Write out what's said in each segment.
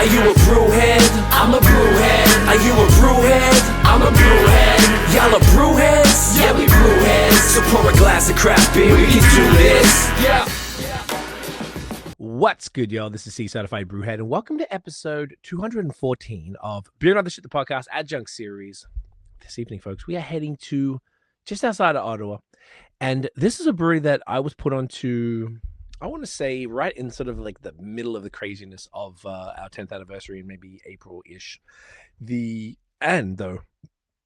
Are you a brewhead? I'm a brewhead. Are you a brewhead? I'm a brewhead. Y'all are brewheads? Yeah, we brewheads. So pour a glass of craft beer, we can do this. Yeah. What's good, y'all? This is C-Certified Brewhead, and welcome to episode 214 of Beer and Other Shit, the podcast Adjunct series. This evening, folks, we are heading to just outside of Ottawa, and this is a brewery that I was put onto, I want to say, right in sort of like the middle of the craziness of our 10th anniversary in maybe April-ish. Though,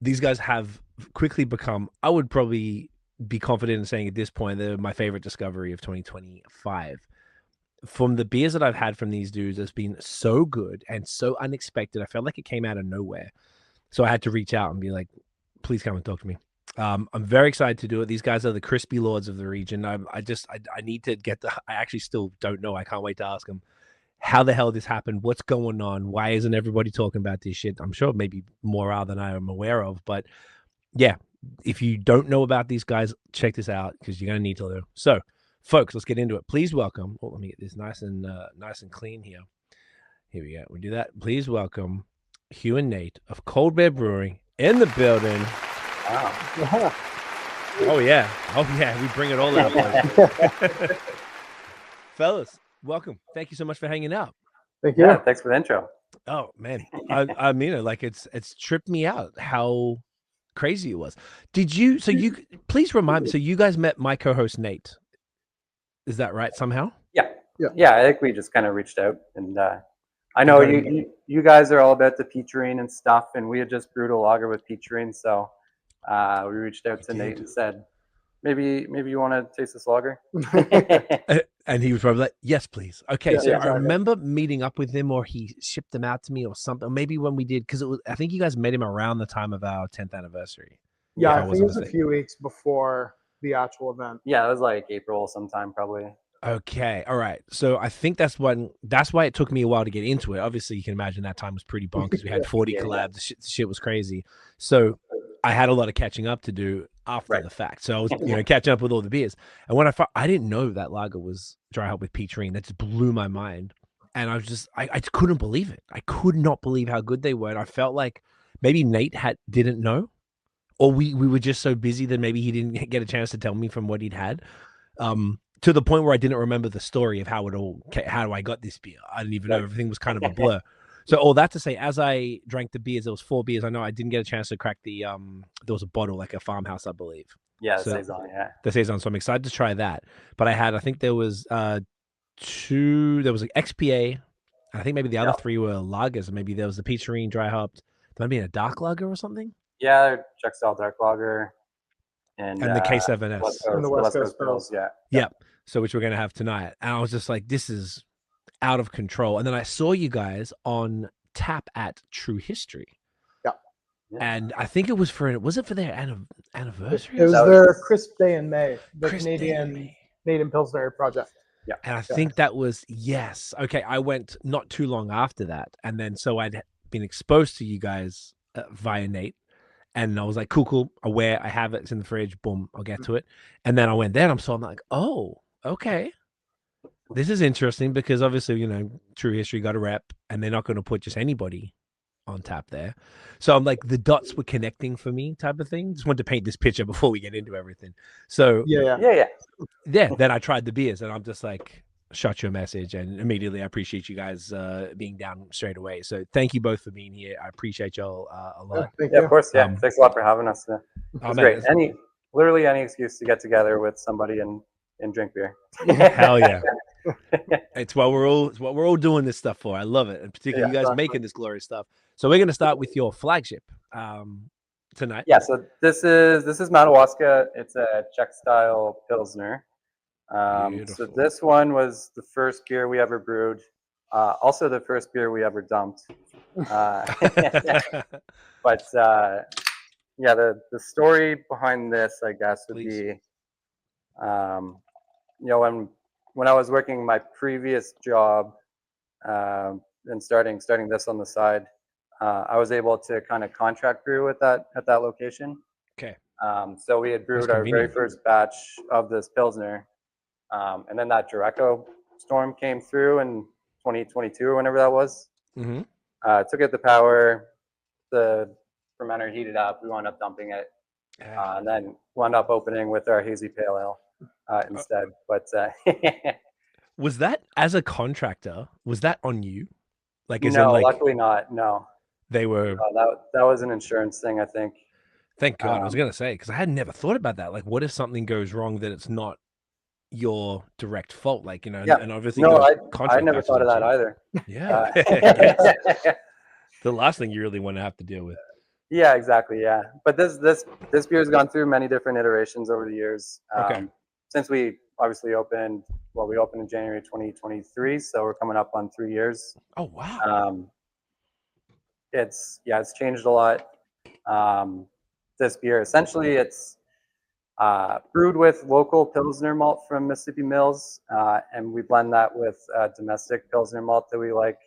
these guys have quickly become, I would probably be confident in saying at this point, they're my favorite discovery of 2025. From the beers that I've had from these dudes, it's been so good and so unexpected. I felt like it came out of nowhere. So I had to reach out and be like, please come and talk to me. I'm very excited to do it. These guys are the crispy lords of the region. I need to get I actually still don't know. I can't wait to ask them how the hell this happened. What's going on? Why isn't everybody talking about this shit? I'm sure maybe more out than I am aware of, but yeah, if you don't know about these guys, check this out because you're going to need to know. So folks, let's get into it. Please welcome. Oh, let me get this nice and clean here. Here we go. We do that. Please welcome Hugh and Nate of Colbert Brewing in the building. Wow. Oh yeah. We bring it all out. Fellas, welcome. Thank you so much for hanging out. Thank you. Yeah, thanks for the intro. Oh man, I mean it. Like it's tripped me out how crazy it was. Did you? So you please remind me. So you guys met my co-host Nate. Is that right somehow? Yeah. I think we just kind of reached out, and I know you guys are all about the Peacharine and stuff, and we had just brewed a lager with Peacharine, so we reached out to Nate and said, maybe you want to taste this lager. And he was probably like, yes, please. Okay, Yeah, so yeah, I remember meeting up with him, or he shipped them out to me, or something. Maybe when we did, because I think you guys met him around the time of our 10th anniversary. Yeah, I think it was a few weeks before the actual event. Yeah, it was like April sometime probably. Okay, all right. So I think that's why it took me a while to get into it. Obviously, you can imagine that time was pretty bonkers. We had 40 collabs. The shit was crazy. So I had a lot of catching up to do after the fact. So I was, catching up with all the beers. And when I didn't know that lager was dry hop with Peacharine. That just blew my mind. And I was just, I couldn't believe it. I could not believe how good they were. And I felt like maybe Nate didn't know, or we were just so busy that maybe he didn't get a chance to tell me from what he'd had. To the point where I didn't remember the story of how I got this beer. I didn't even know. Everything was kind of a blur. So all that to say, as I drank the beers, there was 4 beers. I know I didn't get a chance to crack the, there was a bottle, like a farmhouse, I believe. Yeah, the Saison, yeah. The Saison, so I'm excited to try that. But I think there was 2, there was an XPA, I think maybe the other 3 were lagers, and maybe there was the Peacharine dry hopped. Might have been a dark lager or something? Yeah, Czech style dark lager. And the K7S. And the West Coast Pills. Yeah. Yep. So which we're going to have tonight. And I was just like, this is out of control. And then I saw you guys on tap at True History. Yeah. And I think it was for their anniversary? It was their Crisp Day in May, the Canadian Pilsner project. Yeah. And I think that was, yes. Okay. I went not too long after that. And then so I'd been exposed to you guys via Nate. And I was like, cool, aware. I have it. It's in the fridge. Boom, I'll get to it. And then I went there and I'm like, oh, okay. This is interesting because obviously, True History got a rep and they're not going to put just anybody on tap there. So I'm like, the dots were connecting for me type of thing. Just wanted to paint this picture before we get into everything. So yeah. Then I tried the beers and I'm just like, shot you a message, and immediately I appreciate you guys being down straight away. So thank you both for being here. I appreciate y'all a lot. Yeah, of course. Yeah, thanks a lot for having us. It's great. Literally any excuse to get together with somebody and drink beer. Hell yeah! It's what we're all doing this stuff for. I love it, and particularly you guys making this glorious stuff. So we're gonna start with your flagship tonight. Yeah. So this is Madawaska. It's a Czech style Pilsner. So this one was the first beer we ever brewed, also the first beer we ever dumped. But the story behind this, I guess, would be, when I was working my previous job and starting this on the side, I was able to kind of contract brew at that location. Okay. So we had brewed our very first batch of this Pilsner. And then that Direco storm came through in 2022 or whenever that was. Mm-hmm. Took out the power, the fermenter heated up, we wound up dumping it, and then wound up opening with our hazy pale ale instead. But Was that, as a contractor, was that on you? Like, as in, no, like, luckily not. No, they were, that was an insurance thing, I think. thank God, I was going to say, because I had never thought about that. Like, what if something goes wrong that it's not your direct fault? Like, you know, Yeah. and obviously, No, those I contract never batches thought of on that you. either. Yeah. Yes. The last thing you really want to have to deal with. Yeah, exactly. Yeah, but this beer has gone through many different iterations over the years. Okay. Since we obviously opened, well, we opened in January 2023, so we're coming up on 3 years. Oh, wow. It's changed a lot. This beer, essentially, it's brewed with local Pilsner malt from Mississippi Mills, and we blend that with domestic Pilsner malt that we like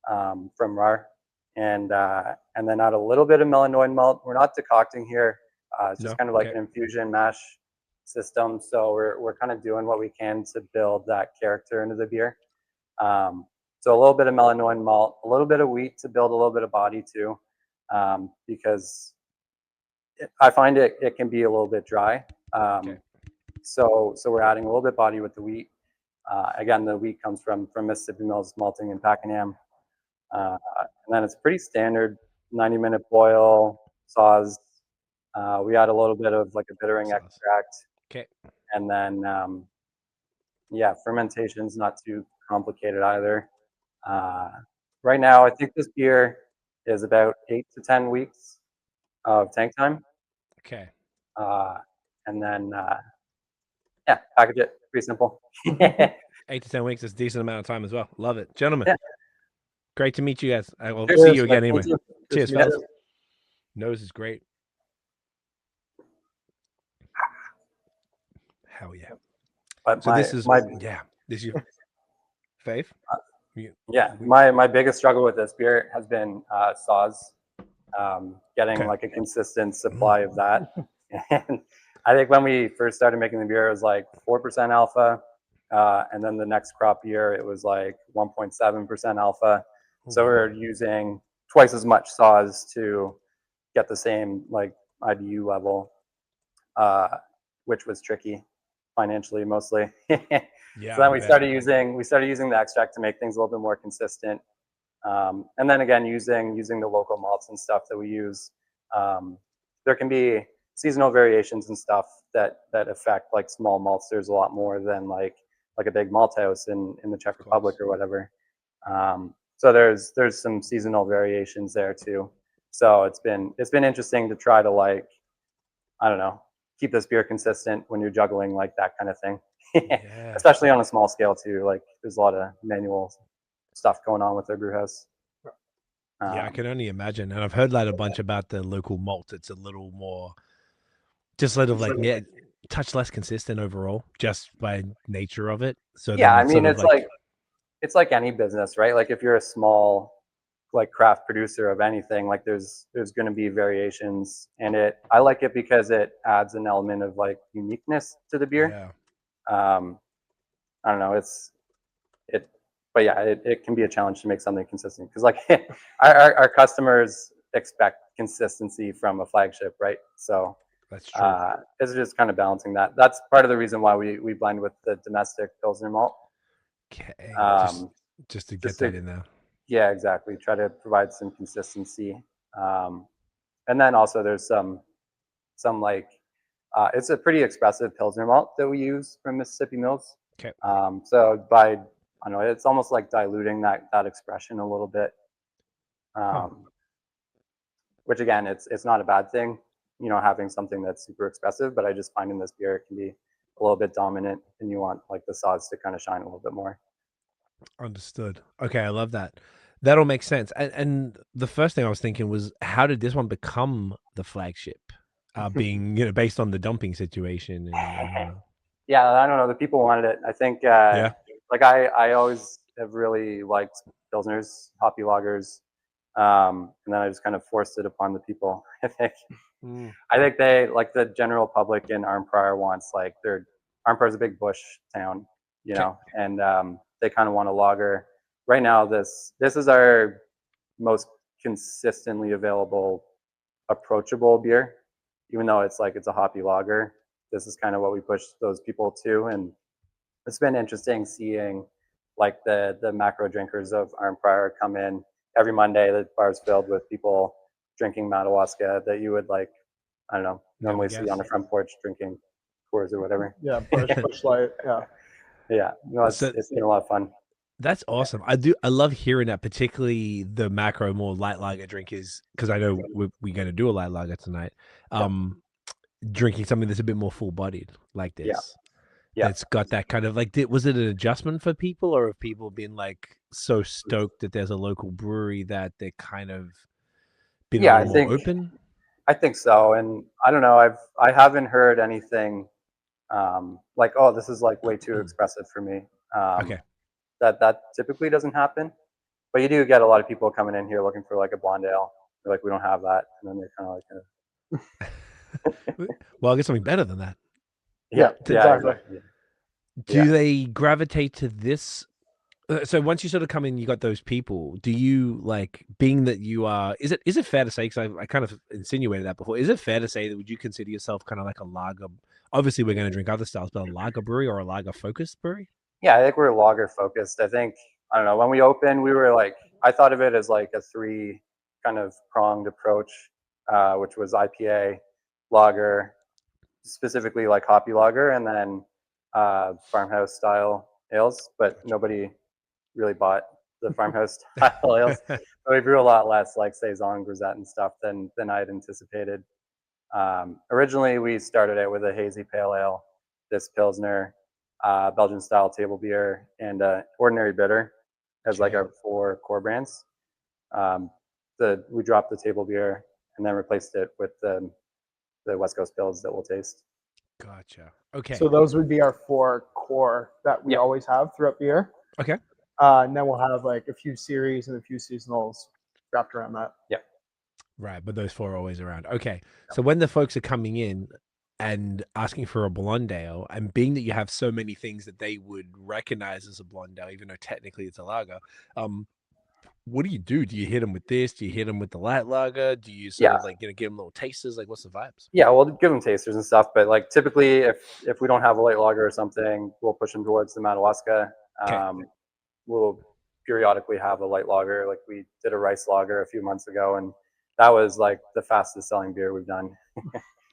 from RAR, and then add a little bit of Melanoid malt. We're not decocting here; it's just kind of like an infusion mash system. So we're kind of doing what we can to build that character into the beer. So a little bit of Melanoid malt, a little bit of wheat to build a little bit of body too, because I find it can be a little bit dry. So we're adding a little bit of body with the wheat. Again, the wheat comes from Mississippi Mills Malting in Pakenham. And then it's pretty standard 90-minute boil, saws. We add a little bit of like a bittering extract. Okay. And then, fermentation's not too complicated either. Right now, I think this beer is about 8 to 10 weeks of tank time. Okay. And then, package it. Pretty simple. 8 to 10 weeks is a decent amount of time as well. Love it. Gentlemen, Yeah. great to meet you guys. I will Cheers, see you again man. anyway. Thank you. Cheers, Yeah. fellas. Nose is great. Hell yeah. But So this is your fave? My biggest struggle with this beer has been saws, getting Okay. like a consistent supply of that. And I think when we first started making the beer, it was like 4% alpha, and then the next crop year it was like 1.7% alpha. So we're using twice as much saws to get the same like IBU level, which was tricky financially mostly. Yeah. So then we started using the extract to make things a little bit more consistent. And then again, using the local malts and stuff that we use. There can be seasonal variations and stuff that affect like small maltsters a lot more than like a big malt house in the Czech Republic or whatever. So there's some seasonal variations there too. So it's been interesting to try to like, I don't know, keep this beer consistent when you're juggling like that kind of thing. Yeah. Especially on a small scale too. Like there's a lot of manual stuff going on with their brew house. Yeah, I can only imagine. And I've heard that a bunch about the local malt. It's a little more, just sort of like, touch less consistent overall, just by nature of it. So yeah, I then mean, it's like any business, right? Like if you're a small like craft producer of anything, like there's going to be variations, and I like it because it adds an element of like uniqueness to the beer. Yeah. I don't know, but yeah, it can be a challenge to make something consistent because like our customers expect consistency from a flagship, right? So That's true. it's just kind of balancing that. That's part of the reason why we blend with the domestic Pilsner malt. Okay. Just to just get that in there. Yeah, exactly. Try to provide some consistency. And then also there's some like, it's a pretty expressive Pilsner malt that we use from Mississippi Mills. Okay. So by, I don't know, it's almost like diluting that expression a little bit. Which again, it's not a bad thing, you know, having something that's super expressive, but I just find in this beer, it can be a little bit dominant and you want like the sauce to kind of shine a little bit more. Understood. Okay, I love that. That'll make sense. And the first thing I was thinking was, how did this one become the flagship? Being, you know, based on the dumping situation. Yeah, I don't know. The people wanted it. I think, like I always have really liked Pilsners, hoppy lagers. And then I just kind of forced it upon the people. I think they, like the general public in Arnprior wants, like Arnprior is a big bush town, you know, and they kind of want a lager. Right now, this is our most consistently available, approachable beer, even though it's a hoppy lager. This is kind of what we push those people to, and it's been interesting seeing like the macro drinkers of Arnprior come in every Monday. The bar's filled with people drinking Madawaska that you would I don't know, normally see on the front porch drinking Coors or whatever. Yeah, Busch Light. Yeah. Yeah, no, it's been a lot of fun. That's awesome. I love hearing that, particularly the macro more light lager drinkers, because I know we're going to do a light lager tonight. Drinking something that's a bit more full bodied like this. Yeah. That's got that kind of was it an adjustment for people, or have people been like so stoked that there's a local brewery that they're kind of been a little more open? I think so. And I don't know, I haven't heard anything like, oh, this is like way too expressive for me. Okay. That typically doesn't happen. But you do get a lot of people coming in here looking for like a blonde ale. They're like, we don't have that. And then they're kind of like, well, I'll get something better than that. Yeah, exactly. Do they gravitate to this? So once you sort of come in, you got those people. Do you being that you are? Is it fair to say? Because I kind of insinuated that before. Is it fair to say that would you consider yourself kind of like a lager? Obviously, we're going to drink other styles, but a lager brewery or a lager focused brewery? Yeah, I think we're lager focused. I don't know, when we opened, we were I thought of it as like a 3 kind of pronged approach, which was IPA, lager, specifically like hoppy lager, and then farmhouse style ales. But nobody really bought the farmhouse style ales. So we brew a lot less saison, grisette, and stuff than I had anticipated. Originally, we started out with a hazy pale ale, this pilsner, Belgian style table beer, and ordinary bitter as our 4 core brands. We dropped the table beer and then replaced it with the West Coast Pils that we'll taste. Gotcha. Okay. So those would be our 4 core that we always have throughout the year. Okay. And then we'll have a few series and a few seasonals wrapped around that. Yeah. Right, but those 4 are always around. Okay. So when the folks are coming in and asking for a blonde ale, and being that you have so many things that they would recognize as a blonde ale, even though technically it's a lager, what do you do? Do you hit them with this? Do you hit them with the light lager? Do you sort of give them little tasters? What's the vibes? Yeah, we'll give them tasters and stuff, but typically if we don't have a light lager or something, we'll push them towards the Madawaska. We'll periodically have a light lager. We did a rice lager a few months ago, and that was the fastest selling beer we've done.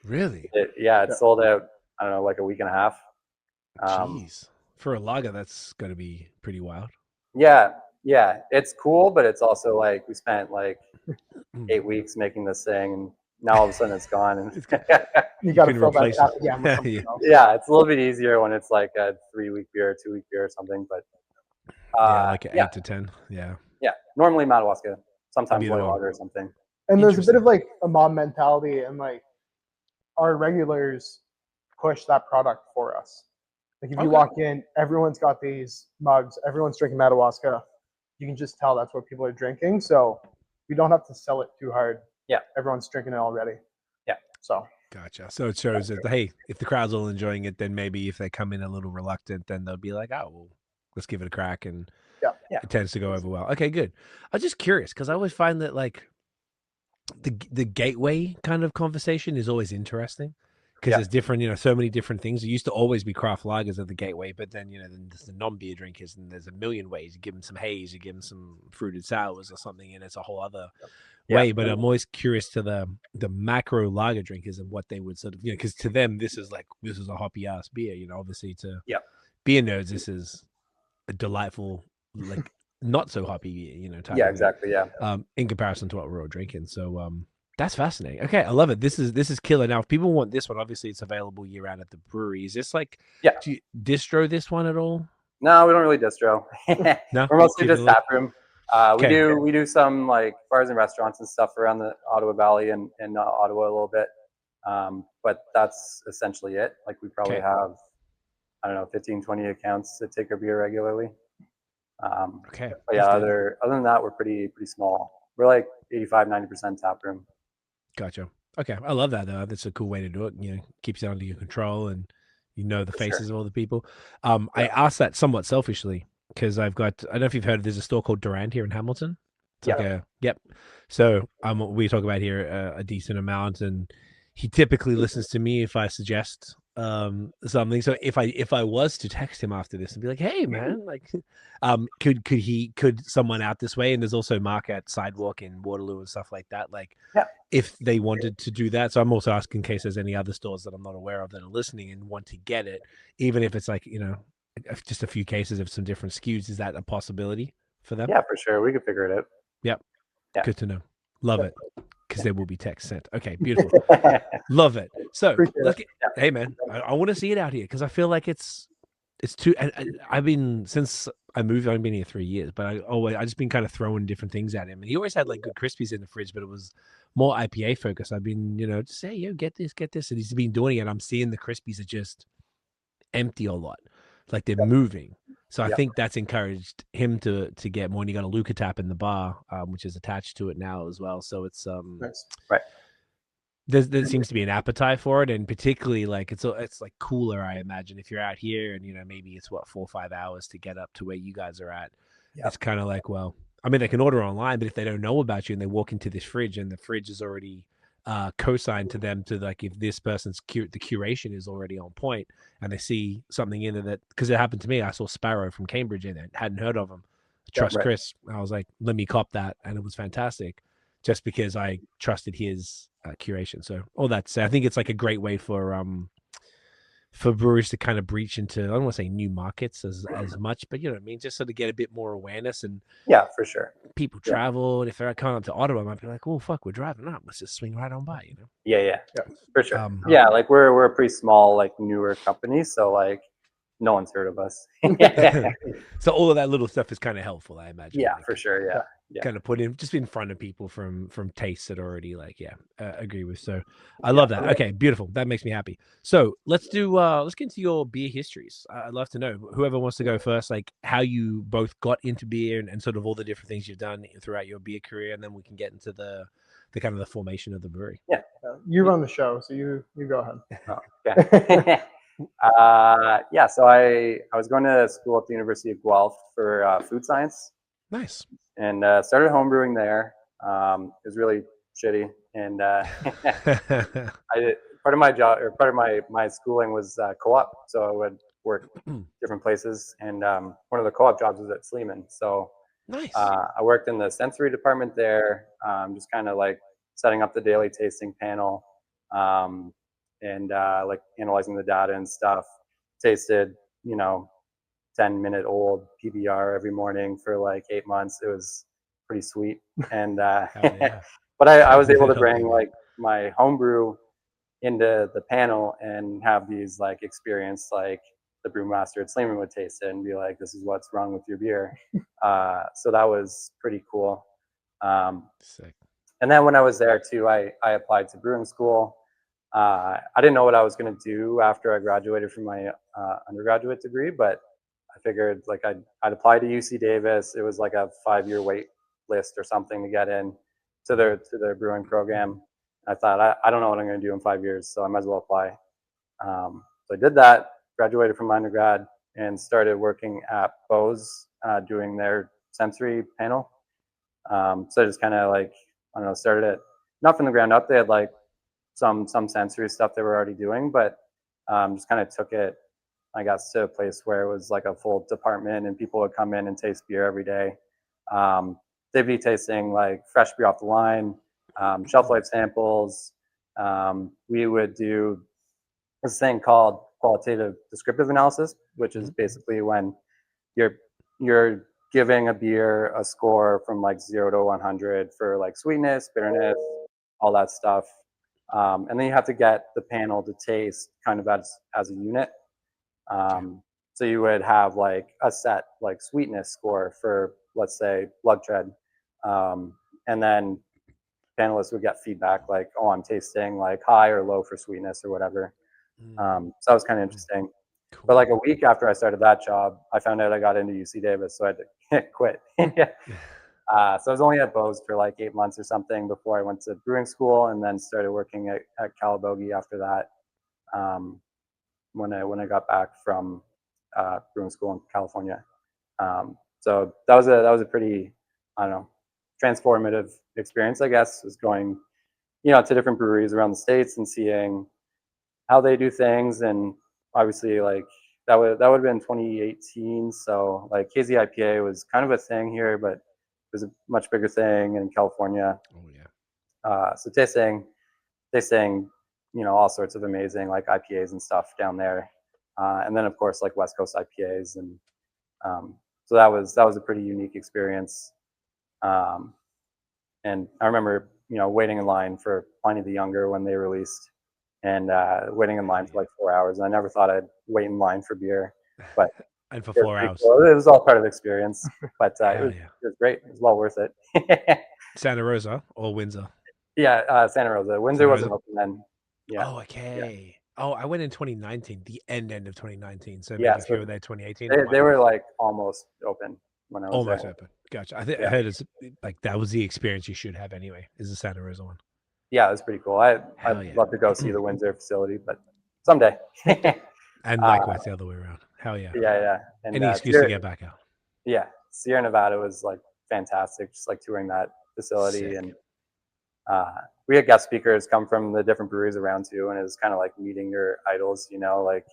Really? It sold out, I don't know, a week and a half. Jeez. For a lager, that's going to be pretty wild. Yeah, it's cool, but it's also we spent 8 weeks making this thing, and now all of a sudden it's gone. And you got to fill that out. Yeah, it's a little bit easier when it's a 3-week beer, 2-week beer or something. But 8 to 10. Yeah. Normally Madawaska, sometimes light lager or something. And there's a bit of a mob mentality, and our regulars push that product for us. If you walk in, everyone's got these mugs, everyone's drinking Madawaska. You can just tell that's what people are drinking. So we don't have to sell it too hard. Yeah. Everyone's drinking it already. Yeah. So. Gotcha. So it shows that, hey, if the crowd's all enjoying it, then maybe if they come in a little reluctant, then they'll be like, oh, well, let's give it a crack. And it tends to go over well. Okay, good. I was just curious because I always find that the gateway kind of conversation is always interesting. Because there's different, so many different things. There used to always be craft lagers at the gateway, but then, then there's the non-beer drinkers, and there's a million ways. You give them some haze, you give them some fruited sours or something, and it's a whole other way. But I'm always curious to the macro lager drinkers and what they would sort of, because to them, this is a hoppy ass beer. Obviously to beer nerds, this is a delightful, not so hoppy, type of exactly. in comparison to what we're all drinking. So, that's fascinating. Okay, I love it. This is killer. Now, if people want this one, obviously it's available year round at the brewery. Is this do you distro this one at all? No, we don't really distro. No, we're mostly just taproom. We do some bars and restaurants and stuff around the Ottawa Valley and Ottawa a little bit, but that's essentially it. We probably have, I don't know, 15, 20 accounts that take our beer regularly. Okay. But other than that, we're pretty small. We're 85-90% taproom. Gotcha. Okay, I love that though. That's a cool way to do it. Keeps it under your control, and the faces of all the people. I asked that somewhat selfishly because I don't know if you've heard. There's a store called Durand here in Hamilton. It's like yep. So we talk about here a decent amount, and he typically listens to me if I suggest something. So if I was to text him after this and be like, hey man, like could someone out this way? And there's also Mark at Sidewalk in Waterloo and stuff like that, like if they wanted to do that. So I'm also asking in case there's any other stores that I'm not aware of that are listening and want to get it, even if it's like, you know, just a few cases of some different SKUs. Is that a possibility for them? Yeah, for sure. We could figure it out. Yep. Yeah. Good to know. Love it. Because there will be text sent. Okay, beautiful. Love it. So let's get, hey man, I want to see it out here because I feel like it's too. I've been since I moved. I've been here 3 years, but I just been kind of throwing different things at him, and he always had like good crispies in the fridge, but it was more IPA focused. I've been, you know, just say, yo, get this, and he's been doing it. I'm seeing the crispies are just empty a lot, like they're moving. So I think that's encouraged him to get more. And you got a Luca tap in the bar, which is attached to it now as well. So it's Nice. Right. There seems to be an appetite for it, and particularly like it's like cooler. I imagine if you're out here, and you know maybe it's 4 or 5 hours to get up to where you guys are at. It's kind of like, well, I mean they can order online, but if they don't know about you and they walk into this fridge and the fridge is already co-signed to them to like if this person's the curation is already on point and they see something in it that because it happened to me. I saw Sparrow from Cambridge in it, hadn't heard of him. Trust Chris. I was like, let me cop that, and it was fantastic, just because I trusted his curation. So all that said, I think it's like a great way for brewers to kind of breach into, I don't want to say new markets as much, but you know what I mean, just sort of get a bit more awareness. And for sure. People travel, and if they're coming up to Ottawa, I might be like, oh fuck, we're driving up, let's just swing right on by, you know. Yeah, for sure. Like we're a pretty small, like newer company, so like no one's heard of us. So all of that little stuff is kind of helpful, I imagine. Yeah, like, for sure. Yeah. Kind of put in just in front of people from tastes that already like agree with. So I love that. Okay, beautiful. That makes me happy. So let's get into your beer histories. I'd love to know, whoever wants to go first, like how you both got into beer and sort of all the different things you've done throughout your beer career, and then we can get into the kind of the formation of the brewery. You run the show, so you go ahead. Okay. So I was going to school at the University of Guelph for food science. Nice. And started homebrewing there. It was really shitty, and part of my job or part of my schooling was co-op, so I would work different places, and one of the co-op jobs was at Sleeman. So nice. I worked in the sensory department there, just kind of like setting up the daily tasting panel, and like analyzing the data and stuff. Tasted, 10-minute-old PBR every morning for like 8 months. It was pretty sweet. And but I was able to bring like my homebrew into the panel and have these like experience like the brewmaster at Sleeman would taste it and be like, this is what's wrong with your beer. So that was pretty cool. Sick. And then when I was there too, I applied to brewing school. I didn't know what I was going to do after I graduated from my undergraduate degree, but I figured like I'd apply to UC Davis. It was like a 5-year wait list or something to get in to their brewing program. I thought I don't know what I'm going to do in 5 years, so I might as well apply. So I did that, graduated from my undergrad, and started working at BAOS doing their sensory panel. So I just kind of like, I don't know, started it not from the ground up. They had like some sensory stuff they were already doing, but just kind of took it, I guess, to a place where it was like a full department and people would come in and taste beer every day. They'd be tasting like fresh beer off the line, shelf life samples. We would do this thing called qualitative descriptive analysis, which is basically when you're giving a beer a score from like 0 to 100 for like sweetness, bitterness, all that stuff. And then you have to get the panel to taste kind of as a unit. So you would have like a set like sweetness score for, let's say, Blood Tread. And then panelists would get feedback like, oh, I'm tasting like high or low for sweetness or whatever. So that was kind of interesting. Cool. But like a week after I started that job, I found out I got into UC Davis, so I had to quit. So I was only at BAOS for like 8 months or something before I went to brewing school, and then started working at Calabogie after that. When I got back from brewing school in California. So that was a pretty, I don't know, transformative experience, I guess, was going, to different breweries around the States and seeing how they do things. And obviously, like, that would have been 2018. So like KZ IPA was kind of a thing here, but it was a much bigger thing in California. Oh yeah. So tasting, all sorts of amazing like IPAs and stuff down there. And then of course like West Coast IPAs. And so that was a pretty unique experience. And I remember, waiting in line for Pliny the Younger when they released, and waiting in line for like 4 hours. And I never thought I'd wait in line for beer, but And for 4 hours. Cool. It was all part of the experience, but Hell it was great. It was well worth it. Santa Rosa or Windsor? Yeah, Santa Rosa. Windsor wasn't open then. Yeah. Oh, okay. Yeah. Oh, I went in 2019, the end of 2019. So maybe Yeah, if you were there 2018. They were like almost open when I was almost there. open. Gotcha. I heard it's like that was the experience you should have anyway. Is the Santa Rosa one? Yeah, it was pretty cool. I'd love to go see the Windsor facility, but someday. And likewise the other way around. Hell yeah. Yeah. And, any excuse to get back out. Yeah, Sierra Nevada was like fantastic, just like touring that facility. Sick. And we had guest speakers come from the different breweries around too, and it was kind of like meeting your idols, like,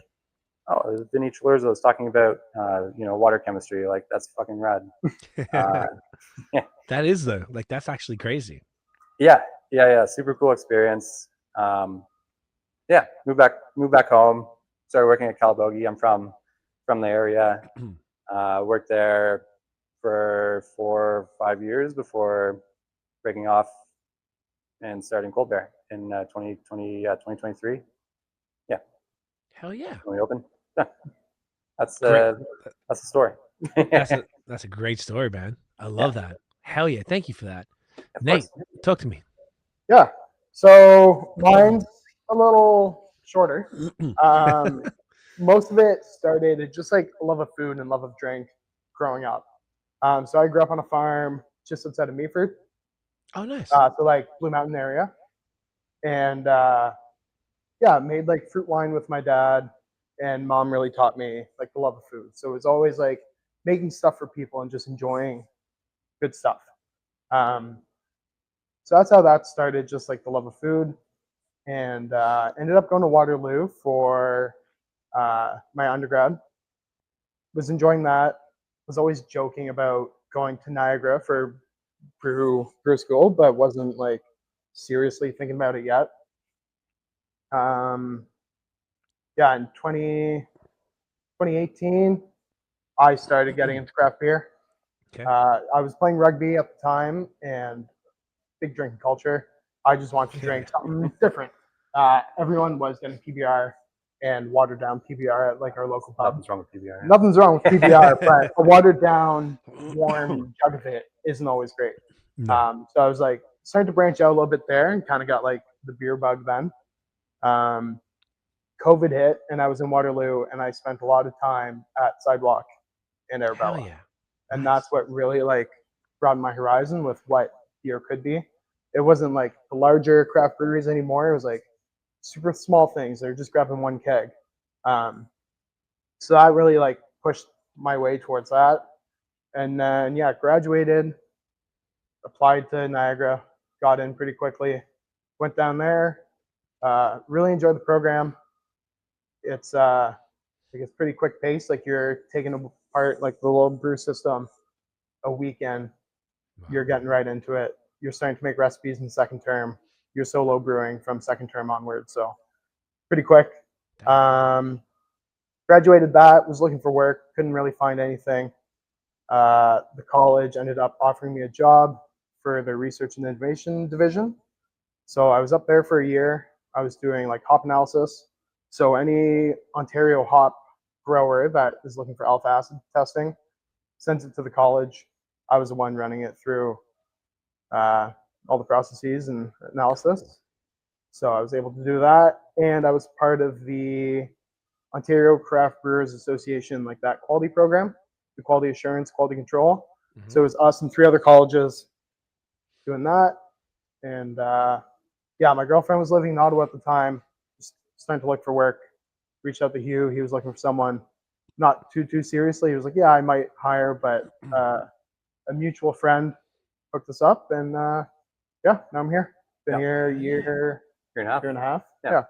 oh, Vinny Chalurzo was talking about water chemistry, like that's fucking rad. That is though, like that's actually crazy. Yeah, super cool experience. Moved back home, started working at Calabogie. I'm from the area. Worked there for 4 or 5 years before breaking off and starting Cold Bear in 2023. Yeah. Hell yeah. When we opened. Yeah. That's the story. That's a great story, man. I love that. Hell yeah. Thank you for that. Of Nate, course. talk to me. Yeah. So mine's a little shorter. Most of it started just like a love of food and love of drink growing up. So I grew up on a farm just outside of Meaford. Oh, nice. So like Blue Mountain area. And made like fruit wine with my dad, and mom really taught me like the love of food. So it was always like making stuff for people and just enjoying good stuff. So that's how that started, just like the love of food. And ended up going to Waterloo for my undergrad. Was enjoying that. Was always joking about going to Niagara for brew school, but wasn't like seriously thinking about it yet. In 2018, I started getting into craft beer. Okay. I was playing rugby at the time, and big drinking culture. I just wanted to drink something different. Everyone was getting PBR and watered down PBR at like our local pub. Nothing's wrong with PBR. Nothing's wrong with PBR, but a watered down, warm jug of it isn't always great. No. So I was like starting to branch out a little bit there, and kind of got like the beer bug then. COVID hit, and I was in Waterloo, and I spent a lot of time at Sidewalk and Arabella. Hell yeah. And that's what really like broadened my horizon with what beer could be. It wasn't like the larger craft breweries anymore. It was like super small things. They're just grabbing one keg. So I really like pushed my way towards that. And then, graduated, applied to Niagara, got in pretty quickly, went down there, really enjoyed the program. It's pretty quick pace. Like you're taking apart like the little brew system a weekend. You're getting right into it. You're starting to make recipes in second term. You're solo brewing from second term onwards. So pretty quick. Graduated that, was looking for work, couldn't really find anything. The college ended up offering me a job for the research and innovation division. So I was up there for a year. I was doing like hop analysis. So any Ontario hop grower that is looking for alpha acid testing sends it to the college. I was the one running it through all the processes and analysis. So I was able to do that. And I was part of the Ontario Craft Brewers Association, like that quality program, the quality assurance, quality control. Mm-hmm. So it was us and 3 other colleges doing that. And my girlfriend was living in Ottawa at the time, just starting to look for work. Reached out to Hugh. He was looking for someone, not too seriously. He was like, yeah, I might hire, but a mutual friend hooked us up, and yeah, now I'm here. Been Yep. here Year and a half. year and a half. Yeah. Yeah.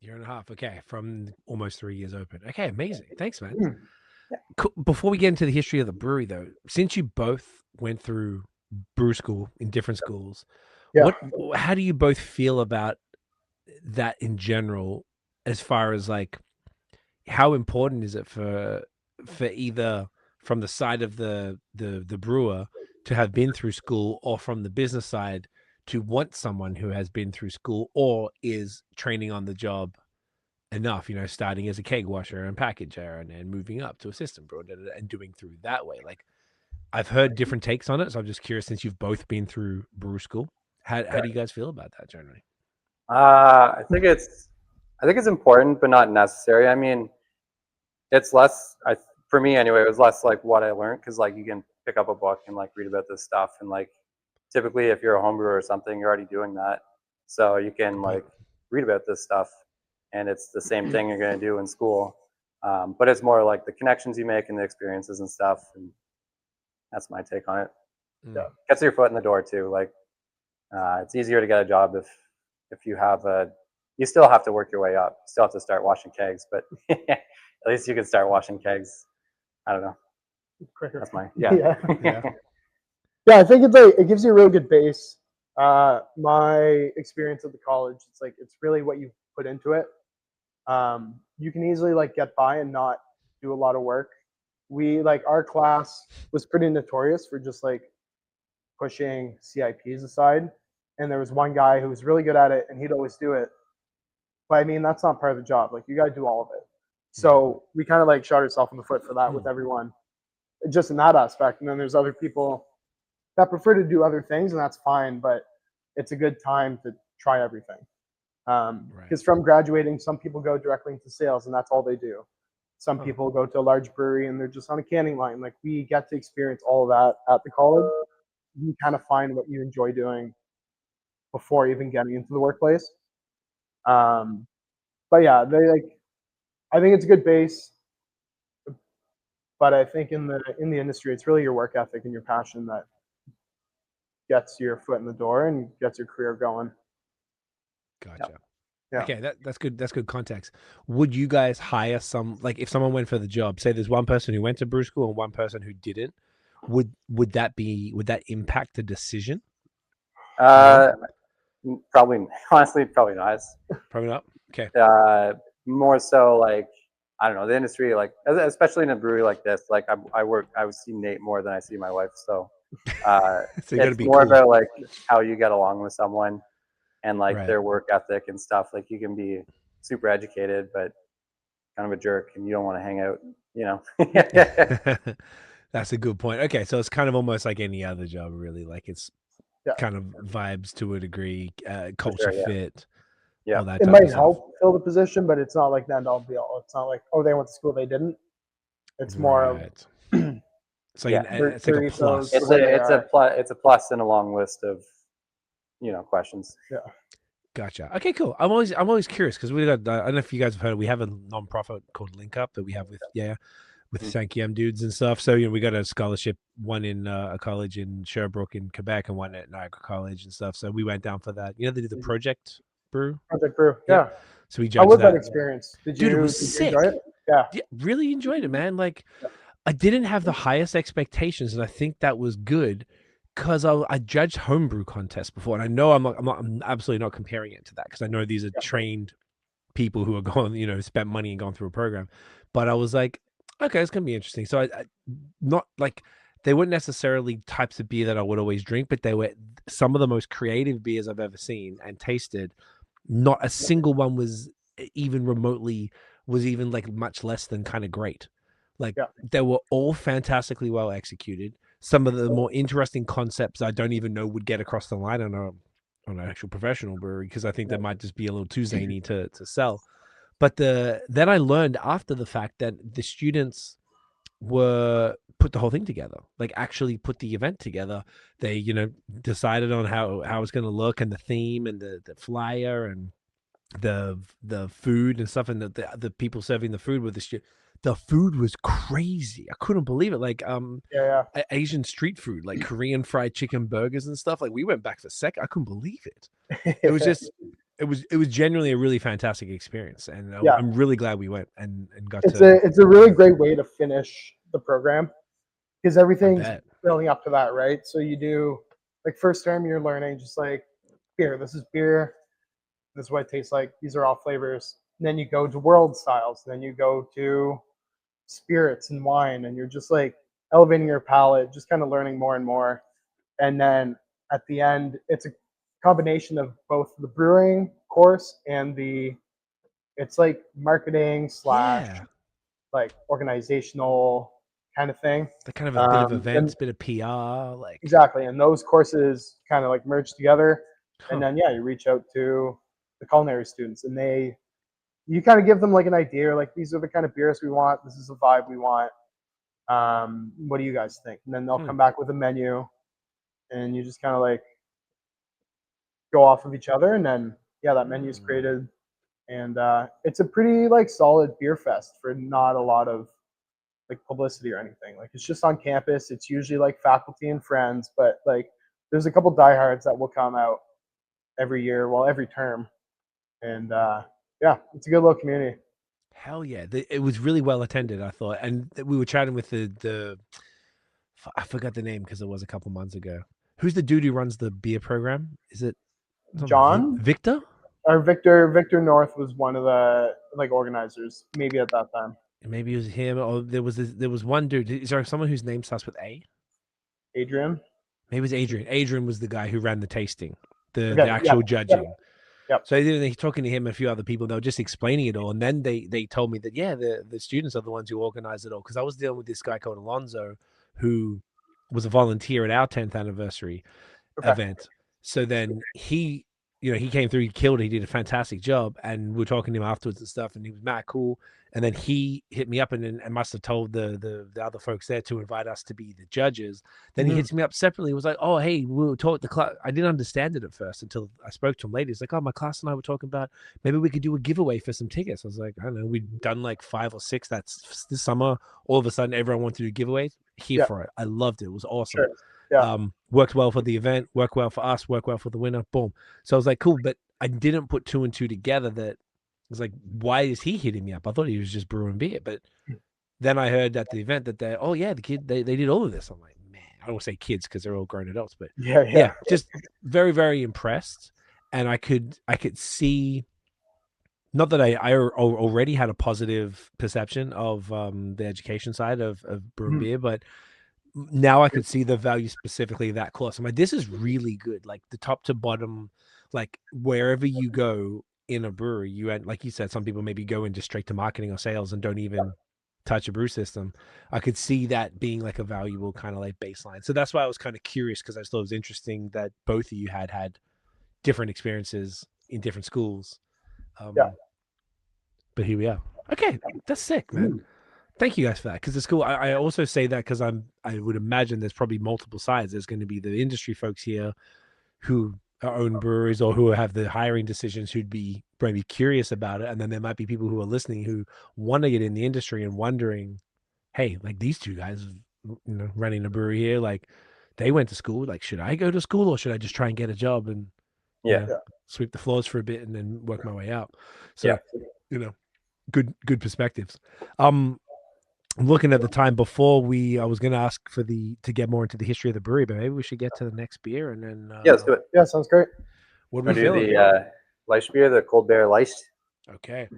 Year and a half. Okay, from almost 3 years open. Okay, amazing. Thanks, man. Mm. Cool. Before we get into the history of the brewery, though, since you both went through brew school in different schools, Yeah. how do you both feel about that in general, as far as like how important is it for either from the side of the brewer to have been through school, or from the business side to want someone who has been through school or is training on the job enough, you know, starting as a keg washer and packager and then moving up to assistant brewer and doing through that way? Like, I've heard different takes on it, so I'm just curious, since you've both been through brew school, how do you guys feel about that generally? I think it's important, but not necessary. I mean, it's less. For me anyway, it was less like what I learned, because like you can pick up a book and like read about this stuff, and like typically if you're a home brewer or something, you're already doing that, so you can like read about this stuff, and it's the same thing you're going to do in school, but it's more like the connections you make and the experiences and stuff, and that's my take on it. Yeah. Gets your foot in the door too. Like it's easier to get a job if you have you still have to work your way up. You still have to start washing kegs, but at least you can start washing kegs. I don't know. That's my Yeah. Yeah. Yeah, I think it's like it gives you a real good base. My experience at the college, it's like it's really what you put into it. You can easily like get by and not do a lot of work. We like our class was pretty notorious for just like pushing CIPs aside, and there was one guy who was really good at it, and he'd always do it. But I mean, that's not part of the job. Like you got to do all of it. So we kind of like shot ourselves in the foot for that with everyone, just in that aspect. And then there's other people that prefer to do other things, and that's fine. But it's a good time to try everything. Because from graduating, some people go directly into sales, and that's all they do. Some people go to a large brewery, and they're just on a canning line. Like we get to experience all of that at the college. You kind of find what you enjoy doing before even getting into the workplace. But yeah, I think it's a good base. But I think in the industry, it's really your work ethic and your passion that gets your foot in the door and gets your career going. Gotcha. Yeah. Okay, that's good. That's good context. Would you guys hire like if someone went for the job, say there's one person who went to brew school and one person who didn't, would that impact the decision? Probably, honestly, probably not. Probably not. Okay. More so like, I don't know, the industry, like especially in a brewery like this, like I would see Nate more than I see my wife, so So you gotta it's be more cool. about like how you get along with someone and like Right. their work ethic and stuff. Like you can be super educated but kind of a jerk, and you don't want to hang out, you know. That's a good point. Okay, so it's kind of almost like any other job, really. Like it's Yeah. kind of vibes to a degree, culture sure, yeah. fit. Yeah. All that It type might of stuff. help fill the position, but it's not like the end all be all. It's not like, oh, they went to school, they didn't. It's more of Right. So Yeah. it's like a plus. it's a plus in a long list of, you know, questions. Yeah. Gotcha. Okay, cool. I'm always curious because we got. I don't know if you guys have heard. We have a non-profit called Link Up that we have with Sankiem dudes and stuff. So we got a scholarship, one in a college in Sherbrooke in Quebec and one at Niagara College and stuff. So we went down for that. They do the Project Brew. Project Brew. Yeah. Yeah. So we How judged was that. that experience? Did Dude, it you, was did sick. you enjoy it? Yeah. Yeah, really enjoyed it, man. Like, I didn't have the highest expectations, and I think that was good because I judged homebrew contests before, and I know I'm absolutely not comparing it to that because I know these are trained people who are going, spent money and gone through a program. But I was like, okay, it's gonna be interesting. So I not like they weren't necessarily types of beer that I would always drink, but they were some of the most creative beers I've ever seen and tasted. Not a single one was even like much less than kind of great. Like they were all fantastically well executed. Some of the more interesting concepts I don't even know would get across the line on an actual professional brewery because I think they might just be a little too zany to sell. But then I learned after the fact that the students put the whole thing together, like actually put the event together. They decided on how it's going to look and the theme and the flyer and the food and stuff, and the people serving the food with the food was crazy. I couldn't believe it. Like Yeah, Asian street food, like Korean fried chicken burgers and stuff. Like we went back for a sec. I couldn't believe it. yeah. It was just it was genuinely a really fantastic experience, and Yeah. I'm really glad we went and got It's to. a really great way to finish the program because I everything's bet. building up to that, right? So you do like first term, you're learning just like beer. This is beer. This is what it tastes like. These are all flavors. And then you go to world styles. Then you go to spirits and wine, and you're just like elevating your palate, just kind of learning more and more. And then at the end, it's a combination of both the brewing course and it's like marketing / Yeah, like organizational kind of thing. the kind of a bit of And events, bit of PR, like exactly. And those courses kind of like merge together. huh. And then, yeah, you reach out to the culinary students and you kind of give them like an idea, like these are the kind of beers we want. This is the vibe we want. What do you guys think? And then they'll come back with a menu and you just kind of like go off of each other. And then, yeah, that menu is created. And it's a pretty like solid beer fest for not a lot of like publicity or anything. Like it's just on campus. It's usually like faculty and friends, but like there's a couple diehards that will come out every year, well, every term. And yeah, it's a good little community. Hell yeah. It was really well attended, I thought. And we were chatting with I forgot the name because it was a couple months ago. Who's the dude who runs the beer program? Is it John? Victor? Or Victor North was one of the like organizers, maybe at that time. Maybe it was him, or there was one dude. Is there someone whose name starts with A? Adrian? Maybe it was Adrian. Adrian was the guy who ran the tasting, the Okay, actual judging. Yep. So he's talking to him and a few other people. They were just explaining it all, and then they told me that the students are the ones who organize it all. Because I was dealing with this guy called Alonzo, who was a volunteer at our 10th anniversary event. So then he came through, he killed it, he did a fantastic job, and we were talking to him afterwards and stuff, and he was mad cool. And then he hit me up and must have told the other folks there to invite us to be the judges. Then he hits me up separately. He was like, "Oh, hey, we'll talk the class." I didn't understand it at first until I spoke to him later. He's like, "Oh, my class and I were talking about maybe we could do a giveaway for some tickets." I was like, "I don't know, we'd done like 5 or 6 that's this summer. All of a sudden, everyone wanted to do giveaways. Here for it. I loved it. It was awesome." Sure. Yeah. Worked well for the event, worked well for us, worked well for the winner. Boom. So I was like, cool, but I didn't put 2 and 2 together. That I was like, why is he hitting me up? I thought he was just brewing beer, but then I heard at the event that the kid they did all of this. I'm like, man, I don't want to say kids because they're all grown adults, but yeah, just very very impressed, and I could see. Not that I already had a positive perception of the education side of brewing beer, but now I could see the value specifically of that course. I'm like, this is really good. Like the top to bottom, like wherever you go in a brewery, like you said, some people maybe go into straight to marketing or sales and don't even touch a brew system. I could see that being like a valuable kind of like baseline. So that's why I was kind of curious, because I thought it was interesting that both of you had different experiences in different schools. But here we are. Okay, that's sick, man. Thank you guys for that, because it's cool. I also say that because I would imagine there's probably multiple sides. There's going to be the industry folks here who own breweries or who have the hiring decisions who'd be maybe curious about it, and then there might be people who are listening who want to get in the industry and wondering, hey, like these two guys, running a brewery here, like they went to school. Like, should I go to school or should I just try and get a job and sweep the floors for a bit and then work my way out? So good perspectives. I'm looking at the time before I was going to ask to get more into the history of the brewery, but maybe we should get to the next beer and then. Let's do it. Yeah, sounds great. What do we do the Leichtbier, the Colbert Leicht. Okay.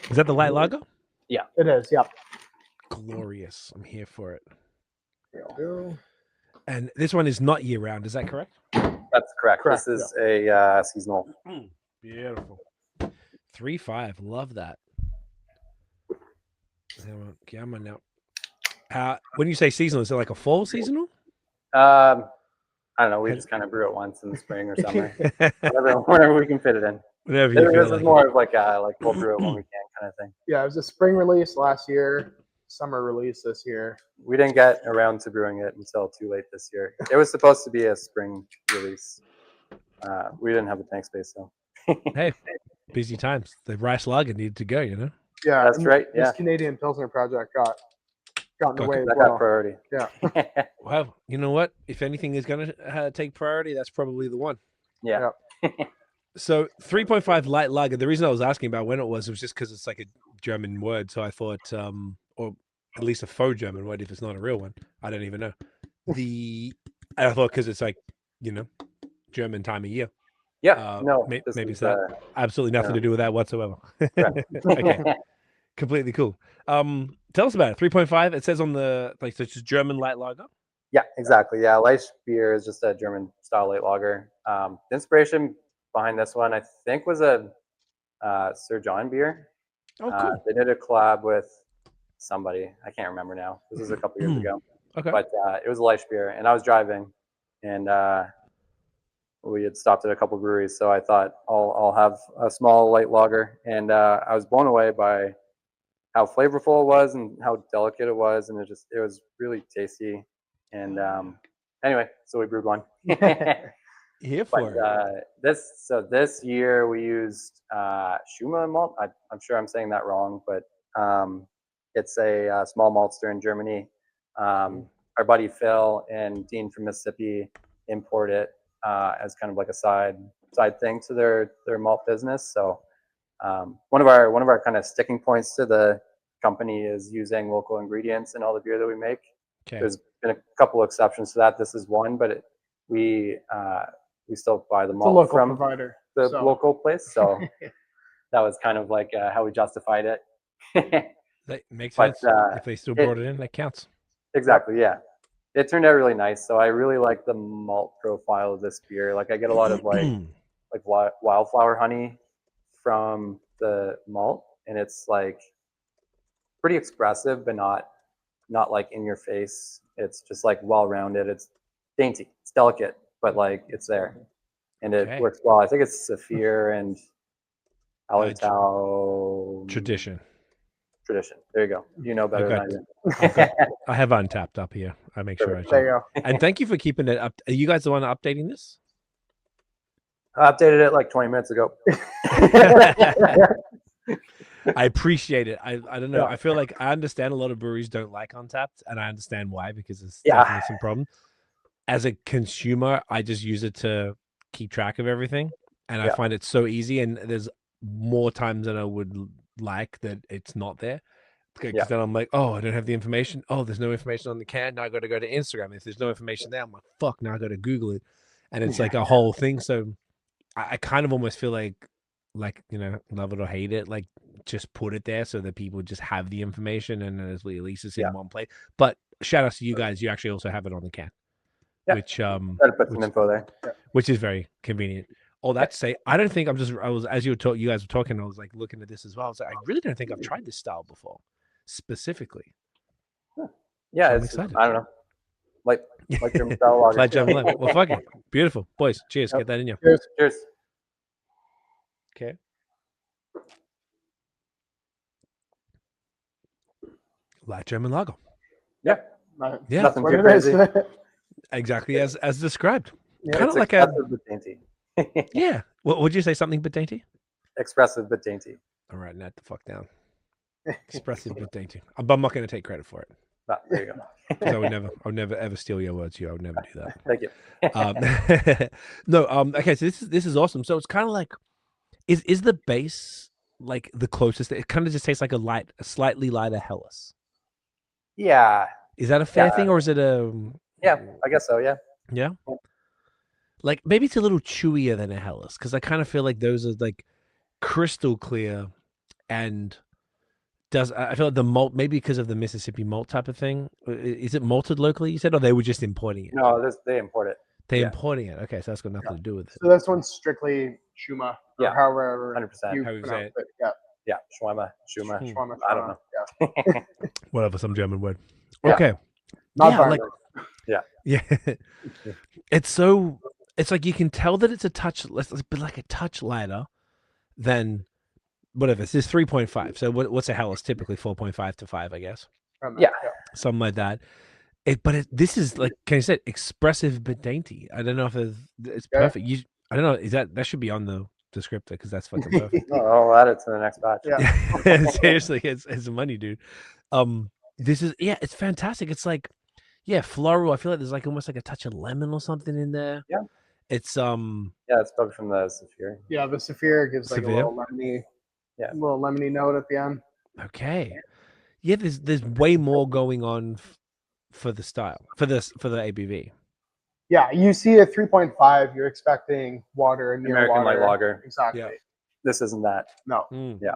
Is that the light lager? Yeah, it is. Yeah. Glorious. I'm here for it. Go. And this one is not year round. Is that correct? That's correct. This is a seasonal. Beautiful. 3.5. Love that. Okay, I'm on now. When you say seasonal, is it like a fall seasonal? I don't know. We just kind of brew it once in the spring or summer, whenever we can fit it in. Whatever you This feel is like. more of like we'll brew it when we can kind of thing. Yeah, it was a spring release last year, summer release this year. We didn't get around to brewing it until too late this year. It was supposed to be a spring release. We didn't have the tank space, so. Hey, busy times. The rice lager needed to go, Yeah, That's and right, This yeah. Canadian Pilsner project got in the way as That well. got priority. Yeah. Well, you know what? If anything is going to take priority, that's probably the one. Yeah. So 3.5 light lager. The reason I was asking about when it was just because it's like a German word. So I thought, or at least a faux German word, if it's not a real one. I don't even know. I thought because it's like, German time of year. Yeah. No. Maybe it's that. Absolutely nothing to do with that whatsoever. Correct. Okay. Completely cool. Tell us about it. 3.5. It says on the so it's just German light lager. Yeah, exactly. Yeah, Leichtbier is just a German style light lager. The inspiration behind this one, I think, was a Sir John beer. Oh, cool. They did a collab with somebody. I can't remember now. This was a couple years ago. Okay. But it was a Leichtbier, and I was driving, and we had stopped at a couple breweries, so I thought I'll have a small light lager, and I was blown away by how flavorful it was and how delicate it was, and it was really tasty. And anyway, so we brewed one. Here for it. This year we used Schuma malt. I'm sure I'm saying that wrong, but it's a small maltster in Germany. Our buddy Phil and Dean from Mississippi import it as kind of like a side thing to their malt business. So one of our kind of sticking points to the company is using local ingredients in all the beer that we make. Okay. There's been a couple exceptions to that. This is one, but we still buy the malt from provider, the local place. So that was kind of like how we justified it. That makes sense. If they still brought it in, that counts. Exactly. Yeah. It turned out really nice. So I really like the malt profile of this beer. Like I get a lot of like wildflower honey from the malt, and it's like pretty expressive, but not like in your face. It's just like well-rounded. It's dainty. It's delicate, but like it's there, and it works well. I think it's Saphir and Hallertau. Tradition. There you go. You know better than I do. I have Untapped up here. I make sure I check. There you go. And thank you for keeping it up. Are you guys the one updating this? I updated it like 20 minutes ago. I appreciate it. I don't know. I feel like I understand a lot of breweries don't like Untapped, and I understand why, because it's definitely some problem. As a consumer, I just use it to keep track of everything, and I find it so easy. And there's more times than I would like that it's not there. Because then I'm like, oh, I don't have the information. Oh, there's no information on the can. Now I got to go to Instagram. If there's no information there, I'm like, fuck. Now I got to Google it, and it's like a whole thing. So I kind of almost feel like love it or hate it, like just put it there so that people just have the information, and at least it's in one place. But shout out to you guys, you actually also have it on the can, which gotta put some info there, which is very convenient. All that to say, I don't think I was as you guys were talking, I was like looking at this as well. I was like, I really don't think I've tried this style before, specifically. Yeah, I'm excited. I don't know, like German style lager. Like German lager. Well, fuck it, beautiful, boys. Cheers. Get that in you. Cheers. Okay. Leicht German lager. Yeah. Nothing what too it crazy. is. Exactly as described. Yeah, kind of like expressive but dainty. Yeah. Would you say something but dainty? Expressive but dainty. I'm writing that the fuck down. Expressive but dainty. I'm not going to take credit for it. Ah, there you go. 'Cause I would never ever steal your words. I would never do that. Thank you. No. Okay. So this is awesome. So it's kind of like, is the base like the closest? It kind of just tastes like a slightly lighter Helles. Yeah. Is that a fair thing, or is it a? Yeah, I guess so. Yeah. Yeah. Like maybe it's a little chewier than a Helles, because I kind of feel like those are like crystal clear, and I feel like the malt, maybe because of the Mississippi malt type of thing. Is it malted locally, you said, or they were just importing it? No, they import it. They're importing it. Okay, so that's got nothing to do with it. So this one's strictly Schuma. Yeah. However 100%. How you pronounce say it. Yeah. Yeah, Schuma. Schuma. I don't know. Yeah. Whatever, some German word. Yeah. Okay. Not Yeah, Varney. Yeah. It's like you can tell that it's a touch, but like a touch lighter than whatever. This is 3.5. So what's a Helles? Typically 4.5 to 5, I guess. Yeah. Something like that. This is like, can you say expressive but dainty? I don't know if it's perfect. I don't know. That should be on the descriptor because that's fucking perfect. Oh, I'll add it to the next batch. Yeah. Seriously, it's money, dude. This is it's fantastic. It's like floral. I feel like there's like almost like a touch of lemon or something in there. Yeah. It's Yeah, it's probably from the Saphir. Yeah, the Saphir gives like Severe? a little lemony Yeah. note at the end. okay. Yeah, there's way more going on for the style for the ABV. Yeah, you see a 3.5, you're expecting water near American water. light lager. Exactly. Yeah. This isn't that. No, Mm. Yeah.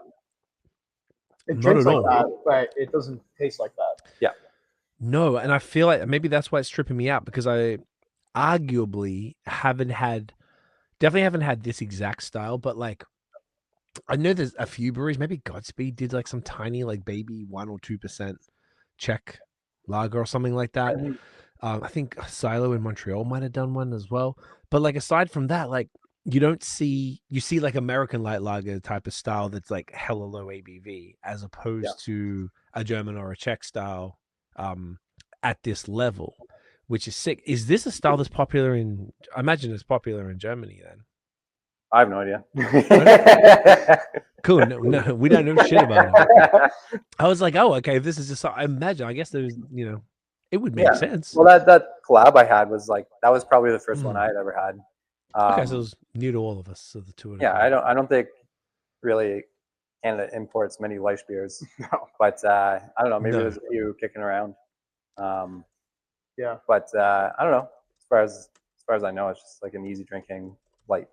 it Not drinks at like all. that, but it doesn't taste like that. No, and I feel like maybe that's why it's tripping me out because I arguably definitely haven't had this exact style, but like I know there's a few breweries. Maybe Godspeed did like some tiny like baby 1 or 2% Czech lager or something like that. I think Silo in Montreal might have done one as well. But like aside from that, like you see like American light lager type of style that's like hella low ABV as opposed to a German or a Czech style at this level, which is sick. Is this a style that's popular I imagine it's popular in Germany then? I have no idea. Cool. No, we don't know shit about it. I was like, oh, okay. If this is just, I imagine, I guess there's, it would make sense. Well, that collab I had was like that was probably the first one I had ever had. Okay, so it was new to all of us. So the two. Yeah, I don't think really Canada imports many Leichtbiers. No. But I don't know. Maybe No. there's a few kicking around. Yeah. But I don't know. As far as I know, it's just like an easy drinking light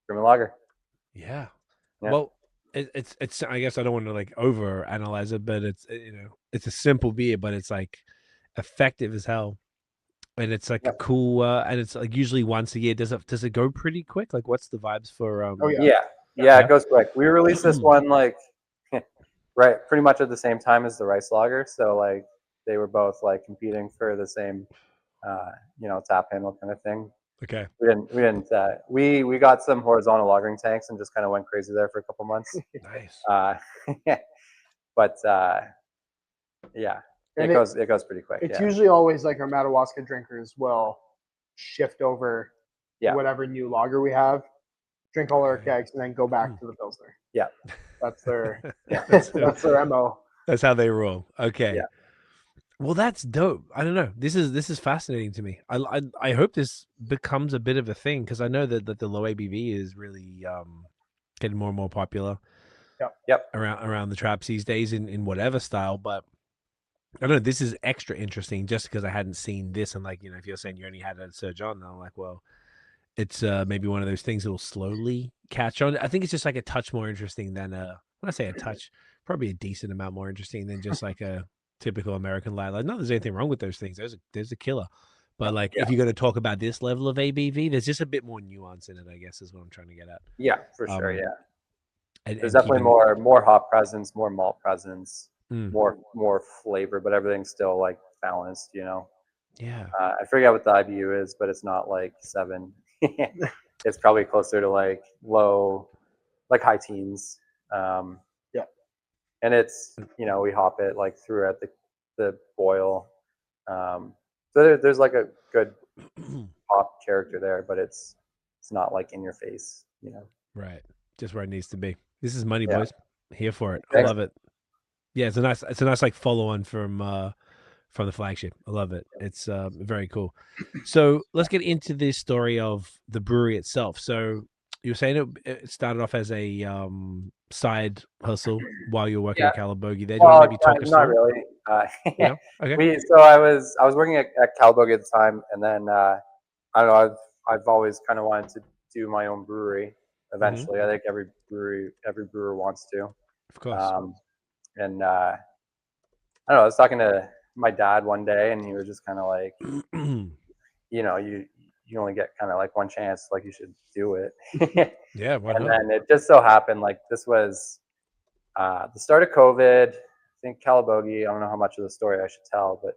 German lager. Yeah. Yeah. Well, it's. I guess I don't want to like over analyze it, but it's it's a simple beer, but it's like effective as hell, and it's like a cool. And it's like usually once a year. Does it go pretty quick? Like, what's the vibes for? Oh, Yeah, it goes quick. We released this one like right, pretty much at the same time as the rice lager. So like they were both like competing for the same, tap handle kind of thing. Okay. We got some horizontal lagering tanks and just kind of went crazy there for a couple months. Nice. But yeah, And it goes pretty quick. It's Yeah. usually always like our Madawaska drinkers will shift over Yeah. to whatever new lager we have, drink all our Okay. kegs, and then go back to the Pilsner. Yeah. That's their That's that's their MO. That's how they roll. Okay. Yeah. Well, that's dope. I don't know. This is fascinating to me. I hope this becomes a bit of a thing because I know that the low ABV is really getting more and more popular. Yep. Around the traps these days in whatever style, but I don't know. This is extra interesting just because I hadn't seen this, and like if you're saying you only had a surge on, I'm like, well, it's maybe one of those things that will slowly catch on. I think it's just like a touch more interesting than when I say a touch, probably a decent amount more interesting than just like a typical American light. Like, not there's anything wrong with those things. There's a killer. But like if you're going to talk about this level of ABV, there's just a bit more nuance in it, I guess is what I'm trying to get at. Yeah, for sure. Yeah. And There's definitely more hop presence, more malt presence, Mm. more flavor, but everything's still like balanced, Yeah. I forget what the IBU is, but it's not like 7. It's probably closer to like low, like high teens. And it's, we hop it like throughout the boil. So there's like a good hop character there, but it's not like in your face, Right. Just where it needs to be. This is money, Yeah. boys. Here for it. Thanks. I love it. Yeah, it's a nice like follow on from the flagship. I love it. It's very cool. So let's get into this story of the brewery itself. So you were saying it started off as a side hustle while you were working at Calabogie. There, do you want to maybe talk us not through? really. No? Okay. So I was working at Calabogie at the time, and then I don't know. I've always kind of wanted to do my own brewery. Eventually, I think every brewer wants to. Of course. And I don't know. I was talking to my dad one day, and he was just kind of like, you only get kind of like one chance. Like you should do it. Yeah. Why And not? then it just so happened like this was the start of COVID. I think Calabogie, I don't know how much of the story I should tell, but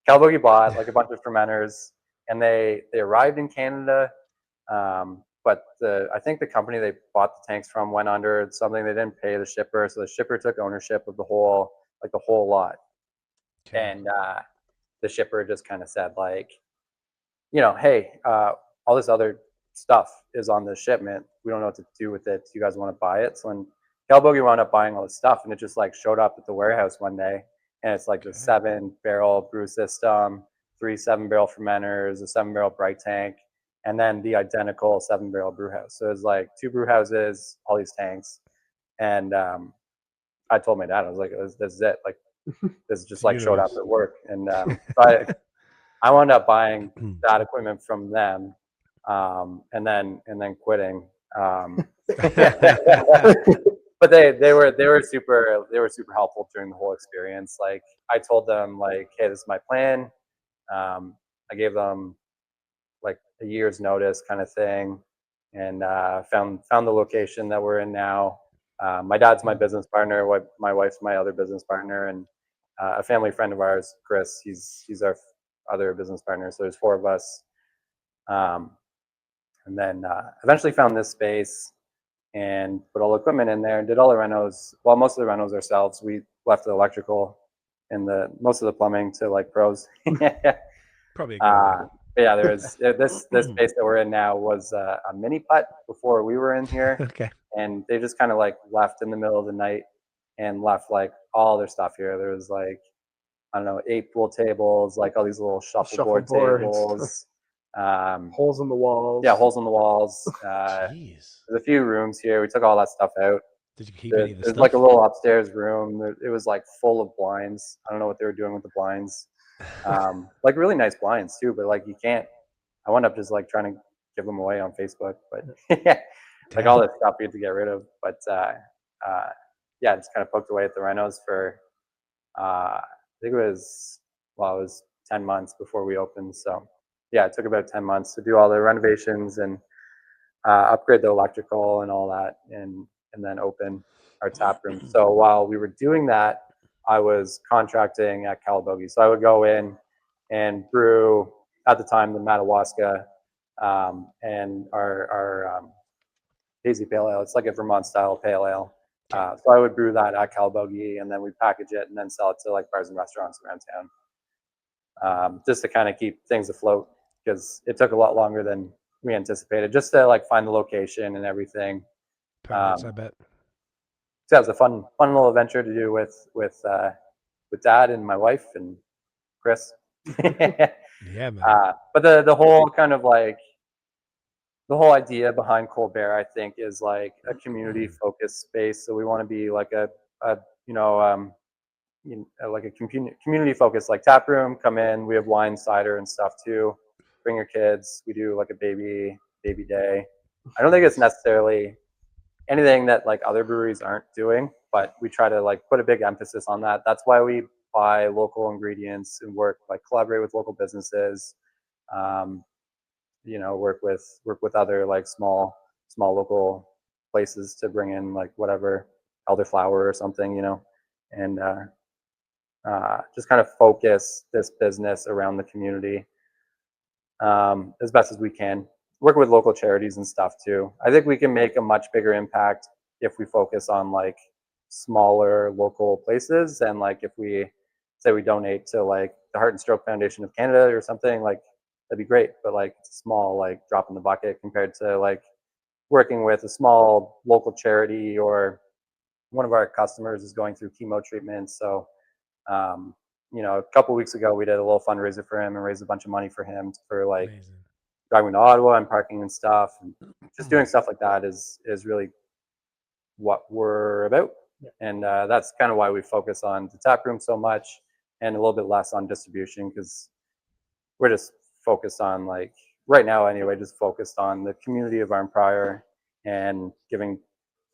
Calabogie bought like a bunch of fermenters, and they arrived in Canada. But I think the company they bought the tanks from went under something. They didn't pay the shipper, so the shipper took ownership of the whole lot. Okay. And the shipper just kind of said like, hey, all this other stuff is on this shipment. We don't know what to do with it. Do you guys want to buy it? So when Calbogie wound up buying all this stuff, and it just like showed up at the warehouse one day, and it's like the 7-barrel brew system, 3 7-barrel fermenters, a 7-barrel bright tank, and then the identical 7-barrel brew house. So it was like 2 brew houses, all these tanks. And I told my dad, I was like, this is it. Like, this just like showed up at work. And so I wound up buying that equipment from them, and then quitting. But they were super helpful during the whole experience. Like, I told them like, hey, this is my plan. I gave them like a year's notice kind of thing, and found the location that we're in now. My dad's my business partner. My wife's my other business partner, and a family friend of ours, Chris. He's our other business partner. So there's 4 of us. And then eventually found this space and put all the equipment in there and did all the renos. Well, most of the renos ourselves. We left the electrical and most of the plumbing to like pros. Probably a good idea. But yeah, there's this space that we're in now was a mini putt before we were in here. Okay. And they just kind of like left in the middle of the night and left like all their stuff here. There was like, I don't know, 8 pool tables, like all these little shuffleboard tables. Holes in the walls. Yeah, holes in the walls. Jeez. There's a few rooms here. We took all that stuff out. Did you keep any of the There's stuff? like a little upstairs room. It was like full of blinds. I don't know what they were doing with the blinds. Like really nice blinds too, but like you can't. I wound up just like trying to give them away on Facebook, but like all this stuff you had to get rid of. But yeah, just kind of poked away at the renos for I think it was 10 months before we opened. So yeah, it took about 10 months to do all the renovations and upgrade the electrical and all that, and then open our tap room. So while we were doing that, I was contracting at Calbogie. So I would go in and brew, at the time, the Madawaska and our hazy pale ale. It's like a Vermont-style pale ale. So I would brew that at Calbogie, and then we'd package it and then sell it to like bars and restaurants around town, just to kind of keep things afloat, because it took a lot longer than we anticipated, just to like find the location and everything. Perhaps, I bet. So that was a fun little adventure to do with Dad and my wife and Chris. Yeah, man. But the whole kind of like the whole idea behind Colbert, I think, is like a community focused space. So we want to be like a community focused like tap room. Come in, we have wine, cider, and stuff too. Bring your kids. We do like a baby day. I don't think it's necessarily anything that like other breweries aren't doing, but we try to like put a big emphasis on that. That's why we buy local ingredients and collaborate with local businesses. Work with other like small local places to bring in like whatever elderflower or something, and just kind of focus this business around the community as best as we can. Work with local charities and stuff too. I think we can make a much bigger impact if we focus on like smaller local places, and like if we say we donate to like the Heart and Stroke Foundation of Canada or something, like that'd be great. But like it's a small like drop in the bucket compared to like working with a small local charity, or one of our customers is going through chemo treatment. So a couple of weeks ago we did a little fundraiser for him and raised a bunch of money for him for like Amazing. driving to Ottawa and parking and stuff, and just doing stuff like that is really what we're about. And that's kind of why we focus on the tap room so much and a little bit less on distribution, because we're just focused on, like, right now anyway, just focused on the community of Arnprior and giving,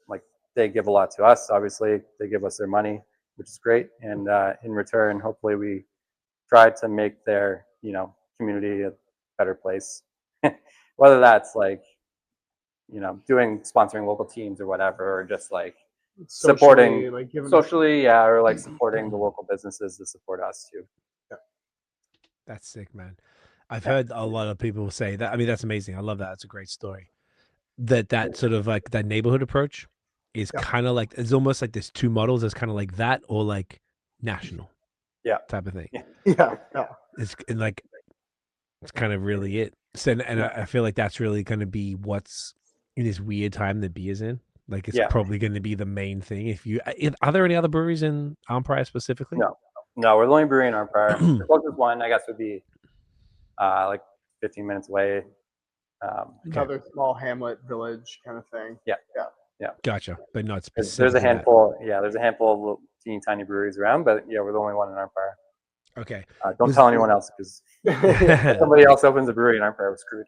like, they give a lot to us. Obviously they give us their money, which is great, and in return hopefully we try to make their community a better place. Whether that's like sponsoring local teams or whatever, or just like supporting socially, or like supporting the local businesses that support us too. That's sick, man. I've heard a lot of people say that. I mean, that's amazing. I love that. It's a great story. That sort of like that neighborhood approach is kind of like, it's almost like there's two models. There's kind of like that, or like national type of thing. Yeah. It's like, it's kind of really it. So, and I feel like that's really going to be what's in this weird time that beer's in. Like, it's probably going to be the main thing. Are there any other breweries in Arnprior specifically? No, we're the only brewery in Arnprior. The closest one, I guess, would be like 15 minutes away. Another small hamlet village kind of thing. Yeah. Gotcha, but not specific. There's a handful. Yeah, there's a handful of little, teeny tiny breweries around, but yeah, we're the only one in Arnprior. Okay. Don't tell anyone else, because if somebody else opens a brewery in Arnprior, we're screwed.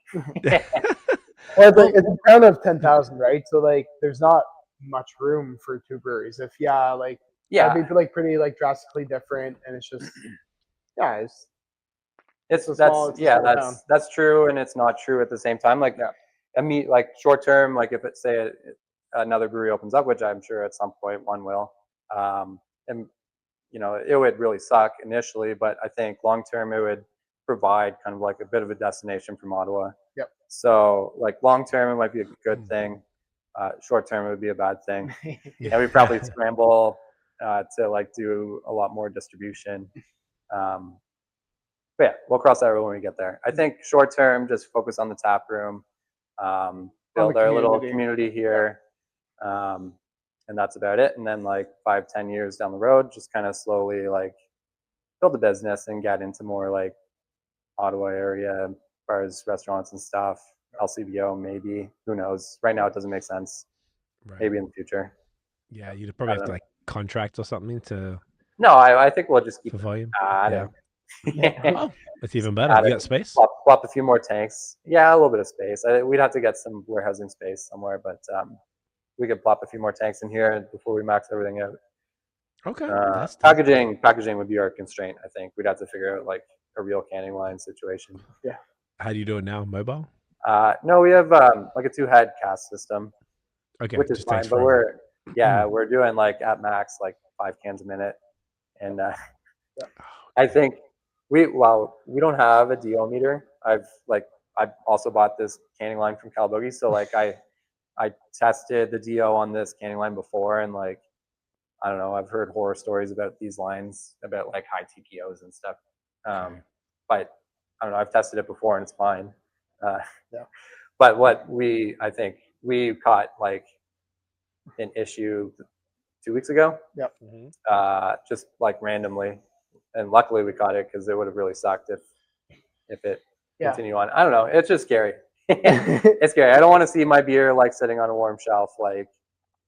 Well, it's a town of 10,000, right? So like, there's not much room for two breweries. That'd be like pretty like drastically different, and it's just that's true, and it's not true at the same time. Like, I mean, like short term, like if it's say another brewery opens up, which I'm sure at some point one will, and you know, it would really suck initially, but I think long term it would provide kind of like a bit of a destination from Ottawa. Yep. So like long term it might be a good thing. Short term it would be a bad thing. And we'd probably scramble to like do a lot more distribution. But yeah, we'll cross that road when we get there. I think short term, just focus on the tap room, build our little community here, and that's about it. And then like 5-10 years down the road, just kind of slowly like build the business and get into more like Ottawa area bars, restaurants and stuff. LCBO maybe, who knows? Right now it doesn't make sense. Right. Maybe in the future. Yeah, you'd probably have to like contract or something to. No, I think we'll just keep for volume. Oh, that's even better. You got space? Plop a few more tanks. Yeah, a little bit of space. We'd have to get some warehousing space somewhere, but we could plop a few more tanks in here before we max everything out. Okay. Packaging would be our constraint. I think we'd have to figure out like a real canning line situation. Yeah. How do you do it now? Mobile? No, we have like a 2-head cast system. Okay, which is fine. But we're doing like at max like 5 cans a minute, and I think we don't have a DO meter. I've also bought this canning line from Cal Boogie, so like I tested the DO on this canning line before, and like I don't know, I've heard horror stories about these lines about like high TPOs and stuff. But I don't know, I've tested it before and it's fine. But I think we caught like an issue 2 weeks ago. Yep. Just like randomly, and luckily we caught it because it would have really sucked if it continued on. I don't know. It's just scary. It's scary. I don't want to see my beer like sitting on a warm shelf like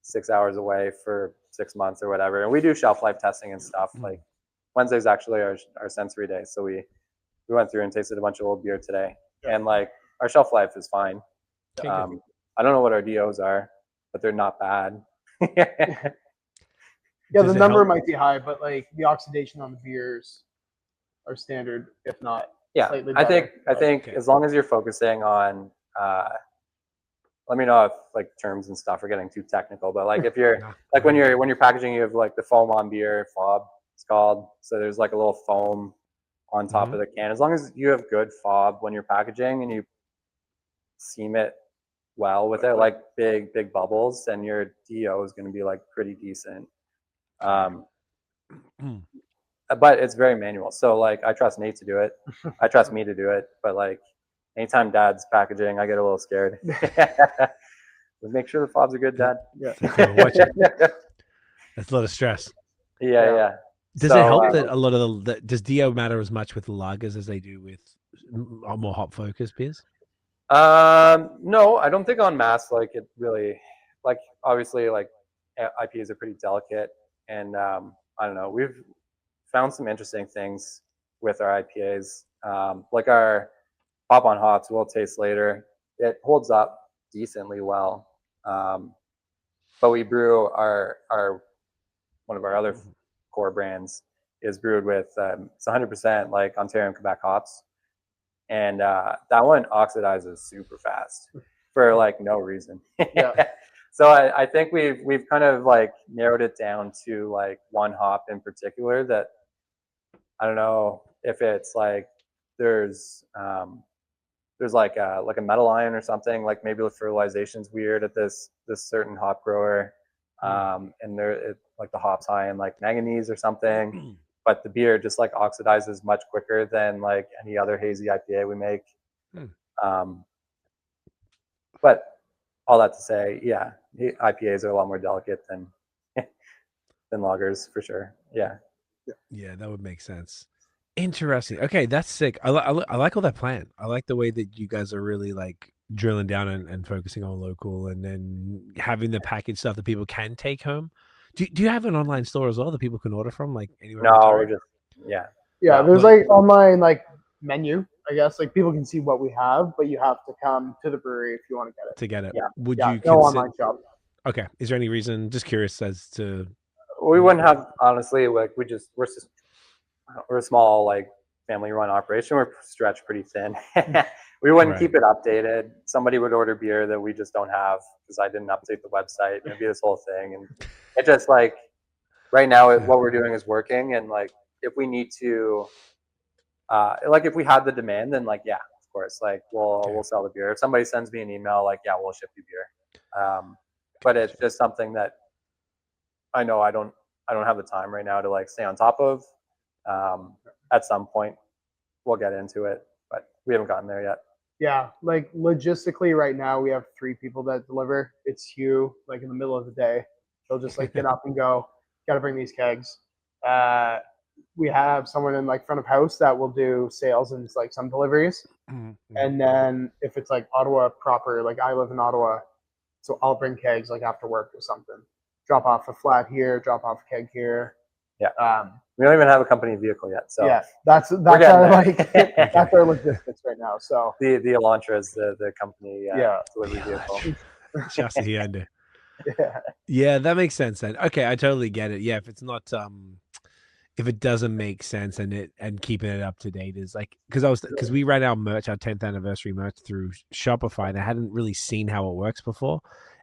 6 hours away for 6 months or whatever. And we do shelf life testing and stuff. Like Wednesday's actually our sensory day, so we went through and tasted a bunch of old beer today, and like our shelf life is fine. I don't know what our DOs are, but they're not bad. Yeah, the number might be high, but like the oxidation on the beers are standard, if not slightly better. I think as long as you're focusing on, let me know if like terms and stuff are getting too technical, but like if you're like when you're packaging, you have like the foam on beer, fob it's called. So there's like a little foam on top of the can. As long as you have good fob when you're packaging and you seam it well without like big bubbles, then your DO is going to be like pretty decent. But it's very manual, so like I trust Nate to do it. I trust me to do it, but like anytime Dad's packaging, I get a little scared. Make sure the fobs are good, Dad. Watch it. That's a lot of stress. Yeah. Does it help that a lot of does DO matter as much with lagers as they do with more hop focused beers? No, I don't think on mass like it really, like obviously like IPAs are pretty delicate, and I don't know, we've found some interesting things with our IPAs. Like our hop on hops, we'll taste later, it holds up decently well. But we brew our one of our other core brands is brewed with it's 100% like Ontario and Quebec hops, and that one oxidizes super fast for like no reason. So I think we've kind of like narrowed it down to like one hop in particular that I don't know if it's like there's like a metal ion or something, like maybe the fertilization's weird at this certain hop grower, and like the hops high in like manganese or something, but the beer just like oxidizes much quicker than like any other hazy IPA we make. But all that to say, yeah, the IPAs are a lot more delicate than lagers for sure. Yeah. Yeah, that would make sense. Interesting. Okay, that's sick. I like all that plan. I like the way that you guys are really like drilling down and focusing on local, and then having the package stuff that people can take home. Do you have an online store as well that people can order from, like anywhere in No, Ontario? we're just Yeah, No. there's like online like menu, I guess. Like people can see what we have, but you have to come to the brewery if you want to get it. To get it. Yeah. Would Yeah, you no consider? online shop. Okay. Is there any reason? Just curious as to. We wouldn't have, honestly, like we're a small like family run operation. We're stretched pretty thin. We wouldn't Right. keep it updated. Somebody would order beer that we just don't have because I didn't update the website. It'd be this whole thing, and it just like right now what we're doing is working. And like if we need to, like if we had the demand, then like yeah, of course, like we'll sell the beer. If somebody sends me an email, like yeah, we'll ship you beer. But it's just something that I know I don't have the time right now to like stay on top of. At some point we'll get into it, but we haven't gotten there yet. Yeah, like logistically right now we have 3 people that deliver. It's Hugh, like in the middle of the day. They'll just like get up and go, gotta bring these kegs. We have someone in like front of house that will do sales and like some deliveries. And then if it's like Ottawa proper, like I live in Ottawa, so I'll bring kegs like after work or something. Drop off a flat here, drop off a keg here. Yeah. We don't even have a company vehicle yet, so yeah, that's our like that's our logistics right now. So the Elantra is the company delivery vehicle. Just the end. yeah. Yeah, that makes sense then. Okay, I totally get it. Yeah, if it's not if it doesn't make sense and keeping it up to date is like because we ran our merch, our 10th anniversary merch through Shopify, and I hadn't really seen how it works before.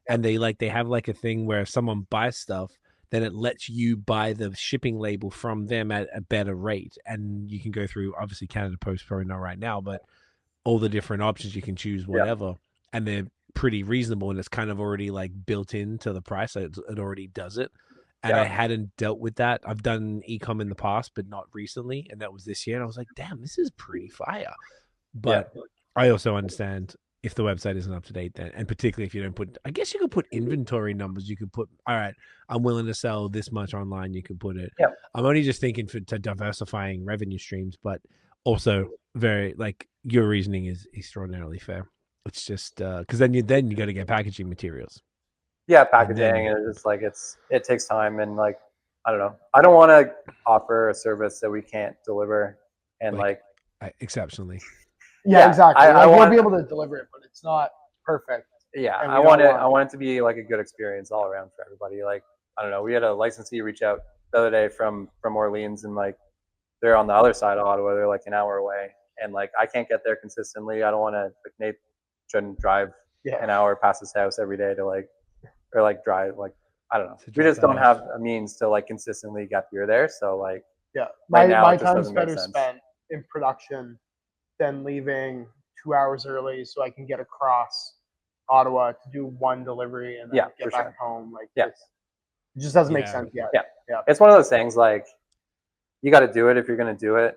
And they have like a thing where if someone buys stuff, then it lets you buy the shipping label from them at a better rate. And you can go through, obviously Canada Post probably not right now, but all the different options you can choose, whatever. Yeah. And they're pretty reasonable, and it's kind of already like built into the price. So it already does it. And I hadn't dealt with that. I've done e-com in the past, but not recently. And that was this year. And I was like, damn, this is pretty fire. But I also understand if the website isn't up to date then, and particularly if you don't put, I guess you could put inventory numbers. You could put, all right, I'm willing to sell this much online. You could put it. Yeah. I'm only just thinking to diversifying revenue streams, but also very like your reasoning is extraordinarily fair. It's just because then you got to get packaging materials. Yeah, packaging and it's just like it takes time, and like I don't know. I don't want to offer a service that we can't deliver, and exceptionally. Yeah, exactly. I want to be able to deliver it, but it's not perfect. Yeah, I want it to be like a good experience all around for everybody. Like I don't know. We had a licensee reach out the other day from Orleans, and like they're on the other side of Ottawa. They're like an hour away, and like I can't get there consistently. I don't want to like Nate shouldn't drive an hour past his house every day to like. Or like drive, like I don't know. We just don't have a means to like consistently get beer there. So like my time's better spent in production than leaving 2 hours early so I can get across Ottawa to do one delivery and then get back home. Like it just doesn't make sense yet. Yeah. It's one of those things like you got to do it if you're gonna do it.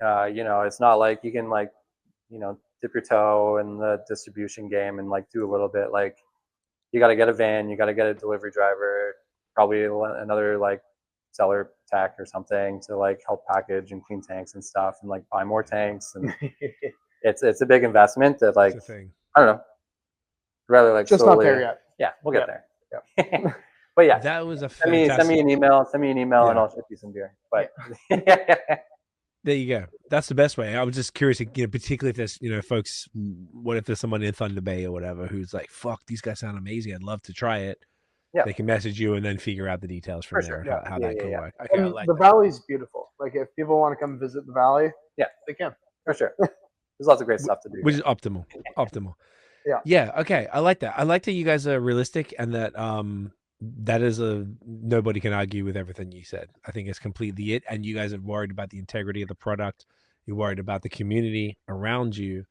It's not like you can like dip your toe in the distribution game and like do a little bit like. You got to get a van, you got to get a delivery driver, probably another like seller tech or something to like help package and clean tanks and stuff and like buy more tanks. And it's a big investment that like, I don't know, rather like just slowly, not there yet. Yeah, we'll get there. Yeah. But yeah, that was a send me an email and I'll ship you some beer. But there you go. That's the best way. I was just curious, particularly if there's, folks, what if there's someone in Thunder Bay or whatever who's like, fuck, these guys sound amazing. I'd love to try it. Yeah. They can message you and then figure out the details from there, how that can work. Okay, and the valley's beautiful. Like if people want to come visit the valley, they can. For sure. There's lots of great stuff to do. Which is optimal. Yeah. Yeah. Okay. I like that. I like that you guys are realistic and that, that is nobody can argue with everything you said. I think it's completely it. And you guys are worried about the integrity of the product. You're worried about the community around you,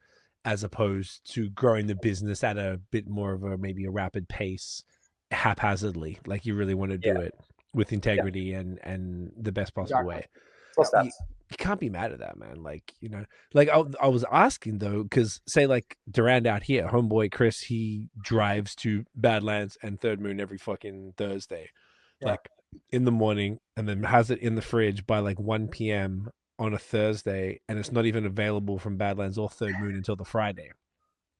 as opposed to growing the business at a bit more of maybe a rapid pace, haphazardly. Like you really want to do it with integrity and the best possible way. you can't be mad at that, man. Like, you know, like I was asking though, because say like Durand out here, homeboy Chris, he drives to Badlands and Third Moon every fucking Thursday, Yeah. like in the morning, and then has it in the fridge by like 1 p.m. on a Thursday, and it's not even available from Badlands or Third Moon until the Friday.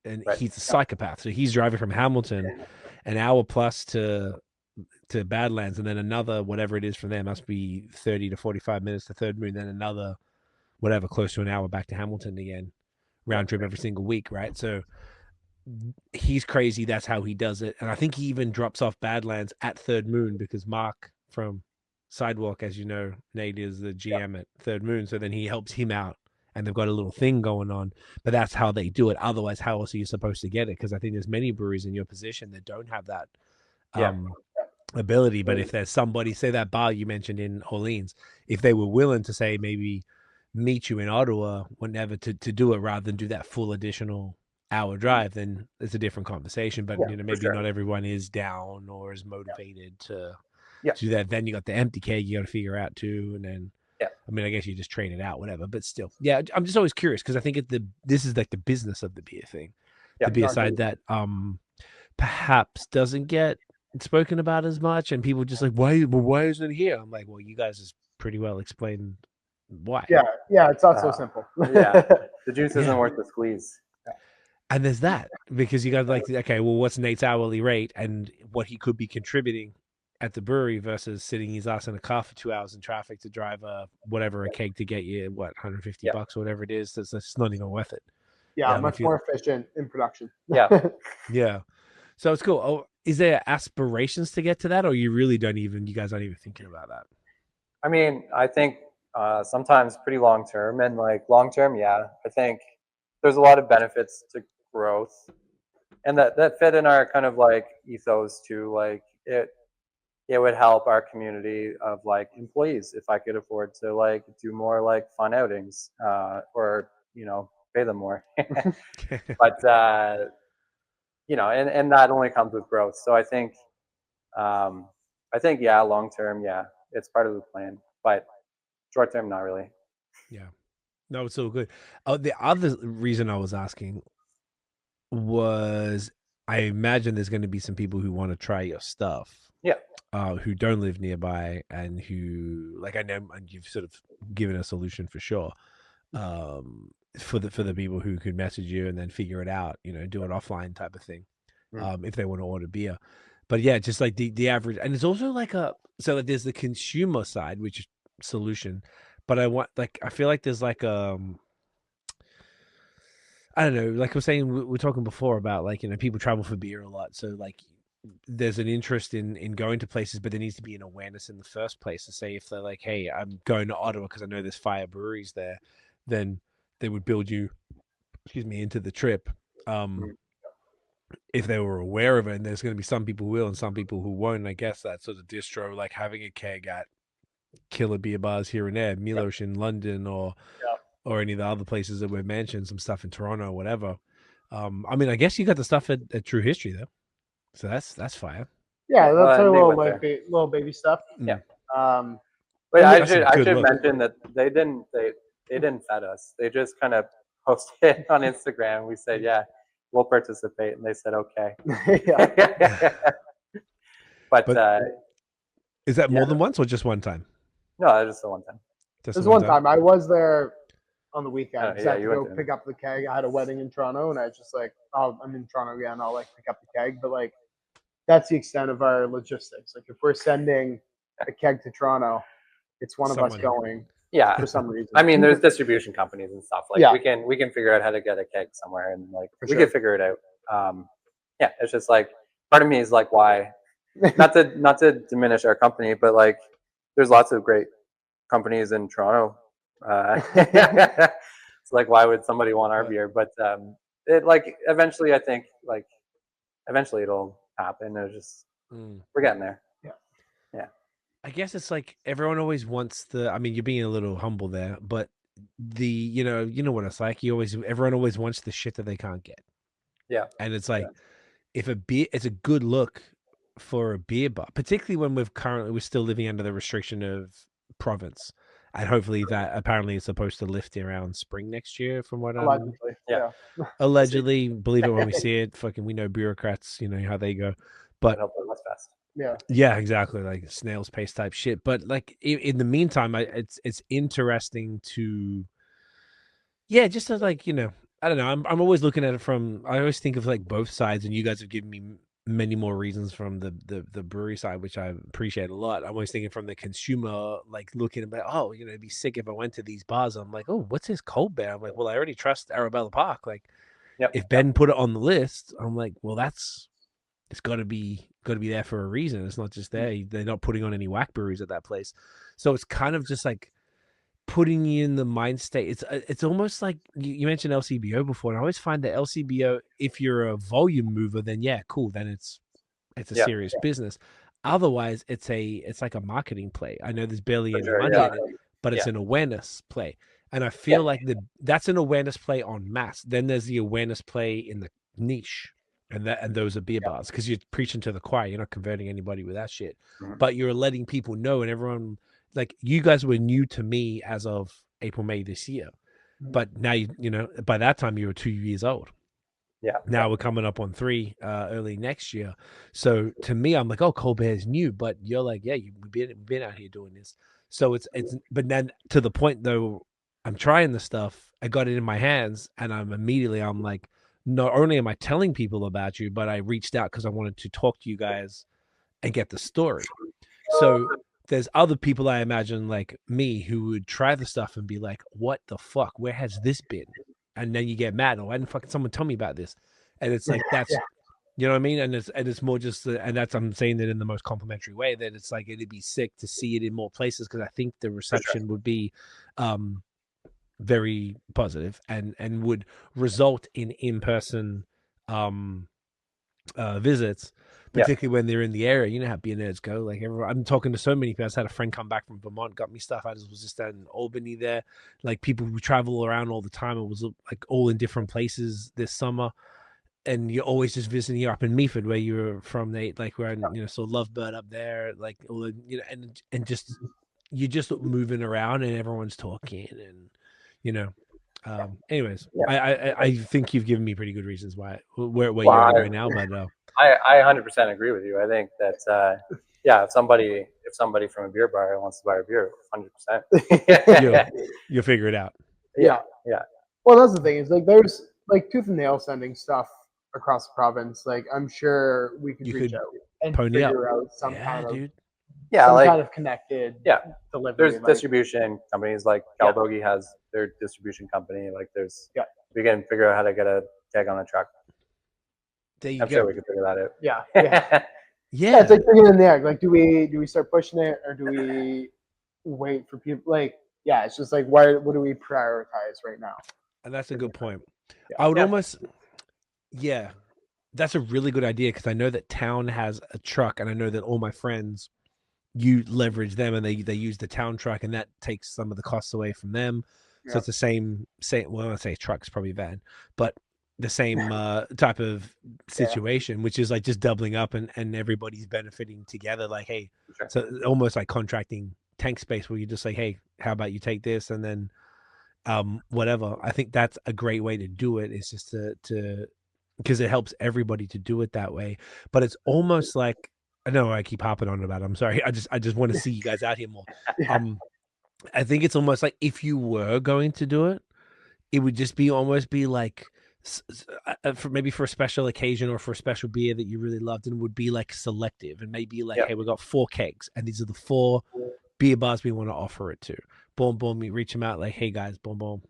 And Right. he's a psychopath, so he's driving from Hamilton an hour plus to Badlands, and then another whatever it is from there must be 30 to 45 minutes to Third Moon, then another whatever close to an hour back to Hamilton again, round trip every single week, right? So he's crazy. That's how he does it, and I think he even drops off Badlands at Third Moon because Mark from Sidewalk, as you know, Nate is the GM at Third Moon, so then he helps him out. And they've got a little thing going on, but that's how they do it. Otherwise, how else are you supposed to get it? Because I think there's many breweries in your position that don't have that ability. But if there's somebody, say that bar you mentioned in Orleans, if they were willing to say maybe meet you in Ottawa whenever to do it rather than do that full additional hour drive, then it's a different conversation. But you know, maybe not everyone is down or is motivated to do that. Then you got the empty keg you got to figure out too, and then. I mean, I guess you just train it out, whatever. But still, I'm just always curious because I think this is like the business of the beer thing, the beer side that perhaps doesn't get spoken about as much, and people just like, why isn't it here? I'm like, well, you guys just pretty well explained why. Yeah, it's not so simple. The juice isn't worth the squeeze. And there's that because you got like, okay, well, what's Nate's hourly rate and what he could be contributing at the brewery versus sitting his ass in a car for 2 hours in traffic to drive a keg to get you what $150 or whatever it is. That's not even worth it. Much more efficient in production. Yeah. So it's cool. Oh, is there aspirations to get to that, or you guys aren't even thinking about that? I mean, I think sometimes pretty long term, and like long term, I think there's a lot of benefits to growth, and that fit in our kind of like ethos too. Like it would help our community of like employees if I could afford to like do more like fun outings or you know pay them more. But you know, and that only comes with growth. So I think long term, it's part of the plan, but short term, not really. Yeah, no, it's so good. The other reason I was asking was I imagine there's going to be some people who want to try your stuff. Who don't live nearby and who like I know and you've sort of given a solution for sure. For the people who could message you and then figure it out, you know, do an offline type of thing. If they want to order beer. But yeah, just like the average, and it's also like there's the consumer side, which is solution, but I feel like there's like I don't know, like I was saying, we were talking before about like, you know, people travel for beer a lot. So like there's an interest in going to places, but there needs to be an awareness in the first place to say if they're like, hey, I'm going to Ottawa because I know there's fire breweries there, then they would build you, into the trip. If they were aware of it, and there's going to be some people who will and some people who won't. And I guess that sort of distro, like having a keg at killer beer bars here and there, Milosh in London or any of the other places that we've mentioned, some stuff in Toronto or whatever. I mean, I guess you got the stuff at True History though. So that's fire. Yeah, that's a little baby stuff. Yeah. But I should mention that they didn't fed us. They just kind of posted on Instagram. We said, we'll participate, and they said okay. But is that more than once or just one time? No, just the one time. Just one time. I was there on the weekend. I had to go pick pick up the keg. I had a wedding in Toronto, and I was just like, oh, I'm in Toronto again. I'll like pick up the keg. But like, that's the extent of our logistics. Like, if we're sending a keg to Toronto, it's one of us going. Yeah, for some reason. I mean, there's distribution companies and stuff. Like we can figure out how to get a keg somewhere, and like we can figure it out. It's just like part of me is like, why? not to diminish our company, but like there's lots of great companies in Toronto. It's like, why would somebody want our beer? But it like eventually, I think like eventually it'll happen. It's just we're getting there. Yeah. I guess it's like everyone always wants I mean, you're being a little humble there, but you know what it's like. Everyone always wants the shit that they can't get. Yeah. And it's like, if a beer, it's a good look for a beer bar, particularly when we're still living under the restriction of province. and hopefully that apparently is supposed to lift around spring next year, from what I'm Allegedly. Yeah. allegedly. Believe it when we see it. Fucking, we know bureaucrats, how they go. But And hopefully less fast. Yeah. yeah, exactly, like snail's pace type shit. But like in the meantime, it's interesting to, yeah, just as like, I don't know. I'm always looking at it from. I always think of like both sides, and you guys have given me many more reasons from the brewery side, which I appreciate a lot. I'm always thinking from the consumer, like looking about, oh, it'd be sick if I went to these bars. I'm like, oh, what's his Colbert? I'm like, well, I already trust Arabella Park. Like, if Ben put it on the list, I'm like, well, it's got to be there for a reason. It's not just there. They're not putting on any whack breweries at that place. So it's kind of just like putting you in the mind state. It's almost like you mentioned LCBO before, and I always find that LCBO, if you're a volume mover, then yeah, cool. Then it's a serious business. Otherwise, it's like a marketing play. I know there's barely any money in it, but it's an awareness play. And I feel like that's an awareness play en masse. Then there's the awareness play in the niche. And those are beer bars, because you're preaching to the choir. You're not converting anybody with that shit, but you're letting people know, and everyone, like, you guys were new to me as of April, May this year, but now by that time you were 2 years old. Yeah. Now we're coming up on 3 early next year. So to me, I'm like, oh, Colbert's new, but you're like, yeah, we've been out here doing this. So it's but then to the point though, I'm trying the stuff. I got it in my hands, and I'm like, not only am I telling people about you, but I reached out because I wanted to talk to you guys and get the story. So there's other people, I imagine, like me, who would try the stuff and be like, what the fuck? Where has this been? And then you get mad. Oh, why didn't fucking someone tell me about this? And it's like, that's, you know what I mean? And it's more just, and that's, I'm saying that in the most complimentary way, that it's like, it'd be sick to see it in more places, because I think the reception would be very positive and would result in in-person visits, particularly when they're in the area. You know how beer nerds go. Like, I'm talking to so many people. I had a friend come back from Vermont, got me stuff. I was just in Albany there. Like, people who travel around all the time. It was like all in different places this summer. And you're always just visiting. You're up in Meaford, where you're from, Nate. Like, we're in, so Lovebird up there. Like, all the, and just, you're just moving around, and everyone's talking, and anyways, I think you've given me pretty good reasons where you're at right now, but I 100% agree with you. I think that if somebody from a beer bar wants to buy a beer, 100%. You'll figure it out. Yeah. Well, that's the thing, is like, there's like tooth and nail sending stuff across the province. Like, I'm sure we could reach out and figure out some kind of connected delivery. There's distribution companies, like Calabogie has their distribution company. Like, we can figure out how to get a tag on a truck. I'm sure we can figure that out. Yeah, it's like figuring in the egg. Like, do we start pushing it, or do we wait for people? Like, it's just like, what do we prioritize right now? And that's a good point. I would almost, that's a really good idea, because I know that town has a truck, and I know that all my friends, you leverage them, and they use the town truck, and that takes some of the costs away from them. So it's the same. Well, I say truck's probably van, but the same type of situation, which is like just doubling up, and everybody's benefiting together. Like, hey, so almost like contracting tank space, where you just like, hey, how about you take this, and then whatever. I think that's a great way to do it. It's just to because it helps everybody to do it that way. But it's almost like, I know I keep hopping on about it. I'm sorry. I just want to see you guys out here more. I think it's almost like, if you were going to do it, it would just almost be like, maybe for a special occasion, or for a special beer that you really loved, and would be like selective, and maybe like, hey, we've got 4 kegs, and these are the 4 beer bars we want to offer it to. Boom, boom, you reach them out, like, hey guys, boom, boom,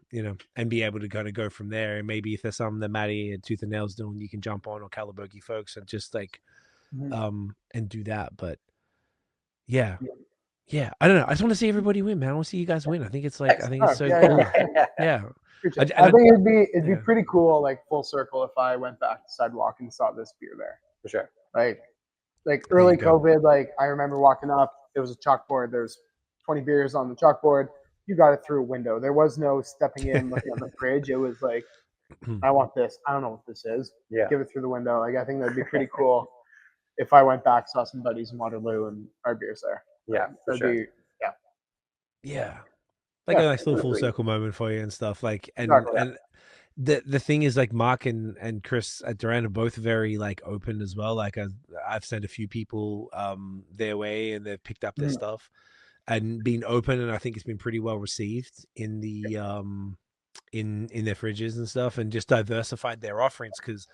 and be able to kind of go from there. And maybe if there's something that Maddie and Tooth and Nail's doing, you can jump on, or Calabogie folks, and just like, and do that. But I don't know. I just want to see everybody win, man. I want to see you guys win. I think it's so cool. I think it'd be pretty cool, like, full circle, if I went back to Sidewalk and saw this beer there. For sure. Like early COVID, like, I remember walking up, there was a chalkboard, there's 20 beers on the chalkboard. You got it through a window. There was no stepping in, looking at the fridge. It was like, I want this. I don't know what this is. Give it through the window. Like, I think that'd be pretty cool if I went back, saw some buddies in Waterloo, and our beer's there. Yeah, for sure. Yeah. like Yeah, a nice little full absolutely. circle moment for you and stuff. Like, Exactly. and the thing is, like, Mark and Chris at Duran are both very like open as well. Like, I've sent a few people their way, and they've picked up their Mhm. stuff and been open, and I think it's been pretty well received in the in their fridges and stuff, and just diversified their offerings because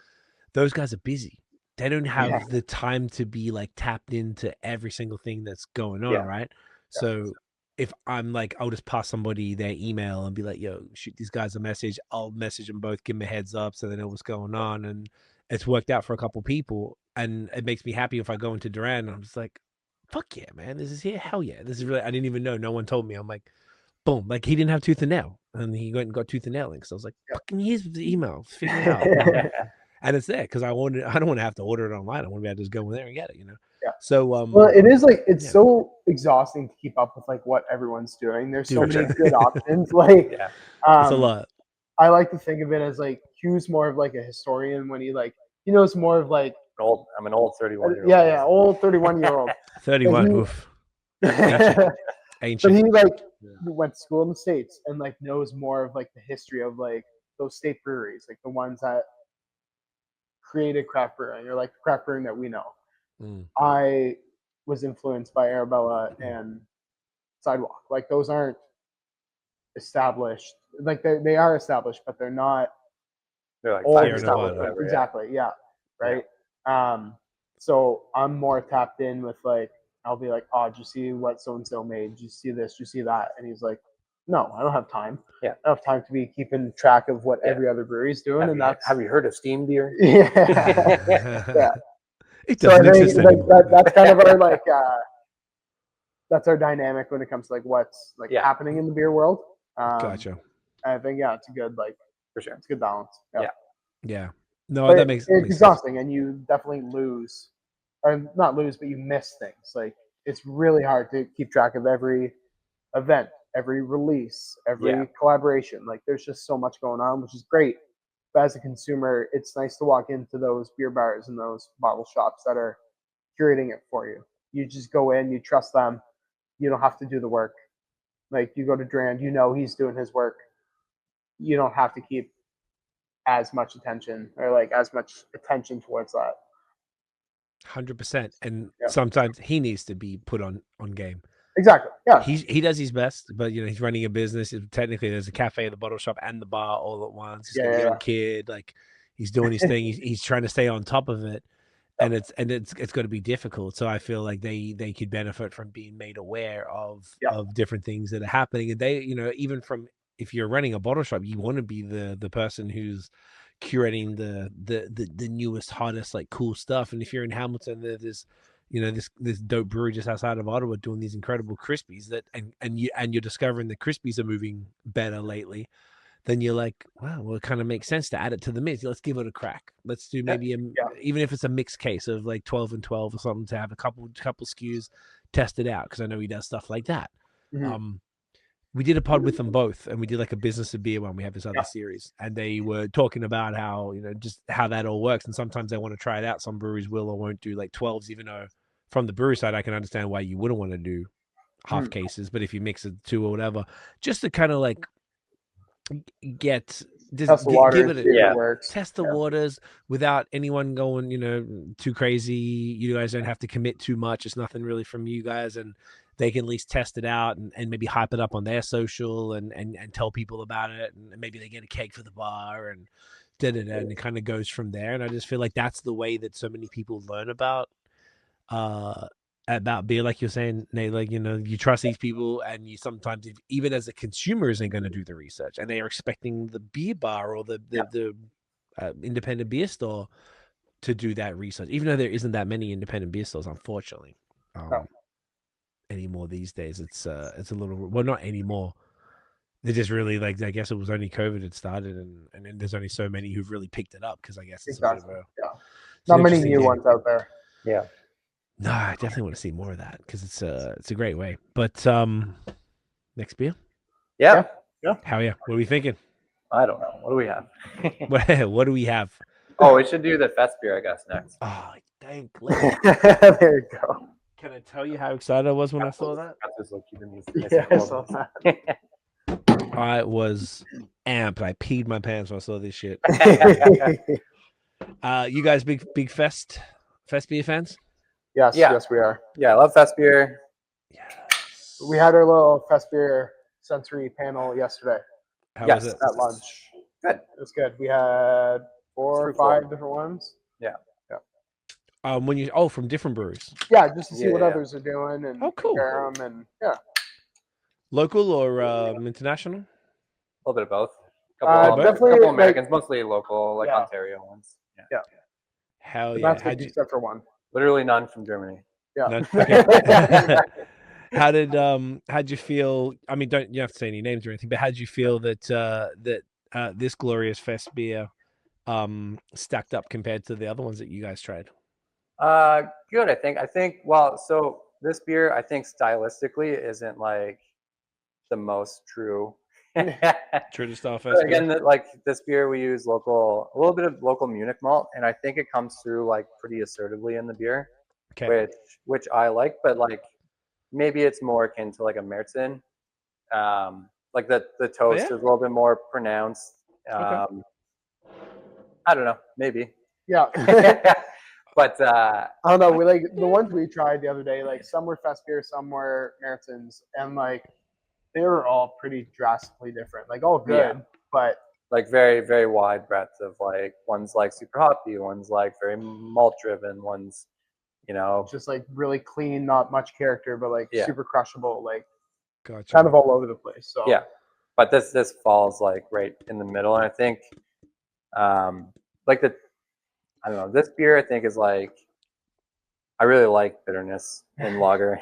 those guys are busy. They don't Yeah. have the time to be like tapped into every single thing that's going on, Yeah. right? So if I'm like, I'll just pass somebody their email and be like, yo, shoot these guys a message. I'll message them both, give them a heads up so they know what's going on. And it's worked out for a couple people. And it makes me happy if I go into Duran and I'm just like, fuck yeah, man, this is here. Hell yeah. This is really, I didn't even know. No one told me. I'm like, boom. Like, he didn't have tooth and nail. And he went and got tooth and nail links. So I was like, Yeah. fucking here's the email. Figure it out. And it's there because I don't want to have to order it online. I want to be able to just go in there and get it, Yeah. So Well, it is like it's yeah. so exhausting to keep up with like what everyone's doing. There's so Dude. many good options. Like, Yeah. It's a lot. I like to think of it as like Hugh's more of like a historian when he knows more of like I'm an old 31-year-old. yeah, old 31-year-old. 31. he- Oof. But Ancient. he like Yeah. went to school in the States and like knows more of like the history of like those state breweries, like the ones that created craft brewing or like craft brewing that we know. Mm. I was influenced by Arabella and Sidewalk. Like those aren't established. Like they are established, but they're not They're like old 5 Sierra years Nevada. old, whatever. Exactly. Yeah. Right. So I'm more tapped in with like I'll be like, oh, did you see what so and so made? Did you see this? Did you see that? And he's like, no, I don't have time. Yeah. I don't have time to be keeping track of what Yeah. every other brewery's doing, Have you heard of steam beer? yeah. Yeah. It So I doesn't think exist like, anymore. that's kind of our like that's our dynamic when it comes to like what's like Yeah. happening in the beer world. Gotcha. I think it's a good like For sure. it's a good balance. Yeah. Yeah. No, But that makes it's sense. exhausting, and you definitely lose, or not lose, but you miss things. Like it's really hard to keep track of every event, every release, every Yeah. collaboration. Like there's just so much going on, which is great. But as a consumer, it's nice to walk into those beer bars and those bottle shops that are curating it for you. You just go in, you trust them. You don't have to do the work. Like you go to Drand, you know he's doing his work. You don't have to keep as much attention or like as much attention towards that. 100%. And Yeah. sometimes he needs to be put on game. Exactly. Yeah. He does his best, but he's running a business. Technically, there's a cafe, the bottle shop, and the bar all at once. He's got a young kid. Like he's doing his thing. He's trying to stay on top of it, and it's going to be difficult. So I feel like they could benefit from being made aware of different things that are happening. And they, even from if you're running a bottle shop, you want to be the person who's curating the newest, hottest, like cool stuff. And if you're in Hamilton, there's this dope brewery just outside of Ottawa doing these incredible crispies that and you're discovering the crispies are moving better lately, then you're like, wow, well, it kind of makes sense to add it to the mix. Let's give it a crack. Let's do maybe even if it's a mixed case of like 12 and 12 or something, to have a couple SKUs, test it out, because I know he does stuff like that. Mm-hmm. We did a pod with them both, and we did like a business of beer when we have this other series, and they were talking about how just how that all works, and sometimes they want to try it out. Some breweries will or won't do like 12s, even though from the brewery side I can understand why you wouldn't want to do half cases, but if you mix it two or whatever, just to kind of like test the waters, give it works. Test the waters without anyone going too crazy. You guys don't have to commit too much. It's nothing really from you guys, and they can at least test it out and maybe hype it up on their social and tell people about it, and maybe they get a keg for the bar and and it kind of goes from there. And I just feel like that's the way that so many people learn about beer, like you're saying, Nate. Like you trust these people, and you sometimes, even as a consumer, isn't going to do the research, and they are expecting the beer bar or the independent beer store to do that research, even though there isn't that many independent beer stores, unfortunately. Anymore these days. It's a little, well, not anymore. They're just really like, I guess it was only COVID had started, and then there's only so many who've really picked it up, because I guess it's a bit of a not many new ones out there. Yeah. No, I definitely want to see more of that, because it's a great way. But next beer. Yeah. How yeah? What are we thinking? I don't know. What do we have? What do we have? Oh, we should do the Festbier, I guess, next. Oh, thank. There you go. Can I tell you how excited I was when I saw that? Yeah, I saw that. I was amped. I peed my pants when I saw this shit. You guys big Festbier fans? Yes, Yeah. yes, we are. Yeah, I love Festbier. Yes. We had our little Festbier sensory panel yesterday How Yes. was it? at lunch. Good. It was good. We had 4 or It's pretty 5 different ones. When you from different breweries, Yeah, just to see what Yeah. others are doing and Oh, cool. compare them, and yeah. local or international? A little bit of both. Definitely, couple like- Americans, mostly local, like Yeah. Ontario ones. Yeah. Yeah. Hell The yeah! Masochists except for one. Literally none from Germany. Yeah. No, okay. How'd you feel? I mean, you don't have to say any names or anything, but how'd you feel that this glorious fest beer stacked up compared to the other ones that you guys tried? Good. I think. Well, so this beer, I think stylistically isn't like the most true. True to style But fest again, beer? like this beer, we use a little bit of local Munich malt, and I think it comes through like pretty assertively in the beer, Okay. which I like. But like maybe it's more akin to like a Märzen. Like the toast is a little bit more pronounced. I don't know, maybe. Yeah. But I don't know. We like the ones we tried the other day. Like some were Festbier, some were Märzens, and like they were all pretty drastically different. Like all good, Yeah. but like very, very wide breadth of like one's like super hoppy, one's like very malt driven, one's just like really clean, not much character, but like Yeah. super crushable, like Gotcha. kind of all over the place. So Yeah. But this falls like right in the middle, and I think like I don't know, this beer I think is like I really like bitterness in lager.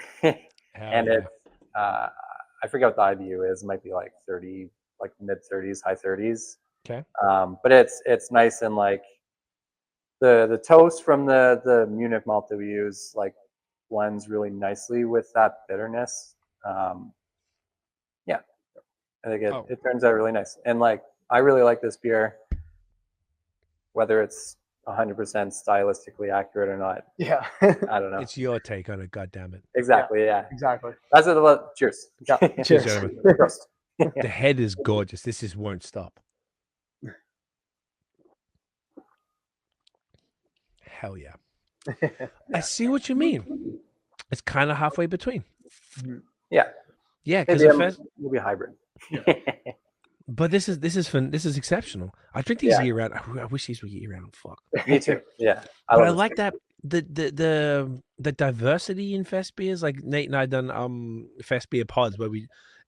And it's I forget what the IBU is. It might be like 30, like mid 30s, high 30s. Okay. But it's nice, and like the toast from the Munich malt that we use like blends really nicely with that bitterness. Yeah, I think it turns out really nice, and like I really like this beer, whether it's 100% stylistically accurate or not. yeah, I don't know. It's your take on it. God damn it! Exactly. Yeah. exactly. That's it. Cheers. Yeah. Cheers, Cheers. gentlemen. Prost. The head is gorgeous. This just won't stop. Hell yeah! I see what you mean. It's kind of halfway between. Yeah. Yeah, because maybe hybrid. but this is fun. This is exceptional. I drink these Yeah. year round. I wish these were year round. Fuck. Me too. Yeah. But I love like that the diversity in fest beers. Like Nate and I done fest beer pods where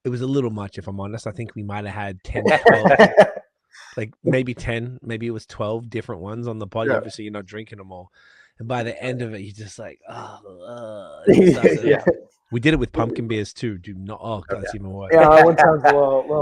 it was a little much, if I'm honest. I think we might have had 10, 12, like maybe 10, maybe it was 12 different ones on the pod. Yeah. Obviously, you're not drinking them all. And by the end of it, you're just like, Yeah. We did it with pumpkin beers too. Do not. Oh god, it's even worse. Yeah, that one sounds a little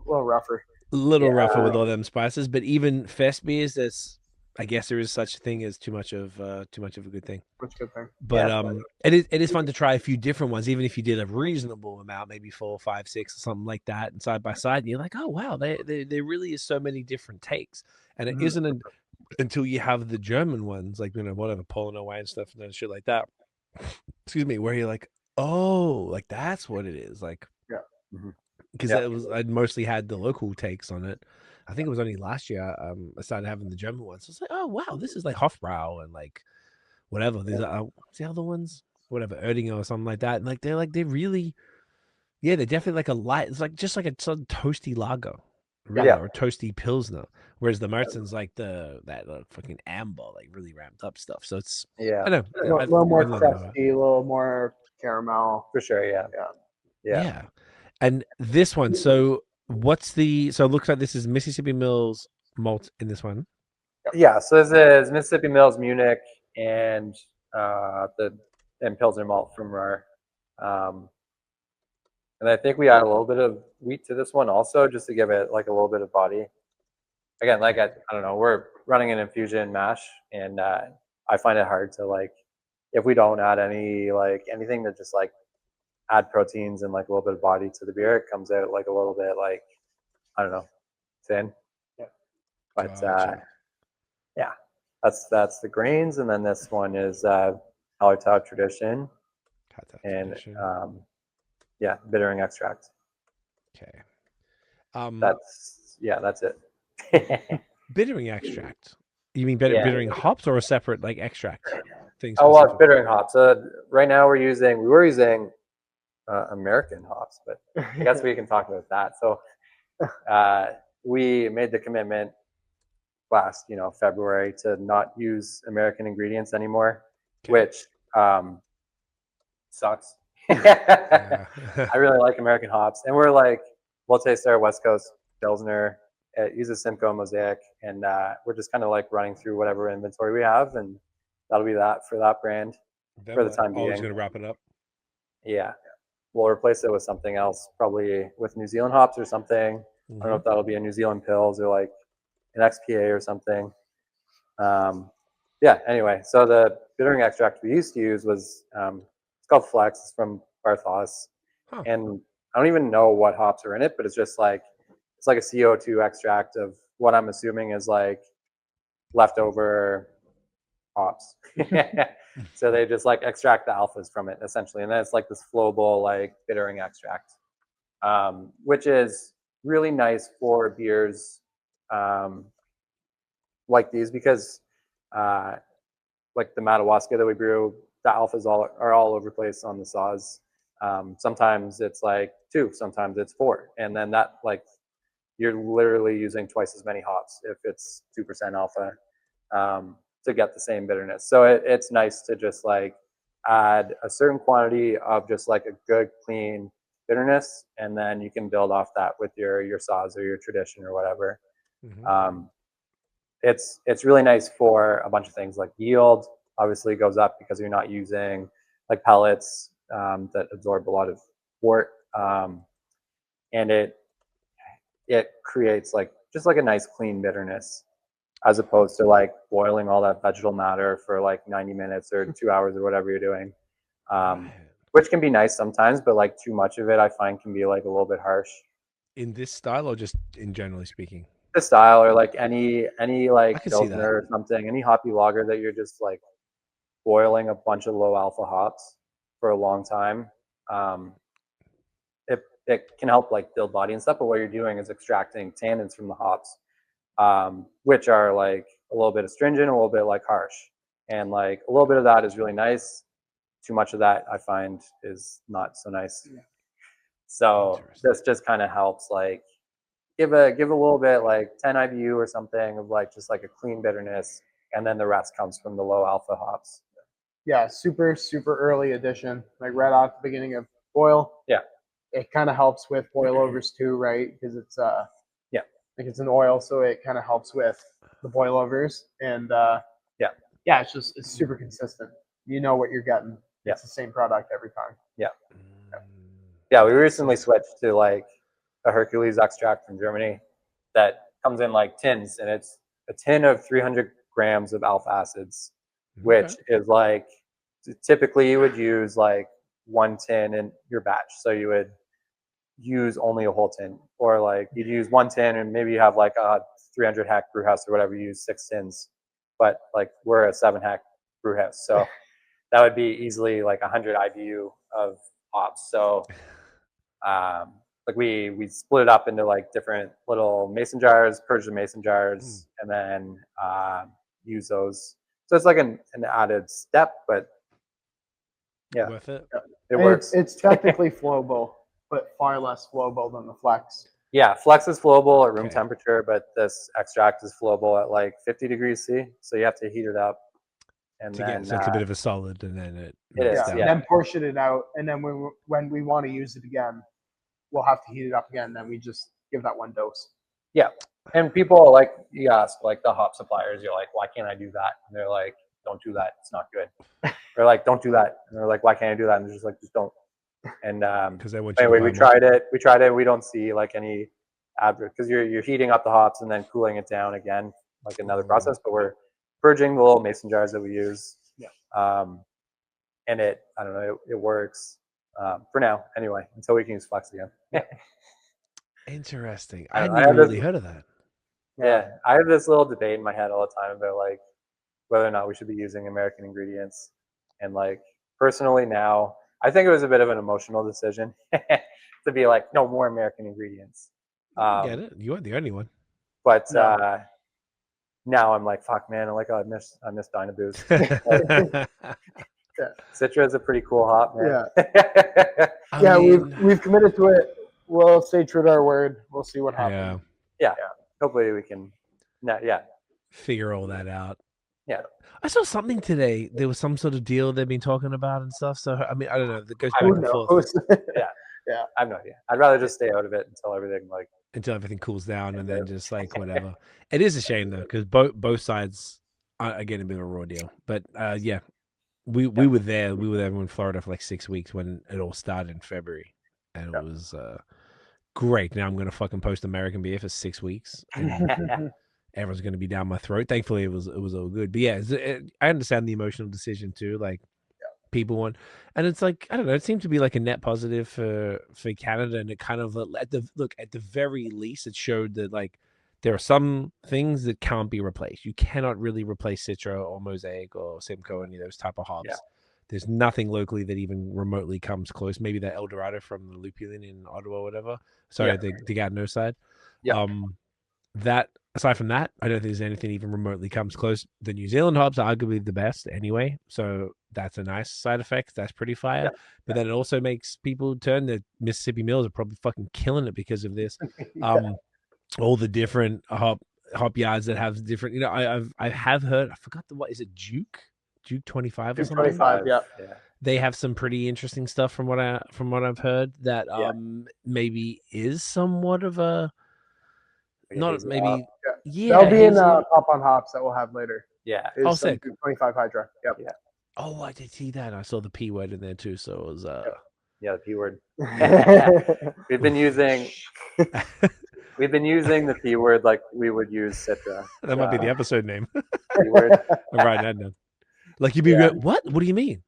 rougher. A little rougher with all them spices, but even fest beers, I guess there is such a thing as too much of a good thing. Which good thing. But it is fun to try a few different ones, even if you did a reasonable amount, maybe 4, 5, 6, or something like that, and side by side, and you're like, oh wow, there really is so many different takes, and it isn't until you have the German ones, like whatever Poland wine stuff and shit like that. Excuse me, where you're like, oh, like that's what it is, like. Yeah. Because I'd mostly had the local takes on it. I think it was only last year I started having the German ones. So it's like, oh wow, this is like Hofbrau and like whatever. There's what's the other ones? Whatever, Erdinger or something like that. And like they're really, yeah, they're definitely like a light. It's like just like a sort of toasty lager, really, or a toasty pilsner. Whereas the Märzen's like that fucking amber, like really ramped up stuff. So it's I don't know, A little more I love it. crusty, a little more caramel. for sure. Yeah. Yeah. And this one, so it looks like this is Mississippi Mills malt in this one. Yeah. So this is Mississippi Mills Munich and Pilsner malt from Rar. And I think we add a little bit of wheat to this one also, just to give it like a little bit of body. Again, like I don't know, we're running an infusion mash, and I find it hard to like if we don't add anything to just like add proteins and like a little bit of body to the beer, it comes out like a little bit like I don't know, thin. Yeah. But Gotcha. yeah, that's the grains, and then this one is Hallertau Tradition and bittering extract. Okay. That's it. Bittering extract. You mean Yeah. bittering hops or a separate like extract thing? Oh, well, it's specific? bittering hops. Right now we were using American hops, but I guess we can talk about that. So we made the commitment last, February to not use American ingredients anymore, Okay. which sucks. Yeah. I really like American hops, and we're like, we'll taste our West Coast Pilsner. It uses Simcoe Mosaic, and we're just kind of like running through whatever inventory we have, and that'll be that for that brand for the time Always being. going to wrap it up. Yeah, we'll replace it with something else, probably with New Zealand hops or something. I don't know if that'll be a New Zealand Pils or like an XPA or something. Yeah, anyway, so the bittering extract we used to use was it's called Flex. It's from Barthos, Huh. and I don't even know what hops are in it, but it's just like it's like a CO2 extract of what I'm assuming is like leftover hops. So they just like extract the alphas from it essentially, and then it's like this flowable like bittering extract, which is really nice for beers like these because like the Madawaska that we brew, the alphas are all over the place on the saws. Sometimes it's like 2, sometimes it's 4, and then that like you're literally using twice as many hops if it's 2% alpha to get the same bitterness. So it's nice to just like add a certain quantity of just like a good clean bitterness, and then you can build off that with your saws or your tradition or whatever. It's really nice for a bunch of things like yield obviously goes up because you're not using like pellets that absorb a lot of wort, and it creates like just like a nice clean bitterness as opposed to like boiling all that vegetal matter for like 90 minutes or 2 hours or whatever you're doing, which can be nice sometimes, but like too much of it I find can be like a little bit harsh. In this style or just in generally speaking? The style or like any like can see that. Pilsner or something, any hoppy lager that you're just like boiling a bunch of low alpha hops for a long time, it can help like build body and stuff, but what you're doing is extracting tannins from the hops, which are like a little bit astringent, a little bit like harsh, and like a little bit of that is really nice. Too much of that I find is not so nice. So this just kind of helps like give a little bit like 10 IBU or something of like just like a clean bitterness, and then the rest comes from the low alpha hops. Yeah, super early addition, like right out at the beginning of boil. Yeah, it kind of helps with boilovers too, right? Because it's like it's an oil, so it kind of helps with the boilovers, and yeah, it's super consistent. You know what you're getting. Yeah, it's the same product every time. Yeah. We recently switched to like a Hercules extract from Germany that comes in like tins, and it's a tin of 300 grams of alpha acids, which is like typically you would use like 1 tin in your batch, so you would use only a whole tin, or like you'd use 1 tin and maybe you have like a 300 hect brew house or whatever, you use 6 tins, but like we're a 7 hect brew house, so that would be easily like 100 IBU of hops. So like we split it up into like different little mason jars, purge the mason jars, and then use those. So it's like an added step, but yeah, worth it. It works. It's technically flowable, but far less flowable than the Flex. Yeah, Flex is flowable at room temperature, but this extract is flowable at like 50 degrees C. So you have to heat it up, and to then get like a bit of a solid, and then it is, down. Then portion it out, and then when we want to use it again, we'll have to heat it up again. Then we just give that one dose. Yeah, and people like you ask like the hop suppliers, you're like, why can't I do that? And they're like, don't do that, it's not good. They're like, don't do that, and they're like, why can't I do that? And they're just like, just don't. And anyway, we tried it. We don't see like any adverse, because you're heating up the hops and then cooling it down again, like another process. But we're purging the little mason jars that we use. And I don't know, it works for now anyway, until we can use Flex again. Interesting. I hadn't even really heard of that. Yeah, I have this little debate in my head all the time about like whether or not we should be using American ingredients. And like personally now, I think it was a bit of an emotional decision to be like, no more American ingredients. I get it. You are the only one. But No. now I'm like, fuck, man. Like, I miss Dynaboost. Yeah. Citra is a pretty cool hop, man. I mean, we've committed to it. We'll stay true to our word. We'll see what happens. Yeah. Hopefully we can. Figure all that out. Yeah. I saw something today. There was some sort of deal they've been talking about and stuff. So I mean, I don't know. That goes back Who and forth knows? Yeah. I have no idea. I'd rather just stay out of it until everything like. until everything cools down, and then just like whatever. It is a shame though, because both sides are getting a bit of a raw deal. But yeah, we were there. We were there in Florida for like 6 weeks when it all started in February, and it was great. Now I'm gonna fucking post American beer for 6 weeks. And everyone's gonna be down my throat. Thankfully, it was all good. But yeah, I understand the emotional decision too. Like people want, and it's like I don't know. It seemed to be like a net positive for Canada, and it kind of at the very least, it showed that like there are some things that can't be replaced. You cannot really replace Citra or Mosaic or Simcoe, any of those type of hops. There's nothing locally that even remotely comes close. Maybe the El Dorado from the Lupulin in Ottawa or whatever. Sorry, the Gatineau side. That aside from that, I don't think there's anything even remotely comes close. The New Zealand hops are arguably the best anyway, so that's a nice side effect. That's pretty fire. But then it also makes people turn. The Mississippi mills are probably fucking killing it because of this. All the different hop yards that have different. You know, I have heard. I forgot what is it? Duke 25 or something. 25. Yeah. They have some pretty interesting stuff from what I've heard that maybe is somewhat of a. Not maybe. That'll be in Pop on Hops that we'll have later. Yeah. Oh, sick. 25 Hydra. Yep. Yeah. Oh, I did see that. I saw the P word in there too. So it was. The P word. We've been using the P word like we would use Citra. That might be the episode name. P word. I'm writing that down. Like you'd be what? What do you mean?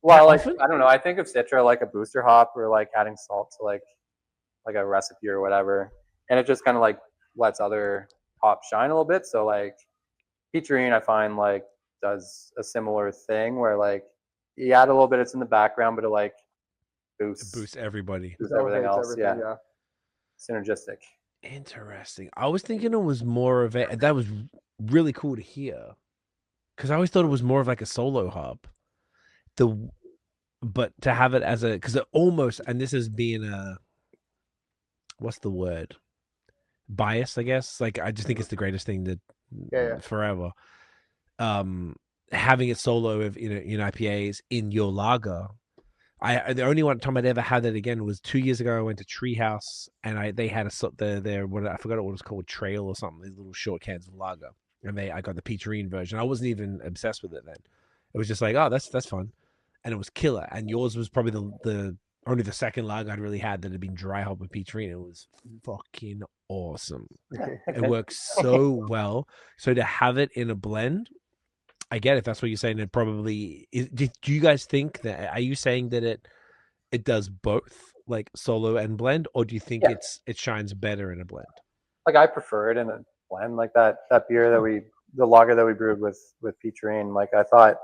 Well, like I don't know. I think of Citra like a booster hop or like adding salt to like a recipe or whatever, and it just kind of like lets other hops shine a little bit. So like Peacharine, I find like does a similar thing where like you add a little bit, it's in the background, but it like boosts everybody, boosts everything else. Yeah, synergistic. Interesting. I was thinking it was more of a. That was really cool to hear, because I always thought it was more of like a solo hop. But to have it as a, because it almost, and this is being a, what's the word? Bias, I guess. Like I just think it's the greatest thing that forever. Having it solo in IPAs in your lager. The only one time I'd ever had that again was 2 years ago. I went to Treehouse and they had what I forgot what it was called, Trail or something. These little short cans of lager, and I got the Peacharine version. I wasn't even obsessed with it then. It was just like, oh, that's fun, and it was killer. And yours was probably the only the second lager I'd really had that had been dry hop with Peacharine. It was fucking awesome. It works so well. So to have it in a blend, I get it. That's what you're saying. It probably is. Do you guys think that? Are you saying that it does both, like solo and blend, or do you think it shines better in a blend? Like I prefer it in a blend, like that beer the lager that we brewed with Peacharine. Like I thought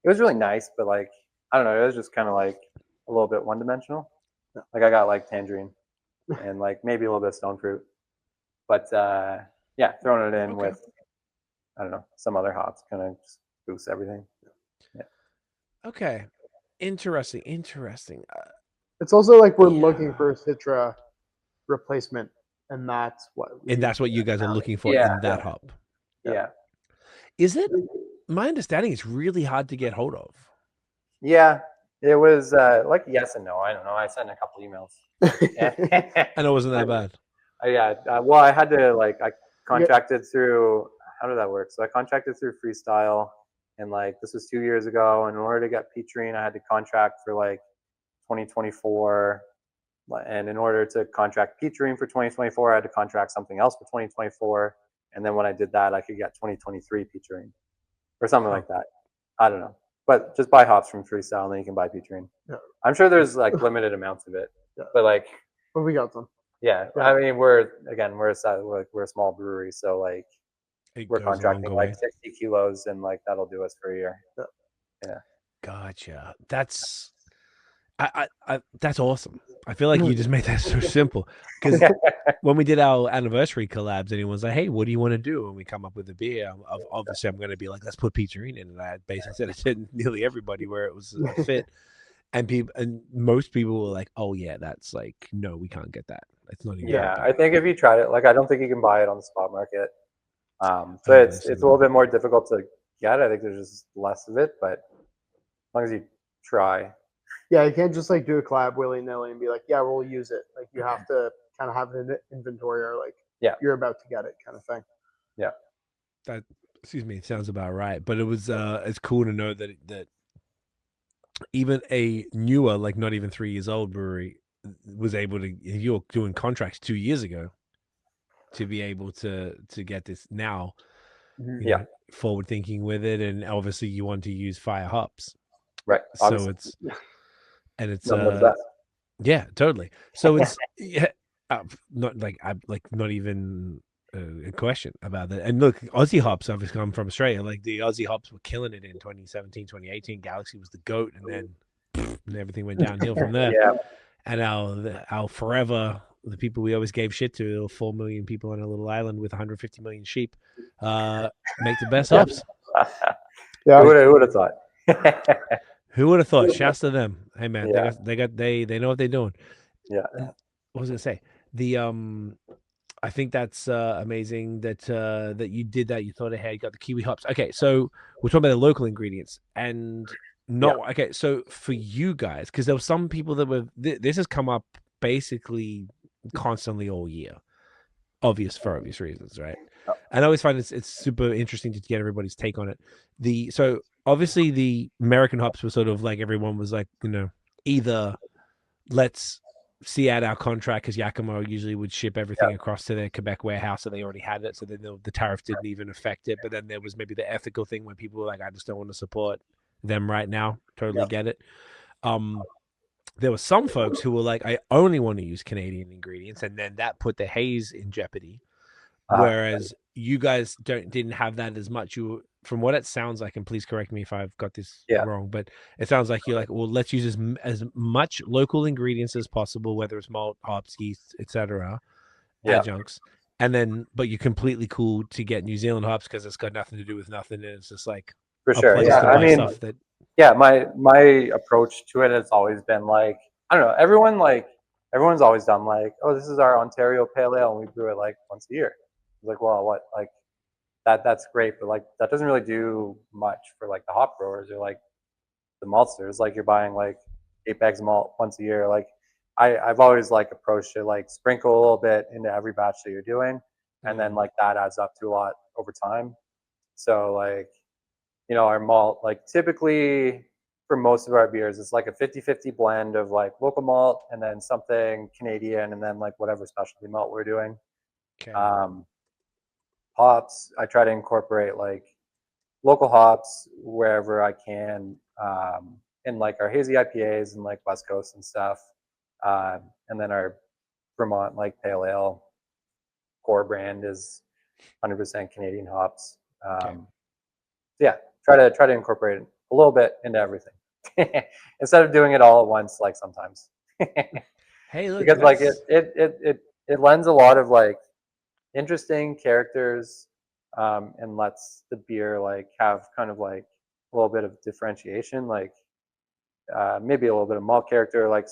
it was really nice, but like I don't know, it was just kind of like a little bit one dimensional. Like I got like tangerine and like maybe a little bit of stone fruit, but throwing it in with I don't know some other hops kind of just boosts everything. Okay, interesting. It's also like we're looking for a Citra replacement, and that's what you guys are looking for in that hop. Yeah. Is it? My understanding it's really hard to get hold of. Yeah, it was like yes and no. I don't know. I sent a couple emails. And it wasn't that bad. Well, I had to I contracted through. How did that work? So I contracted through Freestyle, and like this was 2 years ago. And in order to get Peacharine, I had to contract for like 2024. And in order to contract Peacharine for 2024, I had to contract something else for 2024. And then when I did that, I could get 2023 Peacharine or something like that. I don't know. But just buy hops from Freestyle, and then you can buy Peacharine. Yeah. I'm sure there's like limited amounts of it. Yeah. But we got them. Yeah. I mean, we're a small brewery, so like we're contracting like 60 kilos, and like that'll do us for a year. Yeah. Gotcha. That's that's awesome. I feel like you just made that so simple. Because when we did our anniversary collabs, anyone was like, "Hey, what do you want to do?" And we come up with a beer. Obviously, I'm going to be like, "Let's put Peacharine in." And I basically said it to nearly everybody where it was a fit, and most people were like, "Oh yeah, that's like, no, we can't get that. It's not even." Yeah, I think if you tried it, like I don't think you can buy it on the spot market. So it's a little bit more difficult to get. I think there's just less of it, but as long as you try. Yeah, you can't just like do a collab willy nilly and be like, yeah, we'll use it. Like you have to kind of have an inventory or like you're about to get it kind of thing. Yeah. That, excuse me, it sounds about right. But it was it's cool to know that even a newer, like not even 3 years old brewery was able to, you were doing contracts 2 years ago to be able to get this now. You know, forward thinking with it, and obviously you want to use fire hops. Right. So Obviously. it's that. yeah, totally. So it's not even a question about that. And look, Aussie hops obviously come from Australia. Like the Aussie hops were killing it in 2017, 2018. Galaxy was the GOAT, and then and everything went downhill from there. Yeah. And our forever, the people we always gave shit to, 4 million people on a little island with 150 million sheep, make the best hops. Yeah. Who would have thought? Who would have thought? Shouts to them. Hey man, Yeah. they know what they're doing. Yeah. What was I gonna say? The I think that's amazing that you did that. You thought ahead. You got the kiwi hops. Okay, so we're talking about the local ingredients and not okay. So for you guys, because there were some people that were this has come up basically constantly all year, for obvious reasons, right? And I always find it's super interesting to get everybody's take on it. So obviously the American hops were sort of like everyone was like, you know, either let's see out our contract because Yakima usually would ship everything across to their Quebec warehouse, so they already had it, so then the tariff didn't even affect it. But then there was maybe the ethical thing when people were like, I just don't want to support them right now. Totally get it. There were some folks who were like, I only want to use Canadian ingredients, and then that put the haze in jeopardy. Whereas you guys didn't have that as much. You, from what it sounds like, and please correct me if I've got this wrong, but it sounds like you're like, well, let's use as much local ingredients as possible, whether it's malt, hops, yeast, etc., adjuncts, and then, but you're completely cool to get New Zealand hops because it's got nothing to do with nothing, and it's just like for sure. Yeah, I mean, stuff that. Yeah, my approach to it has always been like, I don't know, everyone's always done like, oh, this is our Ontario Pale Ale, and we brew it like once a year. It's like, well, what, like that's great, but like that doesn't really do much for like the hop growers or like the maltsters. Like you're buying like 8 bags of malt once a year. Like I've always like approached it like sprinkle a little bit into every batch that you're doing, and then like that adds up to a lot over time. So like, you know, our malt, like typically for most of our beers, it's like a 50-50 blend of like local malt and then something Canadian and then like whatever specialty malt we're doing. Okay. Hops, I try to incorporate like local hops wherever I can, in like our hazy IPAs and like West Coast and stuff. And then our Vermont like pale ale core brand is 100% Canadian hops. Yeah, try to incorporate a little bit into everything instead of doing it all at once, like sometimes. Hey, look, because like it lends a lot of like interesting characters, and lets the beer like have kind of like a little bit of differentiation, like maybe a little bit of malt character, like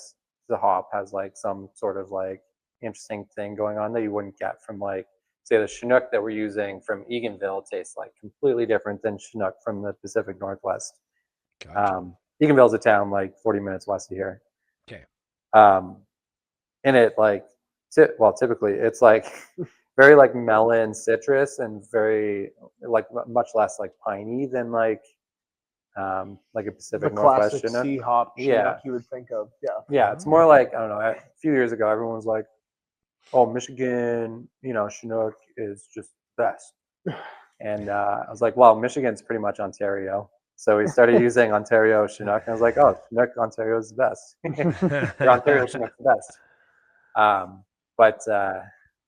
the hop has like some sort of like interesting thing going on that you wouldn't get from like say the Chinook that we're using from Eganville tastes like completely different than Chinook from the Pacific Northwest. Gotcha. Eganville's a town like 40 minutes west of here. Okay. And it like typically it's like very like melon citrus and very like much less like piney than like a Pacific Northwest Chinook. Sea hop Chinook you would think of. Yeah, it's more like, I don't know, a few years ago everyone was like, oh, Michigan, you know, Chinook is just best. And I was like, well, Michigan's pretty much Ontario. So we started using Ontario Chinook, and I was like, oh, Chinook Ontario is the best. Your Ontario Chinook's the best. But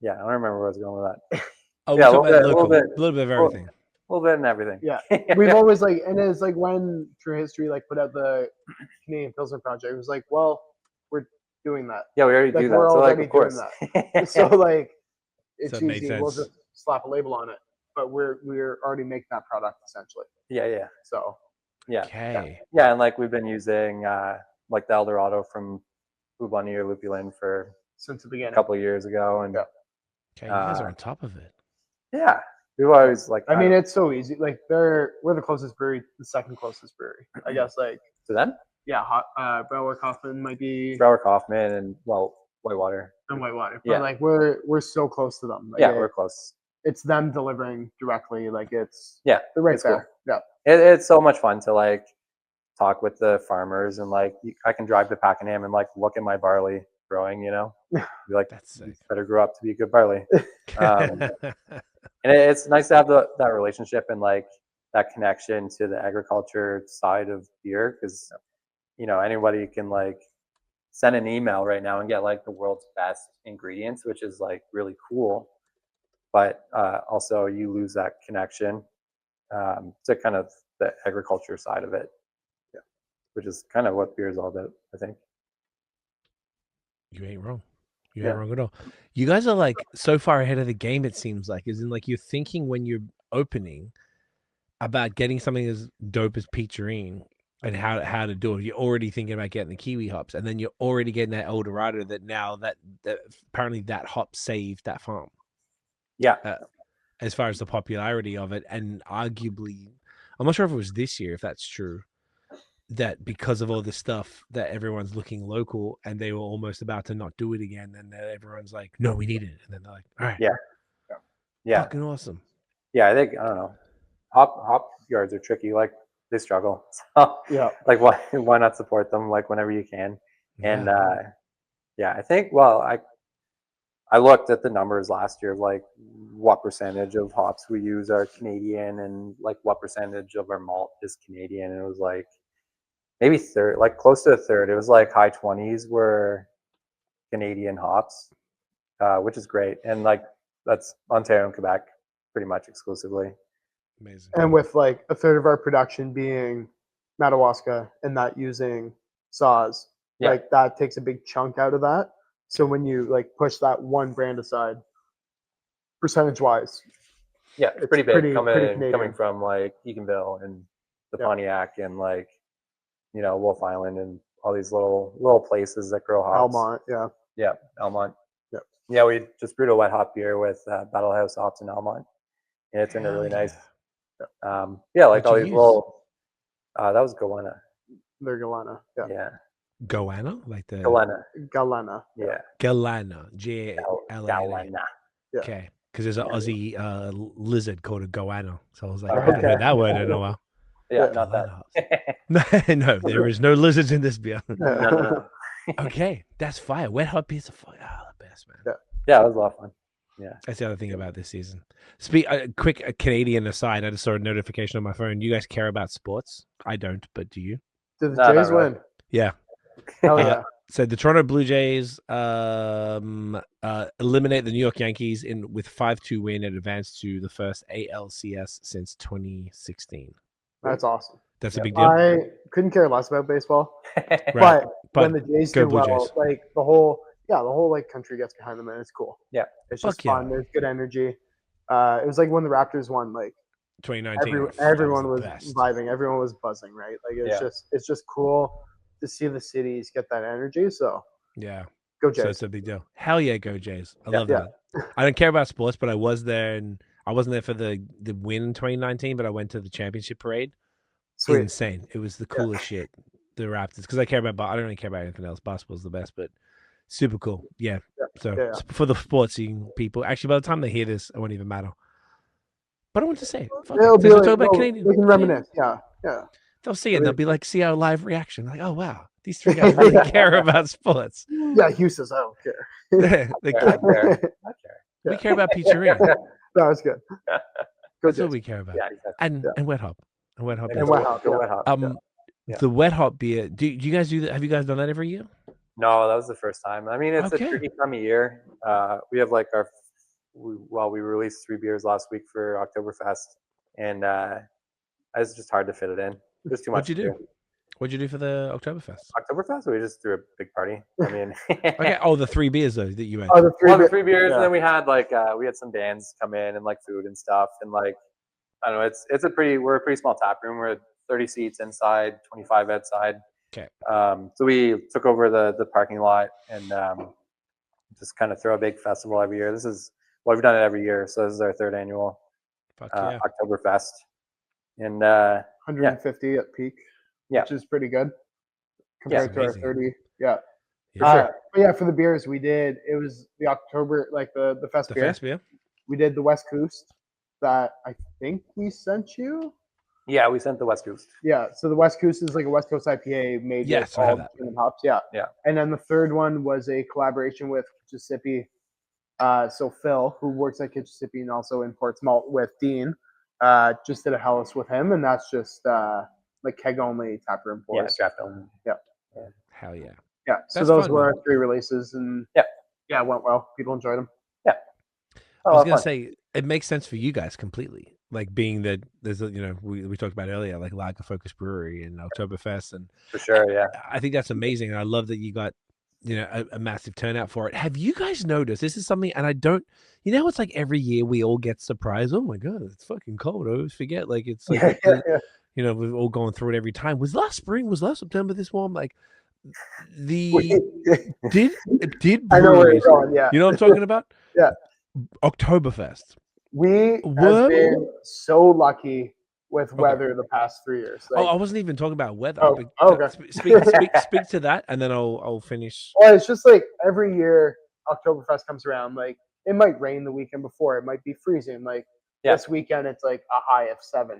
yeah, I don't remember where I was going with that. Oh, yeah, a little bit of everything. A little bit in everything. Yeah, we've always like, and it's like when True History like put out the Canadian Pilsner project, it was like, well, we're doing that. Yeah, we already Like do that. we're So like, already of course. doing that. So like, it's So it made easy. We'll sense. just slap a label on it. But we're already making that product essentially. Yeah. So Yeah. Okay. Yeah, and like we've been using like the Eldorado from Bubani or Lupulin for since the a beginning. couple of years ago, and Yeah. Okay, you guys are on top of it. yeah, we've always like. I mean, it's so easy. Like we're the closest brewery, the second closest brewery, I guess. Like to them, yeah, Brower Kaufman might be Brower Kaufman and Whitewater. and Whitewater, Yeah. but like we're so close to them. Like, Yeah, we're close. it's them delivering directly. Like it's Yeah, they're right it's there. cool. Yeah, It's so much fun to like talk with the farmers and like I can drive to Pakenham and like look at my barley growing, you know, be like, That's you sick. better grow up to be a good barley. And it's nice to have that relationship and like that connection to the agriculture side of beer, because you know anybody can like send an email right now and get like the world's best ingredients, which is like really cool, but also you lose that connection to kind of the agriculture side of it, which is kind of what beer is all about, I think. You ain't wrong. You Yeah. ain't wrong at all. You guys are like so far ahead of the game, it seems like. As in, like, you're thinking when you're opening about getting something as dope as Peacharine and how to do it. You're already thinking about getting the Kiwi hops, and then you're already getting that Eldorado that now that apparently that hop saved that farm. Yeah. As far as the popularity of it, and arguably, I'm not sure if it was this year, if that's true, that because of all this stuff that everyone's looking local and they were almost about to not do it again, and then everyone's like, no, we need it, and then they're like, all right, Yeah. fucking awesome. Yeah, I think I don't know. Hop yards are tricky. Like they struggle. So yeah. like why not support them like whenever you can? And I think I looked at the numbers last year of like what percentage of hops we use are Canadian and like what percentage of our malt is Canadian. And it was like maybe third, like close to a third. It was like high 20s were Canadian hops, which is great. And like that's Ontario and Quebec pretty much exclusively. Amazing. And with like a third of our production being Madawaska and not using saws, like that takes a big chunk out of that. So when you like push that one brand aside, percentage wise, yeah, it's pretty big pretty coming from like Eganville and the Pontiac and like, you know, Wolf Island and all these little places that grow hops. Almont, Almont. Yeah. Yeah, we just brewed a wet hop beer with Battle House hops in Almont, and it turned out really nice. Like all these little. That was Goanna. They're Galena. Yeah. Goanna, like the Galena. Yeah. Galana, G-A-L-A-N-A. Galena. Okay, because there's an Aussie lizard called a goanna, so I was like, Oh, I haven't okay. heard that word in a while. Yeah, not that. No, there is no lizards in this beer. No. Okay, that's fire. Wet hot beers are fire. The best, man. Yeah, it was a lot of fun. Yeah, that's the other thing about this season. Quick Canadian aside, I just saw a notification on my phone. You guys care about sports? I don't, but do you? Did the Jays win? Yeah. Hell yeah. So the Toronto Blue Jays eliminate the New York Yankees with 5-2 win and advance to the first ALCS since 2016. That's awesome. That's a big deal. I couldn't care less about baseball, Right. but when the Jays do well, like the whole like country gets behind them and it's cool. Yeah, it's just fun. There's good energy. It was like when the Raptors won, like 2019. Everyone was vibing. Everyone was buzzing, right? Like it's just cool to see the cities get that energy. So yeah, go Jays. So it's a big deal. Hell yeah, go Jays. I love that. I don't care about sports, but I was there, and I wasn't there for the win in 2019, but I went to the championship parade. Sweet. Insane. It was the coolest shit. The Raptors, because I don't really care about anything else. Basketball's the best, but super cool. Yeah. So for the sportsy people, actually, by the time they hear this, it won't even matter. But I want to say, they'll be like, about Canadian. They can reminisce. Yeah. They'll see it. And they'll be like, see our live reaction. Like, oh wow, these three guys really care about sports. Yeah, Hugh says I don't care. I care. We care about Peacharine. That was good. That's what we care about. Yeah, exactly. And wet hop. And wet hop. And wet hop. The wet hop beer. Do you guys do that? Have you guys done that every year? No, that was the first time. I mean, it's a tricky time of year. We have like we released 3 beers last week for Oktoberfest, and it's just hard to fit it in. There's too much. What'd you do? What'd you do for the Oktoberfest? Oktoberfest, we just threw a big party. I mean, Okay. Oh, the 3 beers though that you had. Oh, the three, well, the bit- 3 beers, yeah. and then we had we had some bands come in and like food and stuff, and like I don't know, we're a pretty small tap room. We're 30 seats inside, 25 outside. Okay. So we took over the parking lot and just kind of throw a big festival every year. We've done it every year, so this is our 3rd annual Fuck yeah. Oktoberfest, and 150 at peak, Yeah. which is pretty good compared to our amazing. 30. Yeah. Yeah. sure. But yeah, for the beers we did, it was the October, like the Festbier. The Festbier. We did the Westküste that I think we sent you. Yeah, we sent the Westküste. Yeah, so the Westküste is like a West Coast IPA made Yes, with I have all that. German hops. Yeah. Yeah. And then the third one was a collaboration with Kitchissippi. So Phil, who works at Kitchissippi and also imports malt with Dean, just did a Hellas with him, and that's just like keg only taproom Yeah, pours. draft only. Hell yeah. Yeah. So That's those fun, were man. our 3 releases, and Yeah. it went well. People enjoyed them. I was Oh, gonna fun. say it makes sense for you guys completely. Like being that there's a, we talked about earlier, like lager focused brewery and Oktoberfest, and For sure, yeah. I think that's amazing. And I love that you got a massive turnout for it. Have you guys noticed this is something? And I don't, it's like every year we all get surprised. Oh my god, it's fucking cold. I always forget. Like it's like we've all gone through it every time. Was last September this warm? Like did I know where you're breweries, going. Yeah. you know what I'm talking about? Yeah. Oktoberfest. We Were have we? been so lucky with weather the past 3 years. Like, I wasn't even talking about weather. Oh, but okay. Speak to that, and then I'll finish. well, it's just like every year Oktoberfest comes around, like it might rain the weekend before, it might be freezing. Like this weekend, it's like a high of 7.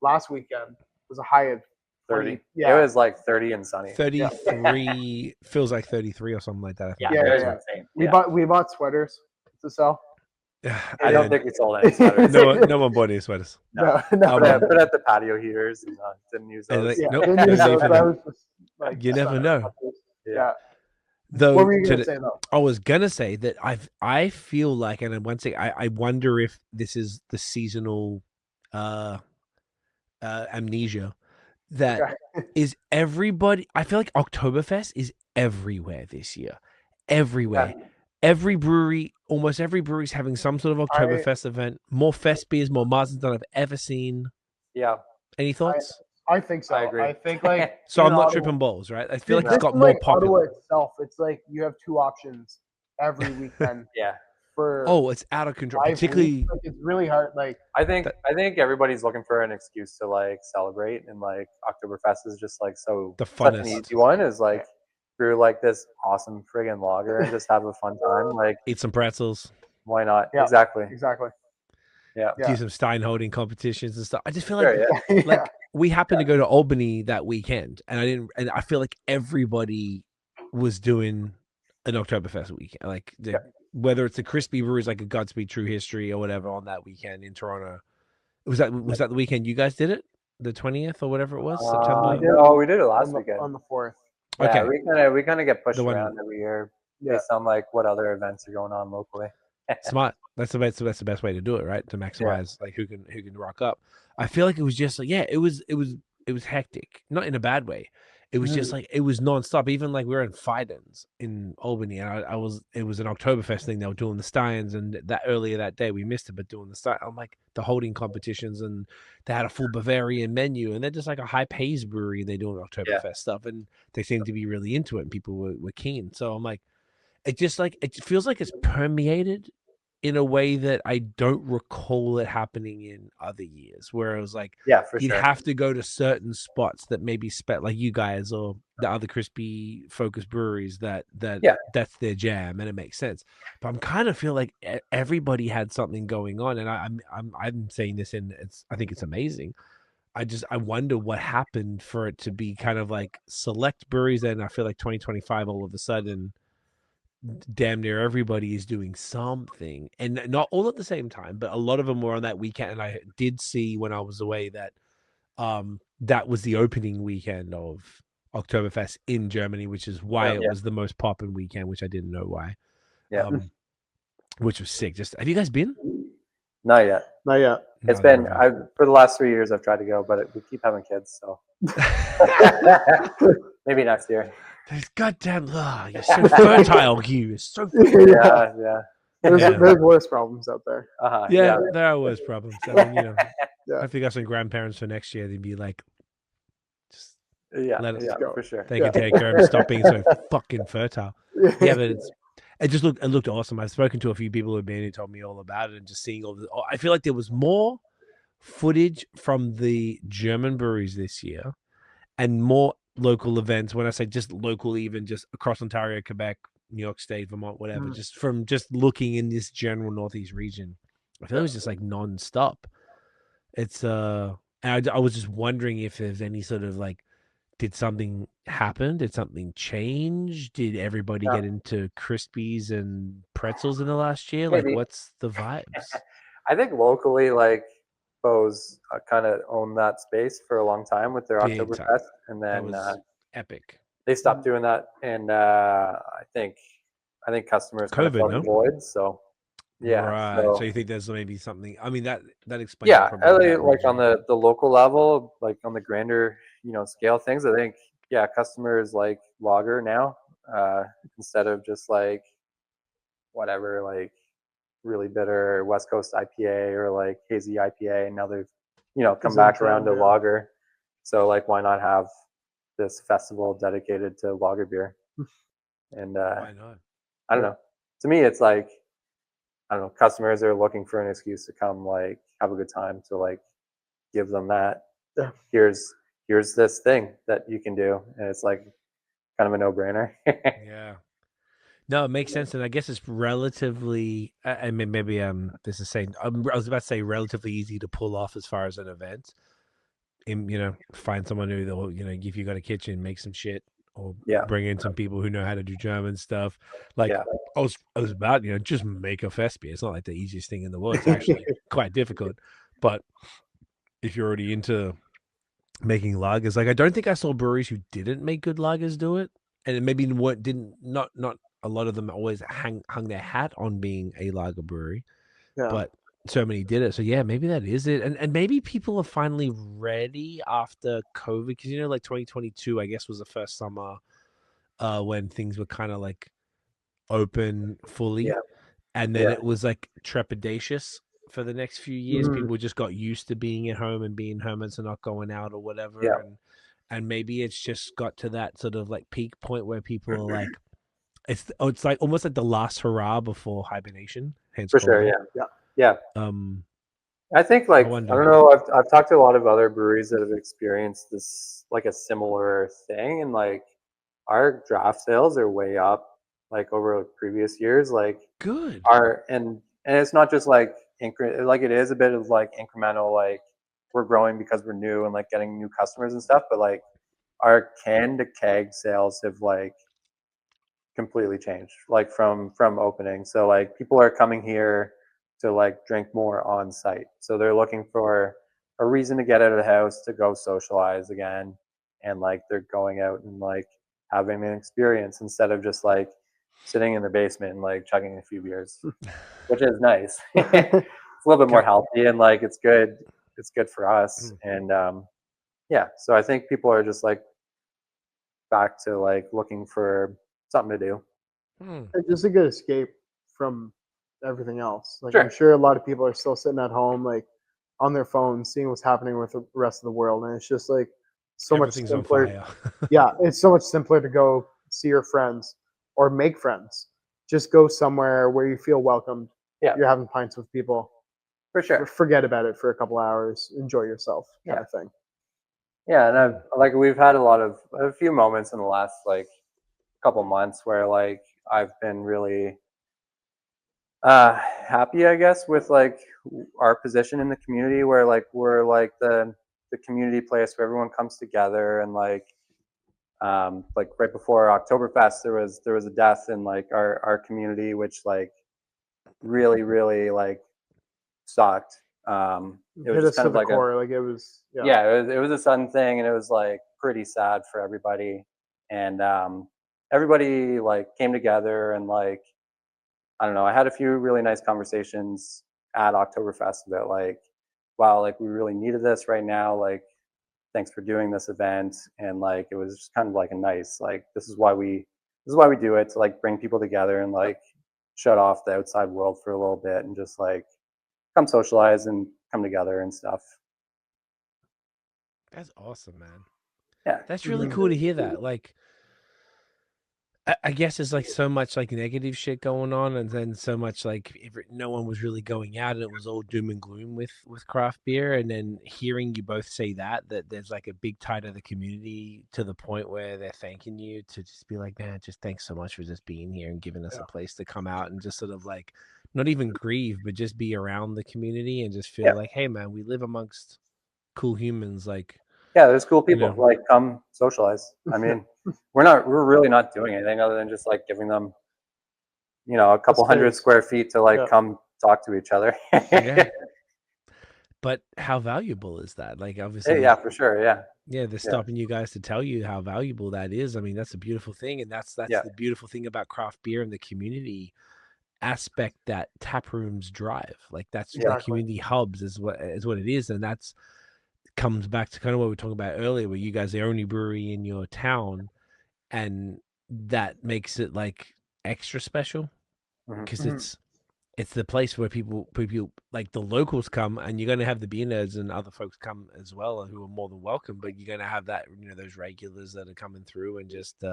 Last weekend was a high of 30. 20. Yeah. It was like 30 and sunny. 33 feels like 33 or something like that. I think. Yeah, Yeah, it was yeah. insane. We bought sweaters to sell. I don't think we sold any sweaters. no one bought any sweaters. No. Put out the patio heaters and didn't use And those. like, nope, didn't use didn't those. even- That was just, like, You never know. Yeah. Though What were you gonna say though? I was gonna say that I feel like, and one thing I wonder if this is the seasonal amnesia that is everybody. I feel like Oktoberfest is everywhere this year, everywhere. Yeah. Almost every brewery is having some sort of Oktoberfest event. More Festbiers, more Marzens than I've ever seen. Yeah. Any thoughts? I think so. I agree. I think like So in I'm not Ottawa- tripping balls, right? I feel like This it's got is more like Ottawa popular. itself. It's like you have 2 options every weekend Yeah. for Oh, it's out of control. 5 Particularly, weeks. Like, it's really hard. Like I think everybody's looking for an excuse to like celebrate, and like Oktoberfest is just like The such an funnest. easy one. Is like brew like this awesome friggin' lager and just have a fun time. Like eat some pretzels, why not? Yeah. Exactly. Yeah. do some Stein holding competitions and stuff. I just feel like Sure, yeah. like we happened to go to Albany that weekend, and I feel like everybody was doing an Oktoberfest weekend. Like whether it's the crispy brews like a Godspeed True History or whatever on that weekend in Toronto. Was that the weekend you guys did it? The 20th or whatever it was, September. No, we did it last weekend. on the 4th. Okay. Yeah, we kind of get pushed The one- around every year Yeah. based on like what other events are going on locally. Smart. That's the best way to do it, right? To maximize like who can rock up. I feel like it was just like it was hectic, not in a bad way. It was just like it was nonstop. Even like we were in Fidens in Albany, and it was an Oktoberfest thing. They were doing the Steins, and that earlier that day we missed it, but doing the Stein, I'm like the holding competitions, and they had a full Bavarian menu, and they're just like a high pace brewery, and they do Oktoberfest stuff, and they seem to be really into it, and people were keen. So I'm like, it feels like it's permeated in a way that I don't recall it happening in other years, where it was like, For you'd sure. have to go to certain spots that maybe like you guys or the other crispy focused breweries that's their jam, and it makes sense. But I'm kind of feel like everybody had something going on, and I'm saying this, and I think it's amazing. I wonder what happened for it to be kind of like select breweries, and I feel like 2025 all of a sudden damn near everybody is doing something, and not all at the same time, but a lot of them were on that weekend. And I did see when I was away that that was the opening weekend of Oktoberfest in Germany, which is why it was the most poppin' weekend, which I didn't know why. Which was sick. Just have you guys been? Not yet. Not yet. It's No, been never. for the last 3 years I've tried to go, but we keep having kids, so maybe next year. Those goddamn, you're so fertile, Hugh. You're so Yeah, yeah. There's worse problems out there. yeah, there are worse problems. I mean, Yeah. hopefully got some grandparents for next year. They'd be like, just yeah, let us. yeah, go. for sure. They could take care of stop being so fucking fertile. Yeah, but it looked awesome. I've spoken to a few people who've been who told me all about it, and just seeing all the. I feel like there was more footage from the German breweries this year, and more local events. When I say just local, even just across Ontario, Quebec, New York State, Vermont, whatever. Just from just looking in this general Northeast region, I feel it was just like nonstop. It's and I was just wondering if there's any sort of like. Did something happen? Did something change? Did everybody get into Krispies and pretzels in the last year? Like, Maybe. what's the vibes? I think locally, like BAOS kind of owned that space for a long time with their Big time. Oktoberfest, and That then was epic. they stopped doing that, and I think customers kind of COVID, felt no? the void. So yeah, Right. So you think there's maybe something? I mean, that explains yeah, probably that like on region. the local level, like on the grander scale things. I think customers like lager now instead of just like whatever like really bitter West Coast IPA or like hazy IPA, and now they've come It's back in around trend, to yeah. lager. So like, why not have this festival dedicated to lager beer? And Why not? I don't know. To me, it's like I don't know. Customers are looking for an excuse to come like have a good time. So like give them that. Yeah. Here's this thing that you can do, and it's like kind of a no brainer. Yeah. No, it makes sense, and I guess it's relatively. I mean, maybe this is saying. I was about to say relatively easy to pull off as far as an event. Find someone who they'll, if you got a kitchen, make some shit, or Yeah. bring in some people who know how to do German stuff. Like I was about, just make a Festbier. It's not like the easiest thing in the world. It's actually quite difficult. But if you're already into making lagers, like I don't think I saw breweries who didn't make good lagers do it, and it maybe not a lot of them always hung their hat on being a lager brewery, Yeah. but so many did it. So yeah, maybe that is it. And maybe people are finally ready after COVID, because like 2022, I guess, was the first summer when things were kind of like open fully. Yeah. And then Yeah. it was like trepidatious for the next few years. Mhm. People just got used to being at home and being hermits and not going out or whatever. Yeah. And maybe it's just got to that sort of like peak point where people are like, it's like almost like the last hurrah before hibernation. Hence For sure. COVID. Yeah. I think like I don't wonder. know. I've talked to a lot of other breweries that have experienced this like a similar thing, and like our draft sales are way up like over previous years. Like Good. and it's not just like like it is a bit of like incremental, like we're growing because we're new and like getting new customers and stuff, but like our can to keg sales have like completely changed like from opening. So like people are coming here to like drink more on site, so they're looking for a reason to get out of the house to go socialize again, and like they're going out and like having an experience instead of just like sitting in the basement and like chugging a few beers, which is nice. It's a little bit more healthy, and like it's good for us. And yeah, so I think people are just like back to like looking for something to do. It's just a good escape from everything else. Like Sure. I'm sure a lot of people are still sitting at home, like on their phones, seeing what's happening with the rest of the world, and it's just like so Everything's much simpler. on fire. Yeah, it's so much simpler to go see your friends or make friends. Just go somewhere where you feel welcomed. Yeah. You're having pints with people. For sure. Forget about it for a couple hours. Enjoy yourself, kind of thing. Yeah, and we've had a few moments in the last like couple months where like I've been really happy, I guess, with like our position in the community, where like we're like the community place where everyone comes together, and like right before Oktoberfest there was a death in like our community, which like really like sucked. It was just kind of like core. Like it was it was a sudden thing, and it was like pretty sad for everybody. And everybody like came together, and like I don't know, I had a few really nice conversations at Oktoberfest that like, wow, like we really needed this right now. Like, thanks for doing this event. And like, it was just kind of like a nice, like, this is why we do it, to like bring people together and like shut off the outside world for a little bit and just like come socialize and come together and stuff. That's awesome, man. Yeah. That's really cool to hear that. Like, I guess there's like so much like negative shit going on, and then so much like no one was really going out, and it was all doom and gloom with craft beer. And then hearing you both say that there's like a big tide of the community to the point where they're thanking you to just be like, man, just thanks so much for just being here and giving us a place to come out and just sort of like not even grieve, but just be around the community and just feel like, hey, man, we live amongst cool humans. Like, yeah, there's cool people. You know. Like, come socialize. I mean, we're really not doing anything other than just like giving them, you know, a couple hundred square feet to like come talk to each other. Yeah. But how valuable is that? Like, obviously, Yeah, for sure. Yeah. Yeah, they're stopping you guys to tell you how valuable that is. I mean, that's a beautiful thing, and that's the beautiful thing about craft beer and the community aspect that tap rooms drive. Like, that's the community hubs is what it is, and that's comes back to kind of what we were talking about earlier, where you guys are the only brewery in your town, and that makes it like extra special because it's the place where people like the locals come, and you're going to have the beer nerds and other folks come as well, who are more than welcome. But you're going to have that, you know, those regulars that are coming through and just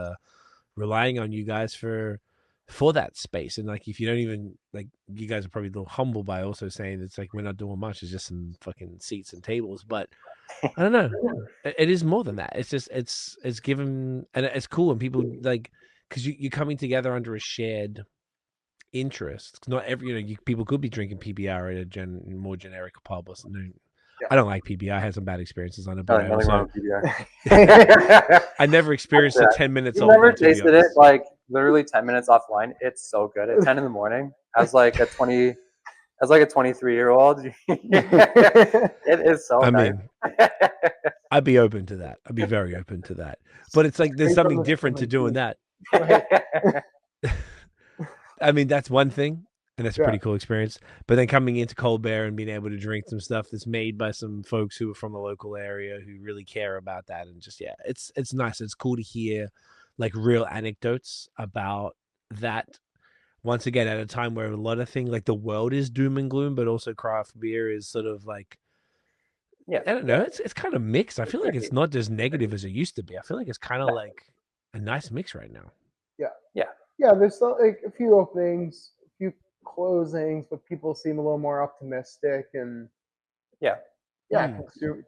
relying on you guys for that space. And like, if you don't even like, you guys are probably a little humble by also saying it's like we're not doing much; it's just some fucking seats and tables. But I don't know, it is more than that. It's just it's given, and it's cool, and people like because you're coming together under a shared interest. Not every, you know, people could be drinking PBR at a more generic pub or something. I don't like PBR. I had some bad experiences on it, but nothing wrong with PBR. I never experienced it 10 minutes. You never tasted it, like literally 10 minutes offline. It's so good at 10 in the morning as like a 23-year-old. It is so nice. Mean, I'd be open to that. I'd be very open to that. But it's like there's something different to doing that. I mean, that's one thing, and that's a pretty cool experience. But then coming into Colbert and being able to drink some stuff that's made by some folks who are from the local area who really care about that, and just it's nice. It's cool to hear like real anecdotes about that. Once again, at a time where a lot of things like the world is doom and gloom, but also craft beer is sort of like, I don't know, it's kind of mixed. I feel like it's not as negative as it used to be. I feel like it's kind of like a nice mix right now. Yeah, there's still like a few openings, a few closings, but people seem a little more optimistic, and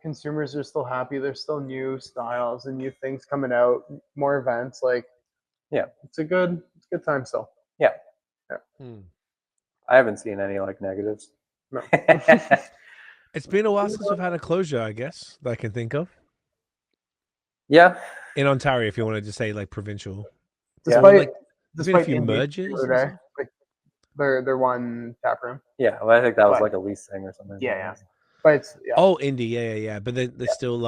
consumers are still happy. There's still new styles and new things coming out, more events. Like, it's a good time still. I haven't seen any like negatives. No. It's been a while since we've had a closure, I guess, that I can think of. Yeah. In Ontario, if you want to just say like provincial. Despite there's been a few mergers. Like they're one tap room. Yeah, well, I think that was like a lease thing or something. Yeah. But it's Indy, yeah. But they're still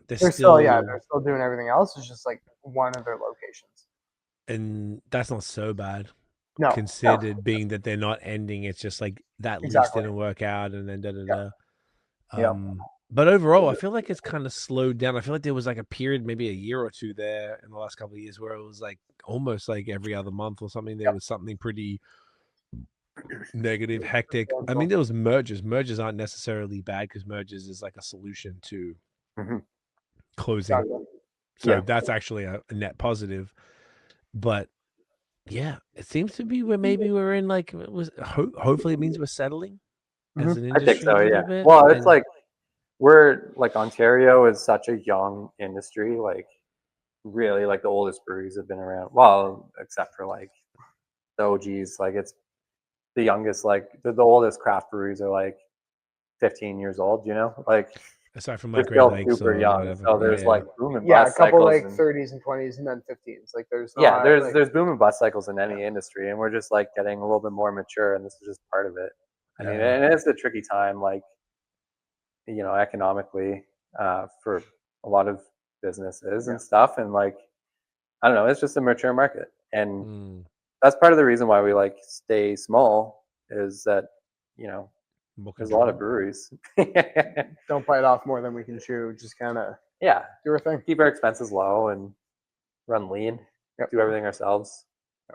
they're still doing everything else. It's just like one of their locations. And that's not so bad. No, considered being that they're not ending. It's just like that lease didn't work out, and then But overall, I feel like it's kind of slowed down. I feel like there was like a period, maybe a year or two there in the last couple of years, where it was like almost like every other month or something. There was something pretty negative, hectic. I mean, there was mergers. Mergers aren't necessarily bad because mergers is like a solution to closing. So that's actually a net positive. But yeah, it seems to be where maybe we're in like hopefully it means we're settling as an industry. I think so, yeah. Bit. Well, it's like we're like Ontario is such a young industry. Like really, like the oldest breweries have been around. Well, except for like the OGs. Like it's the youngest. Like the oldest craft breweries are like 15 years old. You know, like aside from like Great Lakes super young. Whatever. So there's like boom and bust a couple cycles like 30s and 20s and then 15s. Like there's there's boom and bust cycles in any industry, and we're just like getting a little bit more mature, and this is just part of it. I mean, and it's a tricky time, like, you know, economically for a lot of businesses and stuff. And like, I don't know, it's just a mature market. And that's part of the reason why we like stay small is that, you know, There's a lot of breweries. Don't bite off more than we can chew. Just kind of Yeah, do our thing. keep our expenses low and run lean. Yep. Do everything ourselves.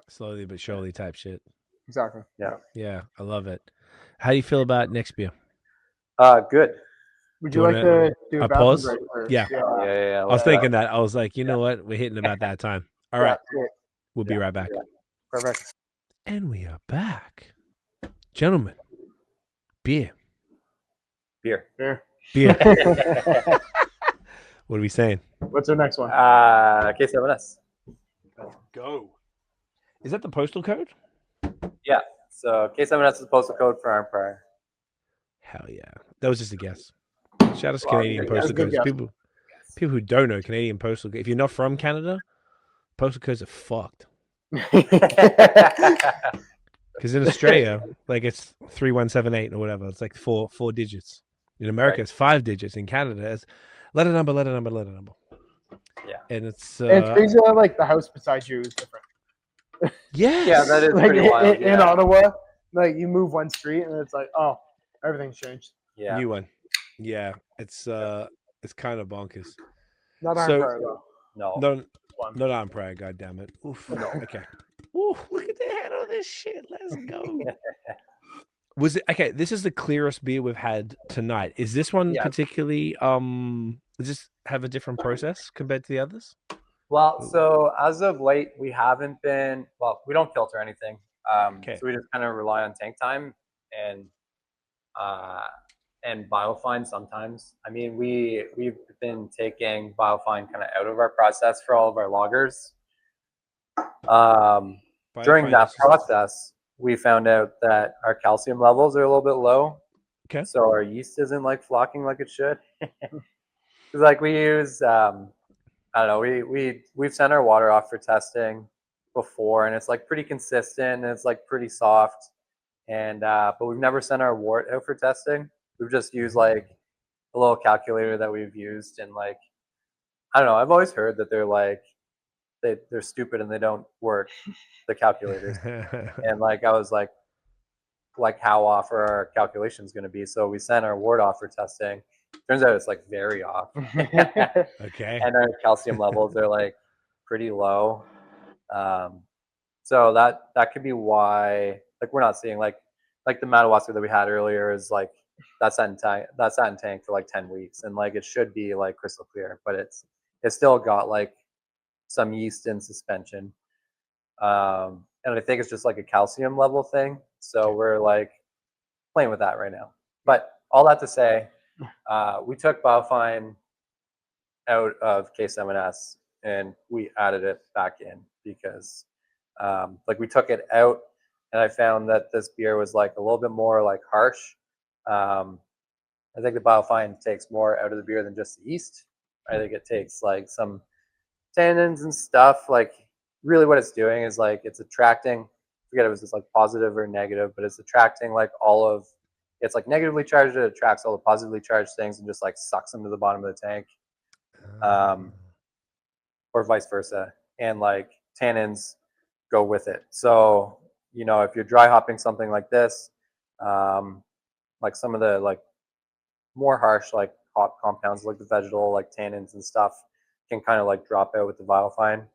Slowly but surely type shit. Exactly. Yeah. Yeah, I love it. How do you feel about next beer? Good. Would Do you you like wanna- to do a a bathroom pause? break first? Yeah. Yeah. I was thinking that. I was like, you know what? We're hitting about that time. All right. Sweet. We'll be right back. Perfect. And we are back. Gentlemen, beer. Beer. Here. Beer. What are we saying? What's our next one? K7S. Let's go. Is that the postal code? Yeah. So K7S is the postal code for Arnprior. Hell yeah. That was just a guess. Shout out to Well, Canadian good postal guess. codes. Good guess. People who don't know Canadian postal codes. If you're not from Canada, postal codes are fucked. Because in Australia, like it's 3178 or whatever. It's like four digits. In America, Right. it's 5 digits. In Canada, it's letter number. Yeah. And it's And it's crazy how like the house beside you is different. yes. Yeah, that is Like pretty wild. in Ottawa, like you move one street and it's like, oh, everything's changed. Yeah. New one. Yeah, it's kind of bonkers. Not So- Arnprior though. No. No, One. not on prayer. God damn it. Oof. Okay. Ooh, look at the head of this shit. Let's go. Was it okay? This is the clearest beer we've had tonight. Is this one Yeah. particularly does this have a different process compared to the others? Well, so as of late, we haven't been. Well, we don't filter anything. Okay. So we just kind of rely on tank time and biofine sometimes. I mean, we've been taking biofine kind of out of our process for all of our lagers. During that process, we found out that our calcium levels are a little bit low. Okay. So our yeast isn't like flocking like it should. Because like we use, I don't know, we've sent our water off for testing before, and it's like pretty consistent and it's like pretty soft. And but we've never sent our wort out for testing. We've just used like a little calculator that we've used, and like I don't know. I've always heard that they're like they're stupid and they don't work, the calculators. And like I was like how off are our calculations going to be? So we sent our wort off for testing. Turns out it's like very off. Okay. And our calcium levels are like pretty low. So that could be why like we're not seeing like the Madawaska that we had earlier is like that's sat in tank for like 10 weeks, and like it should be like crystal clear, but it's still got like some yeast in suspension. And I think it's just like a calcium level thing. So we're like playing with that right now. But all that to say, we took biofine out of K7S and we added it back in because like we took it out and I found that this beer was like a little bit more like harsh. I think the biofine takes more out of the beer than just the yeast. I think it takes like some tannins and stuff. Like really what it's doing is like it's attracting, I forget if it was just like positive or negative, but it's attracting like it's like negatively charged, it attracts all the positively charged things and just like sucks them to the bottom of the tank. Or vice versa. And like tannins go with it. So, you know, if you're dry hopping something like this, like some of the like more harsh like hop compounds like the vegetal like tannins and stuff can kind of like drop out with the biofine.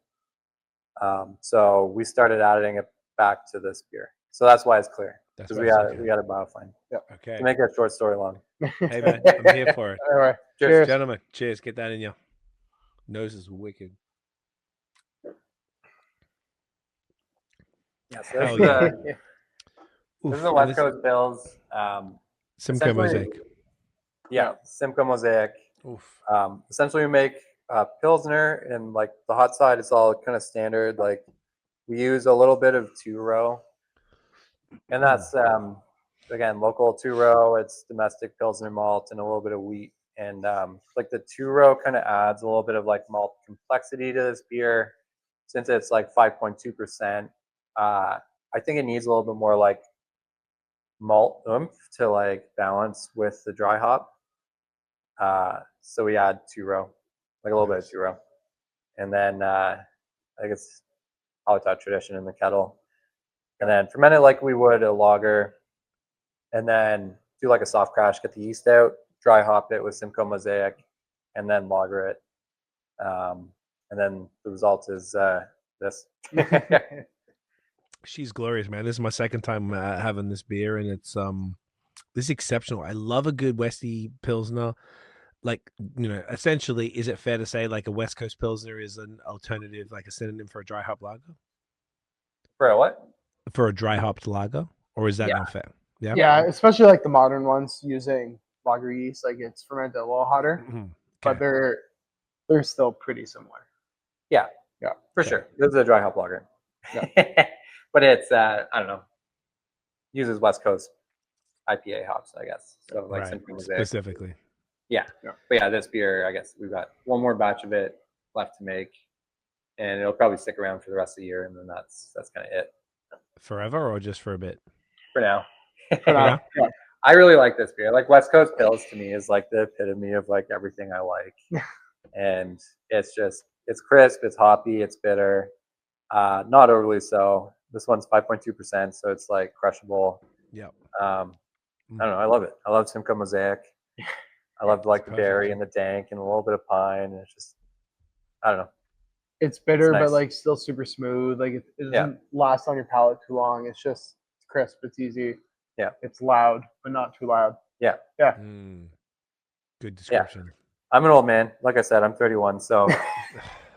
So we started adding it back to this beer. So that's why it's clear. Because we had a biofine. Yep. Okay. To make that short story long. Hey man, I'm here for it. Anyway, Cheers. Gentlemen, cheers. Get that in your nose is wicked. Yeah, so Hell this, yeah. this is Oof, a and West this- Coast Pills. Simcoe essentially- Mosaic. Yeah, Simcoe Mosaic. Oof. Essentially, we make Pilsner, and like the hot side is all kind of standard. Like we use a little bit of 2-row, and that's again local 2-row. It's domestic Pilsner malt and a little bit of wheat, and like the 2-row kind of adds a little bit of like malt complexity to this beer, since it's like 5.2%. I think it needs a little bit more like malt oomph to like balance with the dry hop. So we add 2-row, like a little bit of 2-row, and then I think it's Habitat tradition in the kettle, and then ferment it like we would a lager, and then do like a soft crash, get the yeast out, dry hop it with Simcoe Mosaic, and then lager it. And then the result is this. She's glorious, man. This is my second time having this beer, and it's this is exceptional. I love a good Westie Pilsner. Like, essentially, is it fair to say like a West Coast Pilsner is an alternative, like a synonym for a dry hop lager? For a what? For a dry hopped lager, or is that not fair? Yeah. Yeah, especially like the modern ones using lager yeast, like it's fermented a little hotter, but they're still pretty similar. Yeah, for sure. This is a dry hop lager. Yeah. But it's I don't know, uses West Coast IPA hops, I guess. So like specifically. Yeah. But yeah, this beer, I guess we've got one more batch of it left to make, and it'll probably stick around for the rest of the year, and then that's kind of it. Forever or just for a bit? For now. Yeah. I really like this beer. Like West Coast Pils to me is like the epitome of like everything I like. And it's crisp, it's hoppy, it's bitter. Not overly so. This one's 5.2%, so it's like crushable. Yeah. I don't know. I love it. I love Simcoe Mosaic. I love like the berry and the dank and a little bit of pine. And it's just, I don't know. It's bitter, nice. But like still super smooth. Like it doesn't last on your palate too long. It's just crisp. It's easy. Yeah. It's loud, but not too loud. Yeah. Good description. Yeah. I'm an old man. Like I said, I'm 31, so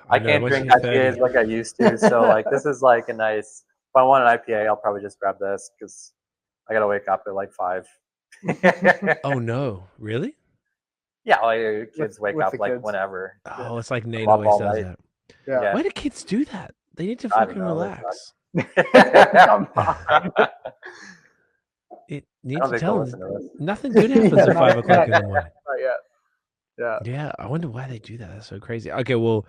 I can't drink IPAs like I used to. So like this is like a nice. If I want an IPA, I'll probably just grab this because I gotta wake up at like 5. Oh no! Really? Yeah, like your kids wake up like kids. Whenever. Oh, it's like Nate always does that. Yeah. Why do kids do that? They need to fucking relax. Come on. It needs to tell them nothing good happens at 5 o'clock in the morning. Yeah, I wonder why they do that. That's so crazy. Okay, well,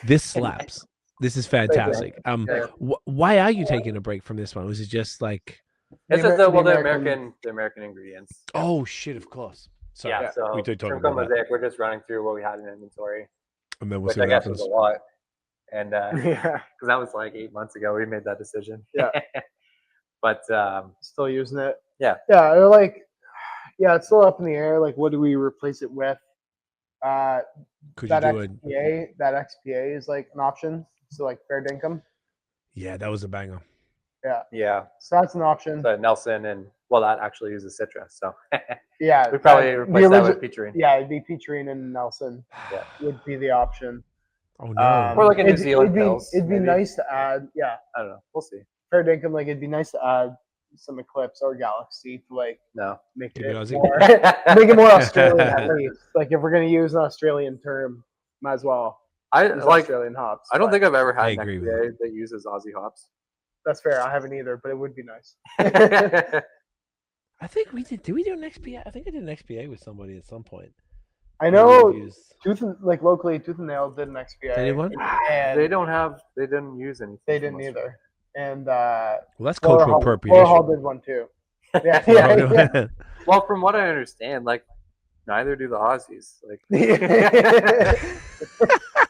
this slaps. This is fantastic. Why are you taking a break from this one? Was it just like this is the American ingredients? Oh shit! Of course. Sorry. Yeah, so we did talk about Mosaic. We're just running through what we had in inventory, and then we'll which see I what guess happens. was a lot. And because that was like 8 months ago, we made that decision. Yeah, but still using it. Yeah, they're like, it's still up in the air. Like, what do we replace it with? Could that you do XPA? That XPA is like an option. So like fair dinkum. Yeah, that was a banger. Yeah. So that's an option. So Nelson and that actually uses Citra. So yeah, we probably replace that with Peacharine. Yeah, it'd be Peacharine and Nelson. Yeah, would be the option. Oh no, or like a New Zealand Pils. It'd be nice to add. Yeah, I don't know. We'll see. Fair dinkum, like it'd be nice to add some Eclipse or Galaxy to like make it more, make it more Australian at least. Like if we're gonna use an Australian term, might as well. I like Australian hops. I don't think I've ever had an IPA that uses Aussie hops. That's fair. I haven't either, but it would be nice. I think we did. Did we do an XPA? I think I did an XPA with somebody at some point. I know locally, Tooth and Nail did an XPA. Anyone? And they didn't use anything. They didn't either. And well, that's cultural appropriation. Perreault did one too. Yeah. Well, from what I understand, like neither do the Aussies. Like,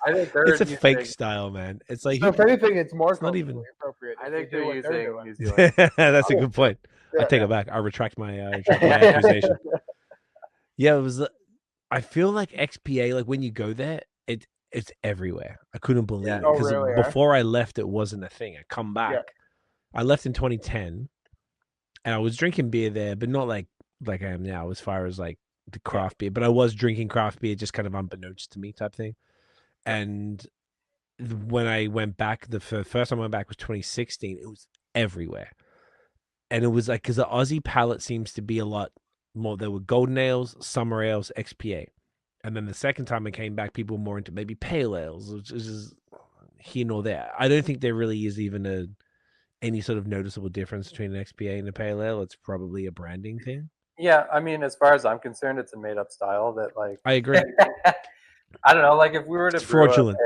I think it's a fake style, man. It's like if anything, it's more not even appropriate. I think they're using New Zealand. That's a good point. I take it back. I retract my accusation. Yeah, it was. I feel like XPA. Like when you go there, it's everywhere. I couldn't believe it because before I left, it wasn't a thing. I come back. Yeah. I left in 2010, and I was drinking beer there, but not like I am now, as far as like the craft beer. But I was drinking craft beer, just kind of unbeknownst to me, type thing. And when I went back, the first time I went back was 2016. It was everywhere, and it was like because the Aussie palate seems to be a lot more. There were golden ales, summer ales, XPA. And then the second time I came back, people were more into maybe pale ales, which is here nor there. I don't think there really is even any sort of noticeable difference between an XPA and a pale ale. It's probably a branding thing. Yeah, I mean, as far as I'm concerned, it's a made-up style that, like, I agree. I don't know, like if we were to fraudulent.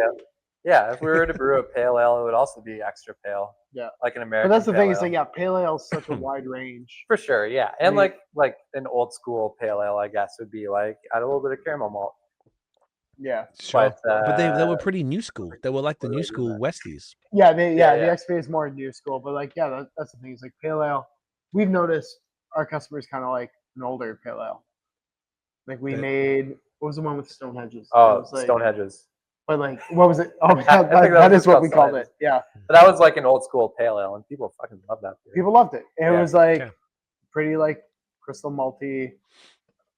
If we were to brew a pale ale, it would also be extra pale. Yeah, like an American. But that's the thing. It's like pale ale is such a wide range. For sure, yeah, and like an old school pale ale, I guess would be like add a little bit of caramel malt. Yeah, sure. But they were pretty new school. They were like the new school Westies. Yeah, the XPA is more new school, but like that's the thing. It's like pale ale. We've noticed our customers kind of like an older pale ale. Like we That- made, what was the one with stone hedges? It Oh, was like, Stone Hedges. But like, what was it? Oh, I yeah, think that, that that was is what called we Stone called Hedges. it. Yeah, But that was like an old school pale ale, and people fucking love that beer. people loved it. It Yeah. was like Okay. pretty like crystal malty.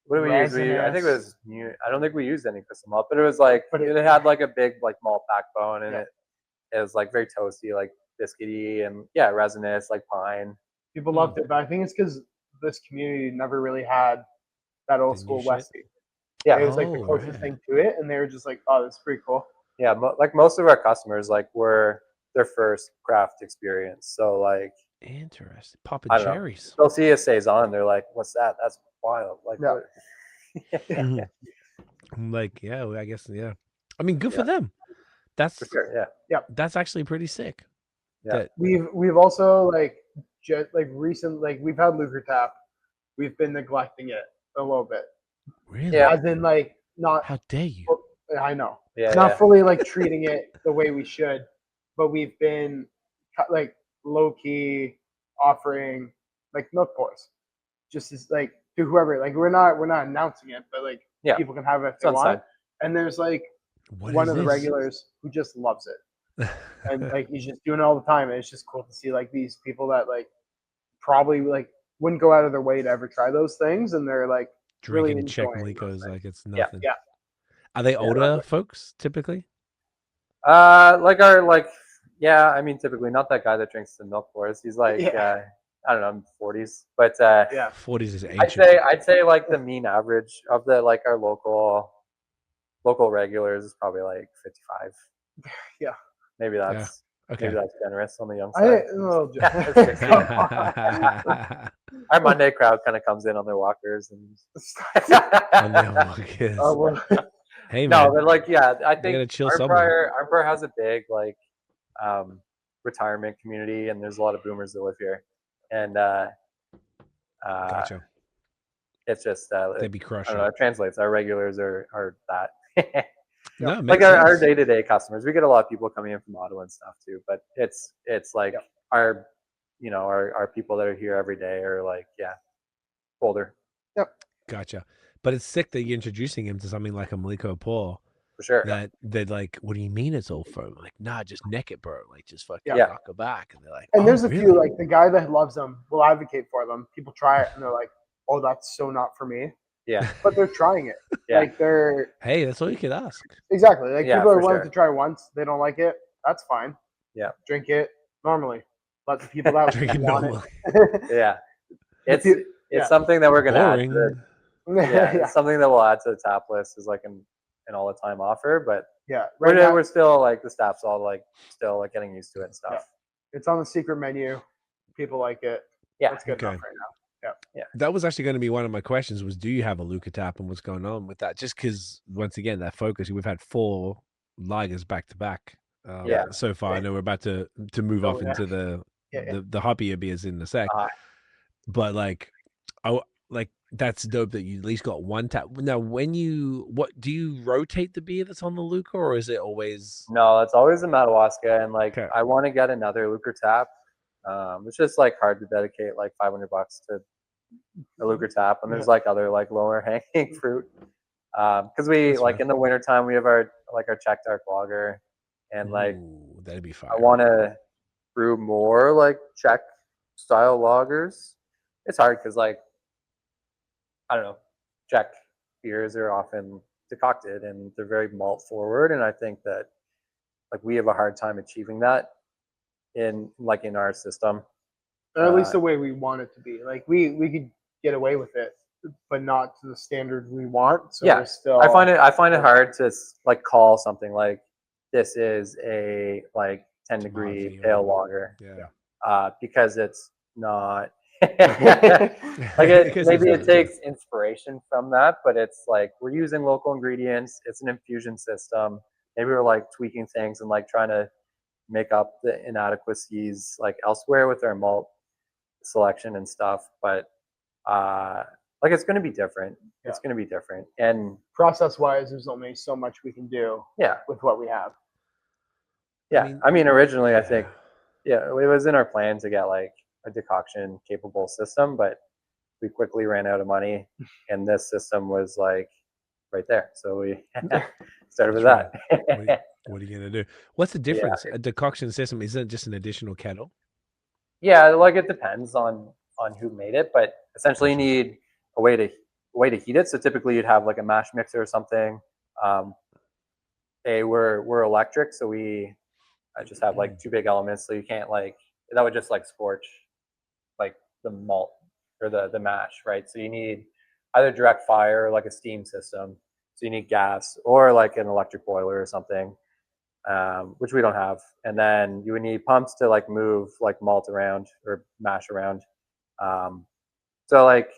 What did we use? I think it resinous. was. I don't think we used any crystal malt, but it was like But it it- had like a big like malt backbone, and Yeah. it was like very toasty, like biscuity, and yeah, resinous, like pine. People loved it, but I think it's because this community never really had that old The school new shit? Westie. Yeah, It was like the Oh, closest right. thing to it, and they were just like, "Oh, that's pretty cool." yeah. Like most of our customers, like were their first craft experience. So like Interesting. Papa I don't know. cherries. they'll see a saison, they're like, "What's that? That's wild!" Like, Yeah. what? Mhm. I'm like, yeah, well, I guess, yeah. I mean, good for Yeah. them. That's For sure, yeah. that's actually pretty sick. Yeah. That We've also like just like recent like we've had Lucre Tap. We've been neglecting it a little bit, really, Yeah. as in like not. how dare you? I know, Yeah, not yeah. fully like treating it the way we should, but we've been like low key offering like milk pours, just as like to whoever. Like we're not announcing it, but like Yeah. people can have it if It's they on want. site. And there's like What one is of the this? regulars who just loves it, and like he's just doing it all the time. And it's just cool to see like these people that like probably like wouldn't go out of their way to ever try those things, and they're like really Drinking Czech enjoying those Malikos things. like it's Yeah. nothing. Yeah. Are they older folks typically? Like our like yeah, I mean typically not that guy that drinks the milk pours. He's like Yeah. I don't know, 40s. But Yeah, 40s is ancient. I'd say like the mean average of the like our local regulars is probably like 55. Yeah. Maybe that's Okay. maybe that's generous on the young I side. well, Yeah, that's 60. Our Monday crowd kind of comes in on their walkers and On their walkers. oh, well, Hey man, no, but like yeah, I they gotta think chill somewhere. Arnprior has a big like retirement community, and there's a lot of boomers that live here, and Gotcha. it's just They'd be I crushing. don't know. It translates. Our regulars are that. No, it Like makes our sense. day-to-day customers, we get a lot of people coming in from Ottawa and stuff too, but it's like our our people that are here every day are like older Gotcha. But it's sick that you're introducing him to something like a Maliko pour. for sure. That they're like, what do you mean it's all foam? Like, nah, just neck it, bro. Like, just fucking Yeah. rock it back. And they're like, and oh, there's a really? few like the guy that loves them will advocate for them. People try it and they're like, "Oh, that's so not for me," Yeah, but they're trying it. Yeah. Like they're Hey, that's all you could ask. exactly like Yeah, people are for willing sure. to try once. They don't like it. That's fine. Yeah. Drink it normally. Let the people that Drink it want normally. it. yeah. It's yeah. something that we're gonna add to Boring. the, it's something that we'll add to the tap list is like an all the time offer, but Yeah. Right now, we're still like the staff's all like still like getting used to it and stuff. it's on the secret menu. People like it. Yeah. That's good Okay. enough right now. That was actually going to be one of my questions was, do you have a Luca tap and what's going on with that? Just because, once again, that focus, we've had 4 lagers back to back so far. I know we're about to move off into the hoppier beers in a sec. But like, that's dope that you at least got one tap. Now, what do you rotate the beer that's on the Luca, or is it always? No, it's always a Madawaska, and like Okay. I want to get another Lucre tap. It's just like hard to dedicate like $500 to a Lucre tap, and there's like other like lower hanging fruit. Because we That's like fair. in the wintertime we have our Czech dark lager, and like Ooh, that'd be fire. I want to brew more like Czech style lagers. It's hard because like I don't know, Czech beers are often decocted and they're very malt forward, and I think that like we have a hard time achieving that in our system. Or at least the way we want it to be. Like we could get away with it, but not to the standard we want. So we're still. I find it hard to like call something like this is a like 10-degree pale lager. Yeah. Because it's not. Because Maybe it's it takes inspiration from that, but it's like we're using local ingredients. It's an infusion system. Maybe we're like tweaking things and like trying to make up the inadequacies like elsewhere with our malt selection and stuff. But like it's going to be different. It's going to be different. And process wise, there's only so much we can do. With what we have. Yeah, I mean originally I think it was in our plan to get like a decoction capable system, but we quickly ran out of money, and this system was like right there. So we started with That's that. What are you gonna do? What's the difference? A decoction system isn't just an additional kettle. Yeah, like it depends on who made it, but essentially you need a way to heat it. So typically you'd have like a mash mixer or something. We're electric, so I just have like two big elements, so you can't like that would just like scorch like the malt or the mash, right? So you need either direct fire or like a steam system. So you need gas or like an electric boiler or something, which we don't have. And then you would need pumps to like move like malt around or mash around. So like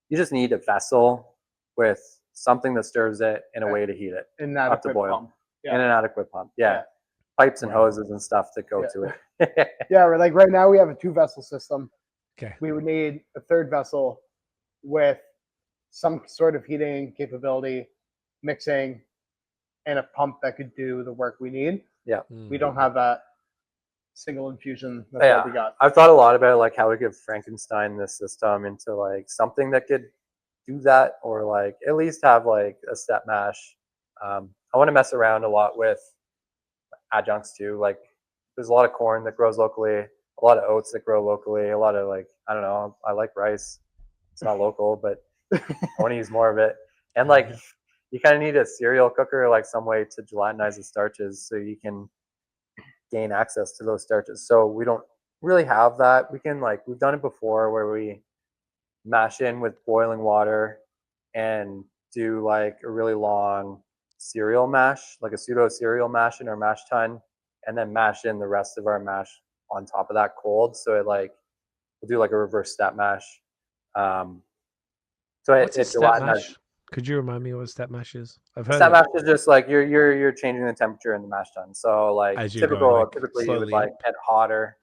you just need a vessel with something that stirs it and a way to heat it And up to boil. pump. And an adequate pump. Yeah. Pipes and hoses and stuff that go to it. Yeah, like right now we have a 2-vessel system. Okay. We would need a 3rd vessel with some sort of heating capability, mixing, and a pump that could do the work we need. Yeah. We don't have that single infusion. That's what we got. I've thought a lot about like how we could Frankenstein this system into like something that could do that, or like at least have like a step mash. I want to mess around a lot with adjuncts too. Like there's a lot of corn that grows locally, a lot of oats that grow locally, a lot of like, I don't know, I like rice. It's not local, but I want to use more of it. And like you kind of need a cereal cooker, like some way to gelatinize the starches so you can gain access to those starches. So we don't really have that. We can like, we've done it before where we mash in with boiling water and do like a really long cereal mash, like a pseudo cereal mash in our mash tun, and then mash in the rest of our mash on top of that cold. So it like, we'll do like a reverse step mash. So What's a it's step mash? Could you remind me what a step mash is? I've heard step mash is just like you're changing the temperature in the mash tun. So like typically you would like get hotter.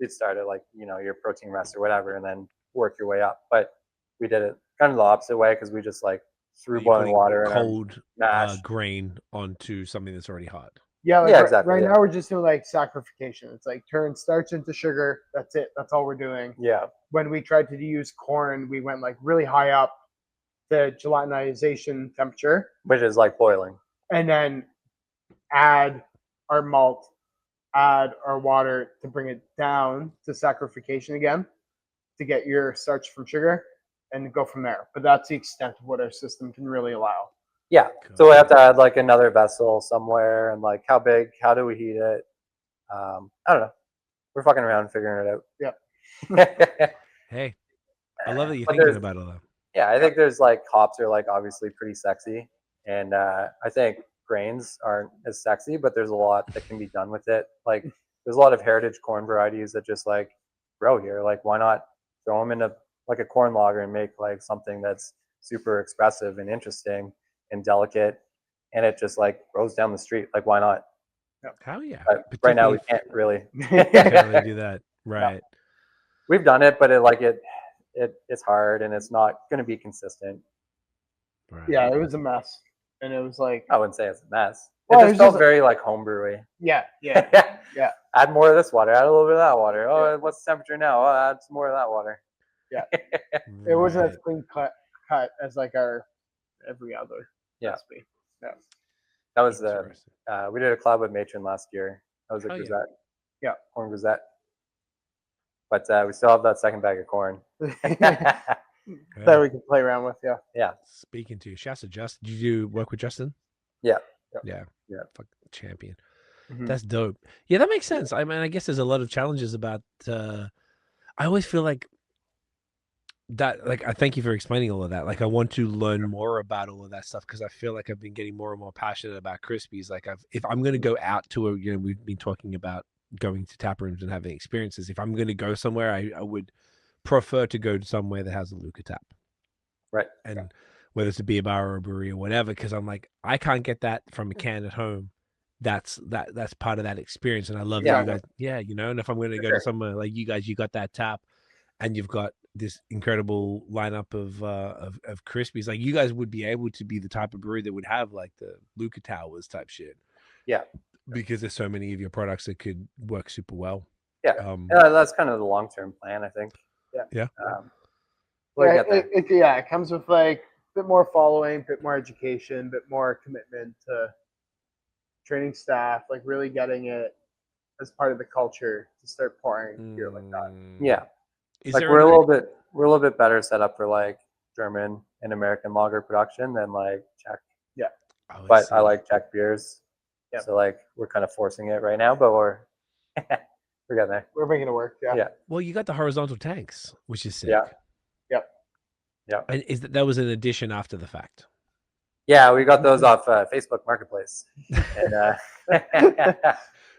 You'd start at like, you know, your protein rest or whatever, and then work your way up. But we did it kind of the opposite way because we just like threw boiling water and cold mash grain onto something that's already hot. Yeah, like exactly. Right now we're just doing like saccharification. It's like turn starch into sugar. That's it. That's all we're doing. Yeah. When we tried to use corn, we went like really high up the gelatinization temperature, which is like boiling, and then add our malt, add our water to bring it down to saccharification again to get your starch from sugar and go from there. But that's the extent of what our system can really allow. Yeah. So we have to add like another vessel somewhere, and like how big, how do we heat it? I don't know. We're fucking around figuring it out. Yeah. Hey, I love that you're thinking about all that. Yeah, I think there's like hops are like obviously pretty sexy, and I think grains aren't as sexy, but there's a lot that can be done with it. Like there's a lot of heritage corn varieties that just like grow here. Like why not throw them into like a corn lager and make like something that's super expressive and interesting and delicate, and it just like grows down the street. Like why not? How yeah. But right now we can't really. Can't really do that, right? No. We've done it, but it's hard and it's not going to be consistent. Right. Yeah, it was a mess, and it was like I wouldn't say it's a mess. Well, it just felt very like homebrewy. Yeah. Add more of this water. Add a little bit of that water. Oh, what's the temperature now? Oh, add some more of that water. Yeah. It wasn't as clean cut as like our every other recipe. Yeah. That was we did a collab with Matron last year. That was a grisette. Yeah. Corn grisette. But we still have that second bag of corn. That we can play around with, Yeah. Speaking to you, shouts to Justin. Did you work with Justin? Yeah. Fuck champion. Mm-hmm. That's dope. Yeah, that makes sense. I mean, I guess there's a lot of challenges about. I always feel like that. Like, I thank you for explaining all of that. Like, I want to learn more about all of that stuff because I feel like I've been getting more and more passionate about Crispies. Like, if I'm going to go out to we've been talking about going to tap rooms and having experiences. If I'm going to go somewhere, I would prefer to go to somewhere that has a Luca tap, right? And whether it's a beer bar or a brewery or whatever, because I'm like, I can't get that from a can at home. That's part of that experience, and I love that you guys. Yeah, and if I'm going to go to somewhere like you guys, you got that tap, and you've got this incredible lineup of Crispies. Like you guys would be able to be the type of brewery that would have like the Luca Towers type shit. Yeah. Because there's so many of your products that could work super well. Yeah, that's kind of the long-term plan, I think. Yeah. We'll Yeah, get there. it comes with like a bit more following, a bit more education, a bit more commitment to training staff, like really getting it as part of the culture to start pouring beer like that. Yeah. Is Like there we're any- a little bit better set up for like German and American lager production than like Czech. Oh, But I see. like Czech beers. Yep. So like we're kind of forcing it right now, but we're getting there. We're making it work. Yeah. Yeah. Well, you got the horizontal tanks, which is sick. Yeah. Yep. Yeah. And that was an addition after the fact. Yeah, we got those off Facebook Marketplace. And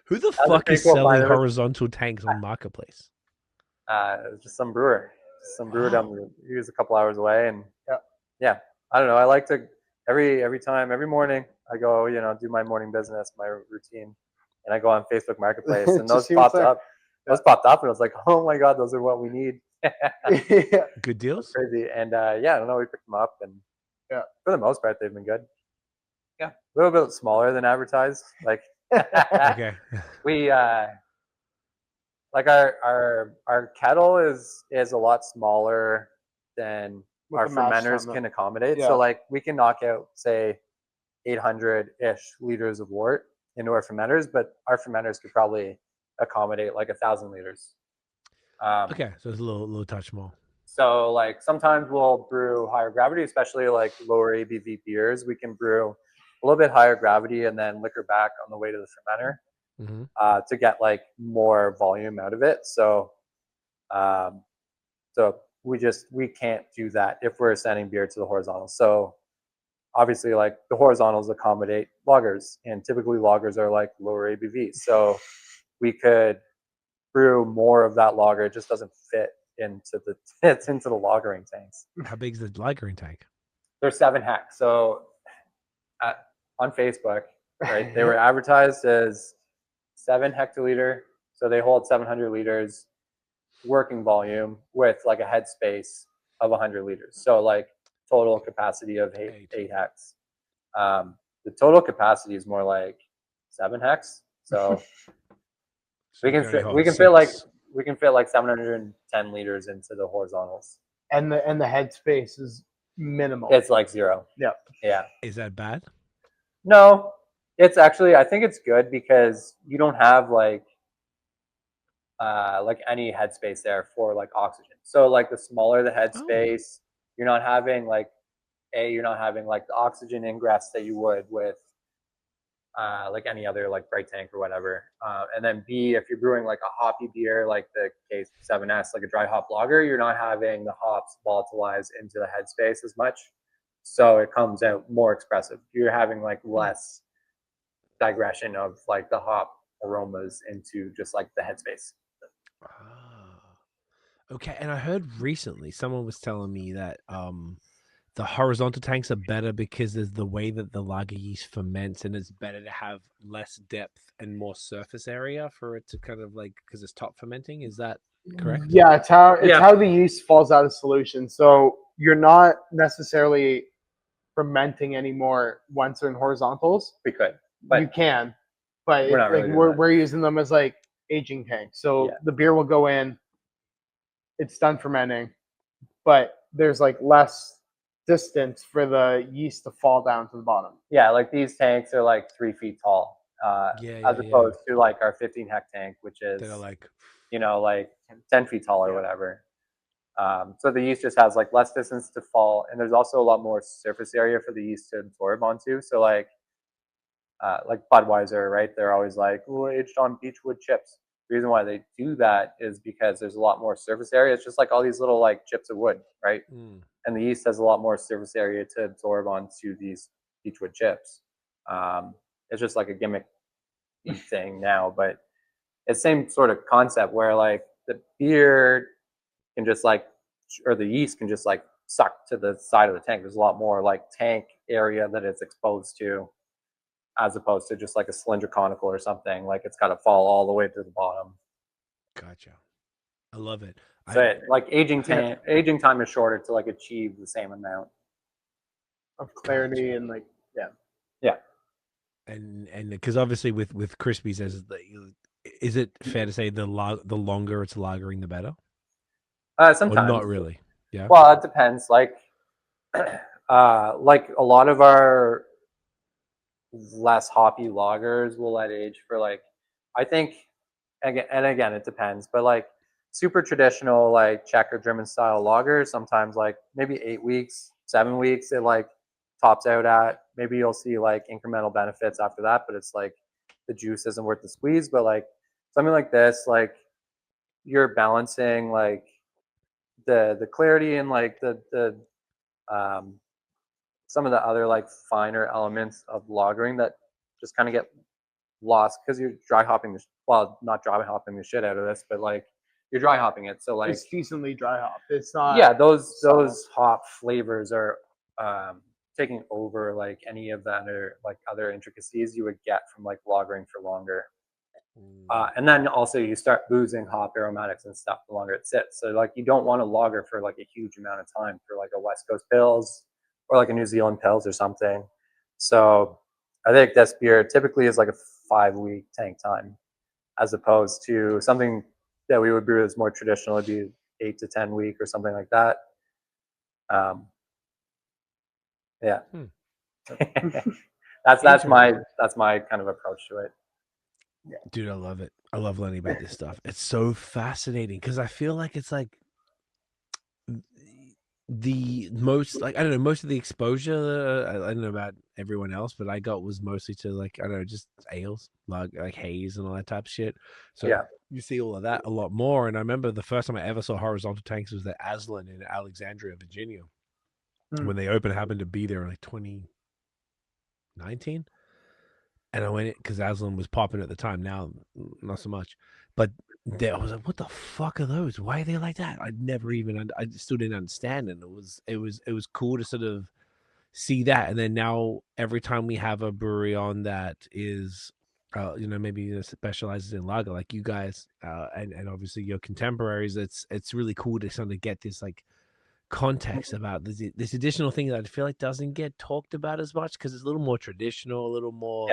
Who the That was a fuck pretty is cool selling find. There was- horizontal tanks on Marketplace? it was just some brewer. Some brewer down the he was a couple hours away, and Yep. yeah. I don't know. I like to every morning I go, you know, do my morning business, my routine, and I go on Facebook Marketplace, and Just those see what's popped there. up. Those popped up, and I was like, oh my god, those are what we need. Yeah. Good deals? Crazy. And yeah, I don't know. We picked them up, and Yeah. for the most part, they've been good. Yeah, a little bit smaller than advertised. Like Okay. we like our kettle is a lot smaller than With our the mash fermenters tun, can accommodate. Yeah. So like we can knock out say 800-ish liters of wort into our fermenters, but our fermenters could probably accommodate like 1,000 liters. Okay, so it's a little touch more. So like sometimes we'll brew higher gravity, especially like lower ABV beers. We can brew a little bit higher gravity and then liquor back on the way to the fermenter to get like more volume out of it. So we can't do that if we're sending beer to the horizontal. So obviously like the horizontals accommodate lagers, and typically lagers are like lower ABV. So we could brew more of that lager. It just doesn't fit into the lagering tanks. How big is the lagering tank? They're 7 hex. So on Facebook, right, they were advertised as 7 hectoliter. So they hold 700 liters working volume with like a headspace of 100 liters. So like total capacity of 8 hex. The total capacity is more like 7 hex. So we can fit like 710 liters into the horizontals. And the headspace is minimal. It's like 0. Yeah. Yeah. Is that bad? No, it's actually, I think it's good because you don't have like any headspace there for like oxygen. So like the smaller the headspace, you're not having like the oxygen ingress that you would with like any other like bright tank or whatever. And then B, if you're brewing like a hoppy beer like the K7S, like a dry hop lager, you're not having the hops volatilize into the headspace as much. So it comes out more expressive. You're having like less digression of like the hop aromas into just like the headspace. Okay, and I heard recently someone was telling me that the horizontal tanks are better because there's the way that the lager yeast ferments, and it's better to have less depth and more surface area for it to kind of like, because it's top fermenting. Is that correct? Yeah, it's how the yeast falls out of solution. So you're not necessarily fermenting anymore once they're in horizontals. We could, but you can, but we're not really doing that. we're using them as like aging tanks. So the beer will go in, it's done fermenting, but there's like less distance for the yeast to fall down to the bottom. Yeah, like these tanks are like 3 feet tall, as opposed to like our 15 hect tank, which is like, you know, like 10 feet tall or whatever. So the yeast just has like less distance to fall, and there's also a lot more surface area for the yeast to absorb onto. So like Budweiser, right? They're always like, "Oh, aged on beechwood chips." The reason why they do that is because there's a lot more surface area. It's just like all these little like chips of wood, right? And the yeast has a lot more surface area to absorb onto these beechwood chips. It's just like a gimmick thing now, but it's the same sort of concept where like the beer can just like, or the yeast can just like suck to the side of the tank. There's a lot more like tank area that it's exposed to, as opposed to just like a cylindrical conical or something. Like it's got to fall all the way to the bottom. Gotcha. I love it. So like aging time is shorter to like achieve the same amount of clarity and like and because obviously with Crispies, is it fair to say the longer it's lagering the better? Sometimes. Or not really. Yeah. Well, it depends. Like a lot of our less hoppy lagers will let age for like, I think, again, it depends, but like super traditional, like Czech or German style lagers, sometimes like maybe 8 weeks, 7 weeks, it like tops out at. Maybe you'll see like incremental benefits after that, but it's like the juice isn't worth the squeeze. But like something like this, like you're balancing like the clarity and like the some of the other like finer elements of lagering that just kind of get lost because you're dry hopping not dry hopping the shit out of this, but like you're dry hopping it. So like It's decently dry hop. It's not. yeah, those hop flavors are taking over like any of the other intricacies you would get from like lagering for longer. And then also you start losing hop aromatics and stuff the longer it sits. So like you don't want to lager for like a huge amount of time for like a West Coast Pils or like a New Zealand Pils or something. So I think this beer typically is like a 5-week tank time, as opposed to something that we would brew as more traditional would be 8 to 10 week or something like that. Yeah. that's my kind of approach to it. Yeah. Dude, I love it. I love learning about this stuff. It's so fascinating because I feel like it's like the most, like, I don't know, most of the exposure, I don't know about everyone else, but I got was mostly to like, I don't know, just ales, like haze and all that type of shit. So yeah, you see all of that a lot more. And I remember the first time I ever saw horizontal tanks was at Aslan in Alexandria, Virginia. When they opened, happened to be there in like 2019. And I went because Aslan was popping at the time. Now, not so much. But I was like, "What the fuck are those? Why are they like that?" I still didn't understand. And it was cool to sort of see that. And then now, every time we have a brewery on that is, maybe specializes in lager, like you guys, and obviously your contemporaries, it's really cool to sort of get this like context about this additional thing that I feel like doesn't get talked about as much because it's a little more traditional, a little more.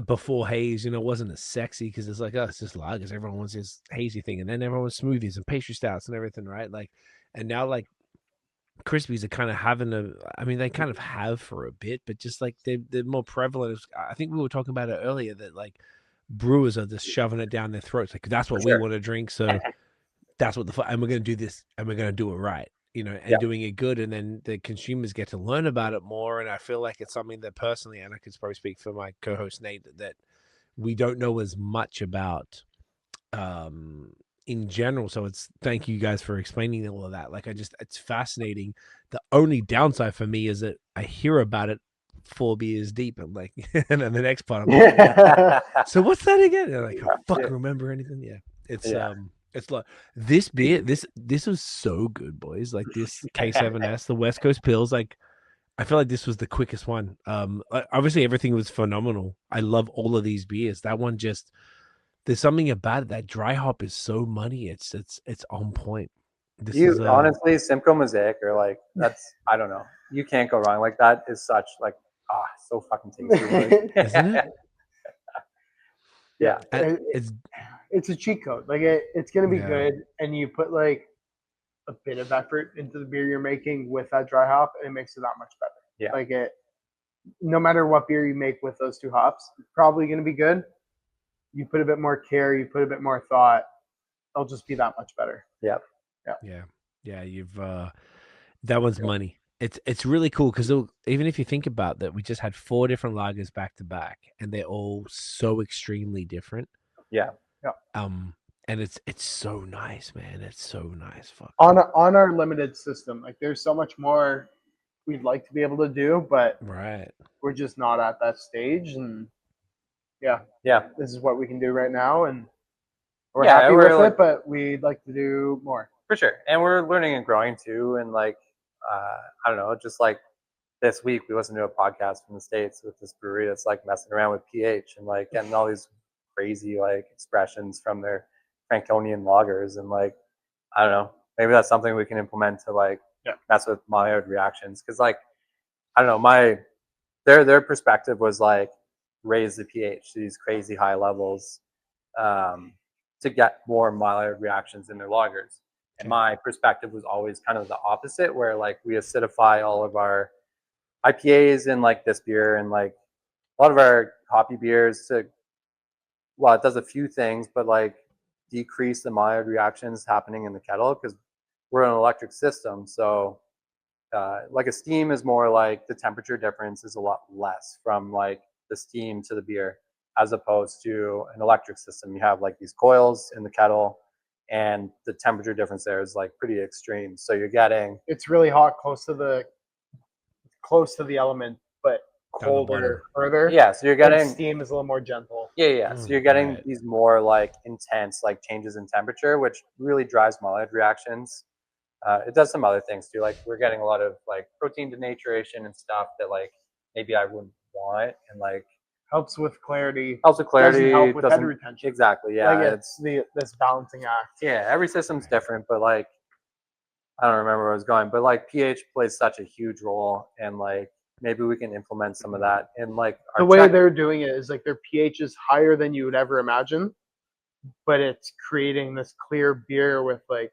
Before haze, wasn't as sexy because it's like, oh, it's just lagers. Everyone wants this hazy thing, and then everyone wants smoothies and pastry stouts and everything, right? Like, and now like Crispies are kind of they kind of have for a bit, but just like they're more prevalent. I think we were talking about it earlier that like brewers are just shoving it down their throats. Like that's what we want to drink, so that's what and we're going to do this, and we're going to do it right. And doing it good, and then the consumers get to learn about it more. And I feel like it's something that personally, and I could probably speak for my co-host Nate, that we don't know as much about in general. So thank you guys for explaining all of that. Like it's fascinating. The only downside for me is that I hear about it 4 beers deep, and like, and then the next part, I'm like, so what's that again? And like, I fucking remember anything. Yeah, it's like this beer. This was so good, boys. Like this K7S, the West Coast Pils. Like I feel like this was the quickest one. Obviously everything was phenomenal. I love all of these beers. That one just there's something about it. That dry hop is so money. It's on point. Honestly, Simcoe Mosaic or like that's I don't know. You can't go wrong. Like that is such like so fucking tasty, like, isn't it? Yeah, it's a cheat code. Like it's gonna be good, and you put like a bit of effort into the beer you're making with that dry hop, and it makes it that much better. Yeah, like no matter what beer you make with those 2 hops, it's probably gonna be good. You put a bit more care, you put a bit more thought, it'll just be that much better. Yeah. You've that one's money. It's really cool because even if you think about that, we just had 4 different lagers back to back, and they're all so extremely different. Yeah. And it's so nice, man. It's so nice. Fuck. On our limited system, like there's so much more we'd like to be able to do, but we're just not at that stage. And this is what we can do right now, and we're happy with it, but we'd like to do more. For sure. And we're learning and growing too. And like, I don't know, just like this week we listened to a podcast from the States with this brewery that's like messing around with pH and like getting all these crazy like expressions from their Franconian lagers. And like, I don't know, maybe that's something we can implement to like mess with Maillard reactions. Cause like, I don't know, their perspective was like raise the pH to these crazy high levels to get more Maillard reactions in their lagers. And my perspective was always kind of the opposite, where like we acidify all of our IPAs in like this beer and like a lot of our hoppy beers to, well, it does a few things, but like decrease the Maillard reactions happening in the kettle because we're an electric system. So like a steam is more like the temperature difference is a lot less from like the steam to the beer, as opposed to an electric system. You have like these coils in the kettle and the temperature difference there is like pretty extreme. So you're getting, It's really hot close to the element, but Down the colder further. yeah, so you're And getting, steam is a little more gentle. yeah. So you're getting Right. these more like intense like changes in temperature, which really drives Maillard reactions. It does some other things too. Like we're getting a lot of like protein denaturation and stuff that like maybe I wouldn't want, and like Helps with clarity. helps with clarity. Doesn't help with head retention. Exactly. Yeah. Like it's this balancing act. Yeah. Every system's different, but like I don't remember where I was going, but like pH plays such a huge role, and like maybe we can implement some of that. And like The way they're doing it is like their pH is higher than you would ever imagine, but it's creating this clear beer with like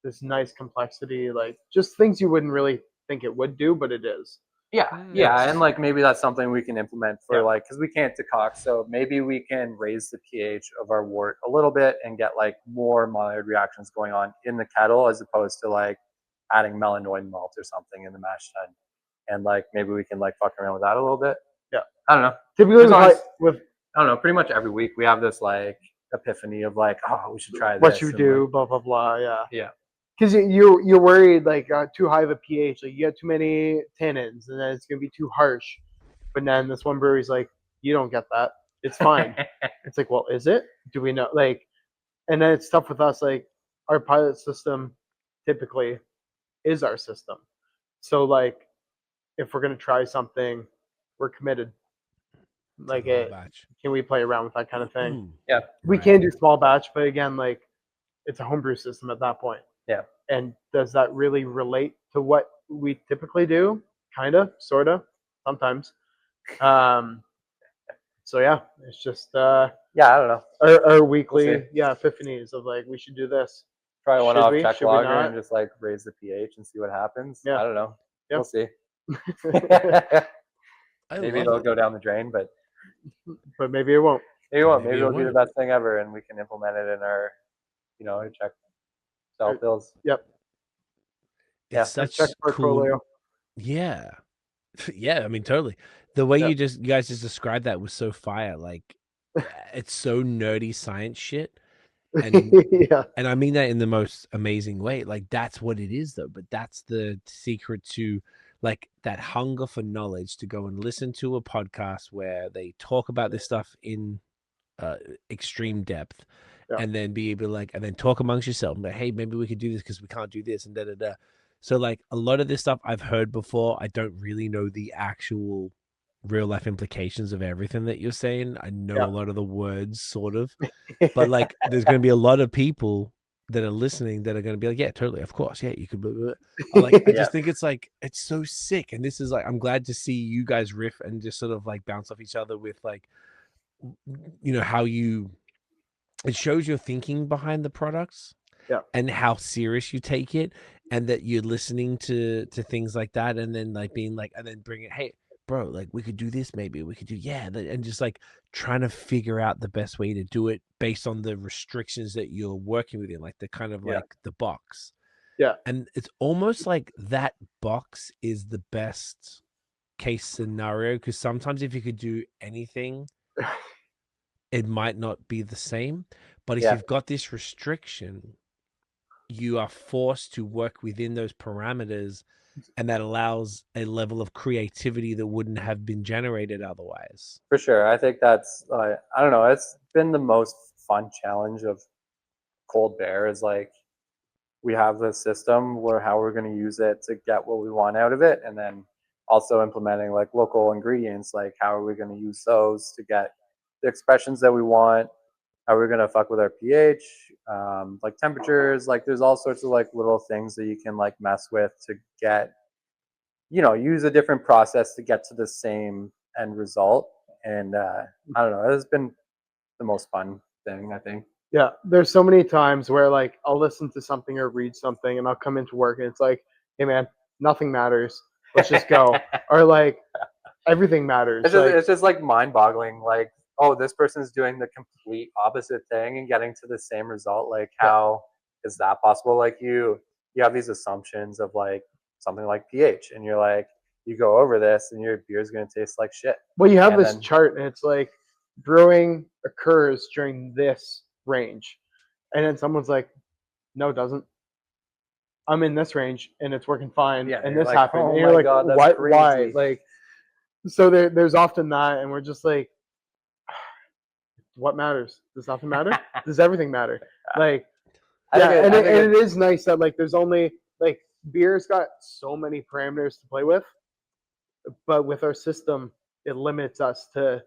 this nice complexity, like just things you wouldn't really think it would do, but it is. yeah, and like maybe that's something we can implement for Yeah. like, because we can't decoct, so maybe we can raise the pH of our wort a little bit and get like more Maillard reactions going on in the kettle, as opposed to like adding melanoid malt or something in the mash tun. And like maybe we can like fuck around with that a little bit. Yeah. I don't know. Typically As long as- with I don't know. Pretty much every week we have this like epiphany of like, oh, we should try this. what you and, do, like, blah blah blah. Yeah. Yeah. Because you're worried like too high of a pH, like you get too many tannins, and then it's gonna be too harsh. But then this one brewery's like, you don't get that. It's fine. It's like, well, is it? Do we know? Like, and then it's tough with us. Like, our pilot system typically is our system. So like, if we're gonna try something, we're committed. Like, can we play around with that kind of thing? Yeah. We can do small batch, but again, like, it's a homebrew system at that point. Yeah. And does that really relate to what we typically do? Kind of, sort of, sometimes. So yeah, it's just yeah, I don't know. our weekly We'll epiphanies of like, we should do this. Try one Should off we? Czech Should we lager not? and just like raise the pH and see what happens. Yeah. I don't know. Yeah. We'll see. I Maybe love it'll it. go down the drain, but But maybe it won't. maybe it won't. Maybe Maybe it it'll be the won't. best thing ever, and we can implement it in our, our Czech style pills. Yep. Yeah, It's such Check cool. portfolio. Yeah. Yeah, I mean, totally. The way Yeah. you guys just described that was so fire. Like, it's so nerdy science shit. And Yeah. and I mean that in the most amazing way. Like, that's what it is, though. But that's the secret to, like, that hunger for knowledge, to go and listen to a podcast where they talk about this stuff in extreme depth, Yeah. and then be able to, like, and then talk amongst yourself. Like, hey, maybe we could do this because we can't do this, and da da da. So, like, a lot of this stuff I've heard before. I don't really know the actual real life implications of everything that you're saying. I know Yeah. a lot of the words, sort of, but like, there's going to be a lot of people that are listening that are going to be like, yeah, totally, of course, yeah, you could. Blah, blah, blah. Like, I Yeah. just think it's like, it's so sick, and this is like, I'm glad to see you guys riff and just sort of like bounce off each other with like, how you. It shows your thinking behind the products, Yeah. and how serious you take it, and that you're listening to things like that, and then like being like, and then bring it, hey, bro, like, we could do this, maybe we could do, and just like trying to figure out the best way to do it based on the restrictions that you're working within, like the kind of Yeah. like the box. Yeah. And it's almost like that box is the best case scenario, because sometimes if you could do anything, it might not be the same. But if Yeah. you've got this restriction, you are forced to work within those parameters, and that allows a level of creativity that wouldn't have been generated otherwise. For sure. I think that's, I don't know, it's been the most fun challenge of Cold Bear is like, we have this system where how we're going to use it to get what we want out of it. And then also implementing like local ingredients, like how are we going to use those to get the expressions that we want? How are we going to fuck with our pH, like temperatures, like there's all sorts of like little things that you can like mess with to get, use a different process to get to the same end result. And I don't know, it's been the most fun thing, I think. Yeah, there's so many times where like I'll listen to something or read something and I'll come into work and it's like, hey man, nothing matters. Let's just go. Or like everything matters. It's just like mind-boggling. Like, oh, this person's doing the complete opposite thing and getting to the same result. Like, how is that possible? Like, you have these assumptions of like something like pH, and you're like, you go over this, and your beer is going to taste like shit. Well, you have this chart, and it's like brewing occurs during this range, and then someone's like, no, it doesn't. I'm in this range, and it's working fine, and this happened. Oh and you're my like, God, that's what? crazy. Why? Like, so there's often that, and we're just like, what matters? Does nothing matter? Does everything matter? Like, it is nice that like there's only like beer's got so many parameters to play with, but with our system, it limits us to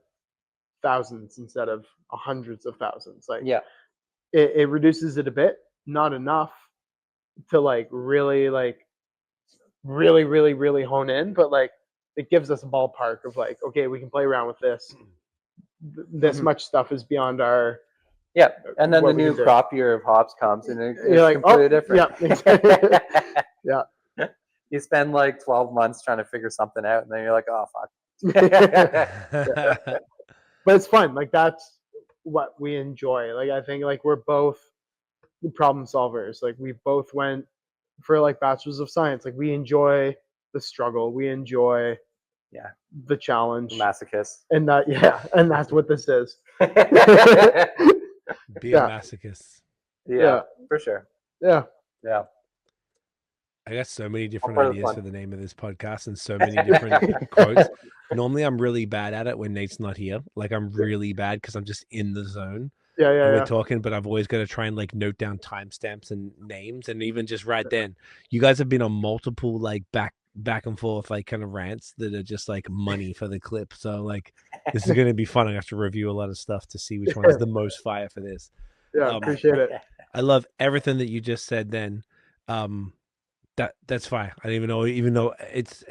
thousands instead of hundreds of thousands. Like, it reduces it a bit, not enough to like really hone in, but like it gives us a ballpark of like, okay, we can play around with this. This much stuff is beyond our and then the new crop year of hops comes and it's like, completely different. Yeah. You spend like 12 months trying to figure something out and then you're like, oh fuck. But it's fun. Like, that's what we enjoy. Like, I think like we're both problem solvers. Like, we both went for like bachelors of science. Like, we enjoy the struggle, we enjoy the challenge, masochist, and that's what this is. Be a masochist. Yeah, for sure. Yeah. I got so many different ideas for the name of this podcast and so many different quotes. Normally, I'm really bad at it when Nate's not here. Like, I'm really bad because I'm just in the zone. We're talking, but I've always got to try and like note down timestamps and names, and even just right then, you guys have been on multiple like back and forth like kind of rants that are just like money for the clip. So like, this is going to be fun. I have to review a lot of stuff to see which one is the most fire for this. Appreciate it. I love everything that you just said. Then, that's fine. I don't even though it's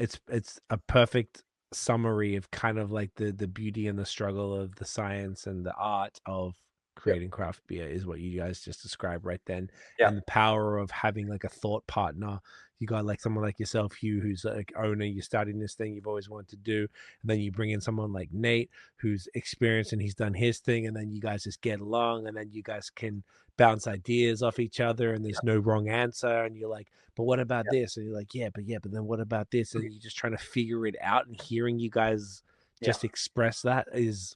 a perfect summary of kind of like the beauty and the struggle of the science and the art of creating craft beer is what you guys just described right then. And the power of having like a thought partner. You got like someone like yourself, Hugh, who's like owner, you're starting this thing you've always wanted to do, and then you bring in someone like Nate who's experienced and he's done his thing, and then you guys just get along, and then you guys can bounce ideas off each other, and there's no wrong answer, and you're like, but what about this? And you're like, but then what about this? And you're just trying to figure it out, and hearing you guys just express that is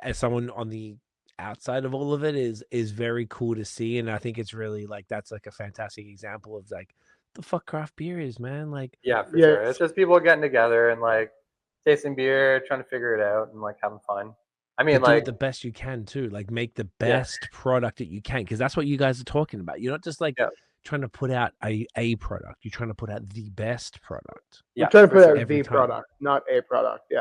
as someone on the outside of all of it is very cool to see. And I think it's really like that's like a fantastic example of like the fuck craft beer is, man. Like for sure. It's just people getting together and like tasting beer, trying to figure it out and like having fun. I mean, like, do it the best you can too. Like, make the best product that you can, because that's what you guys are talking about. You're not just like trying to put out a product. You're trying to put out the best product. You're trying to put out the product, not a product.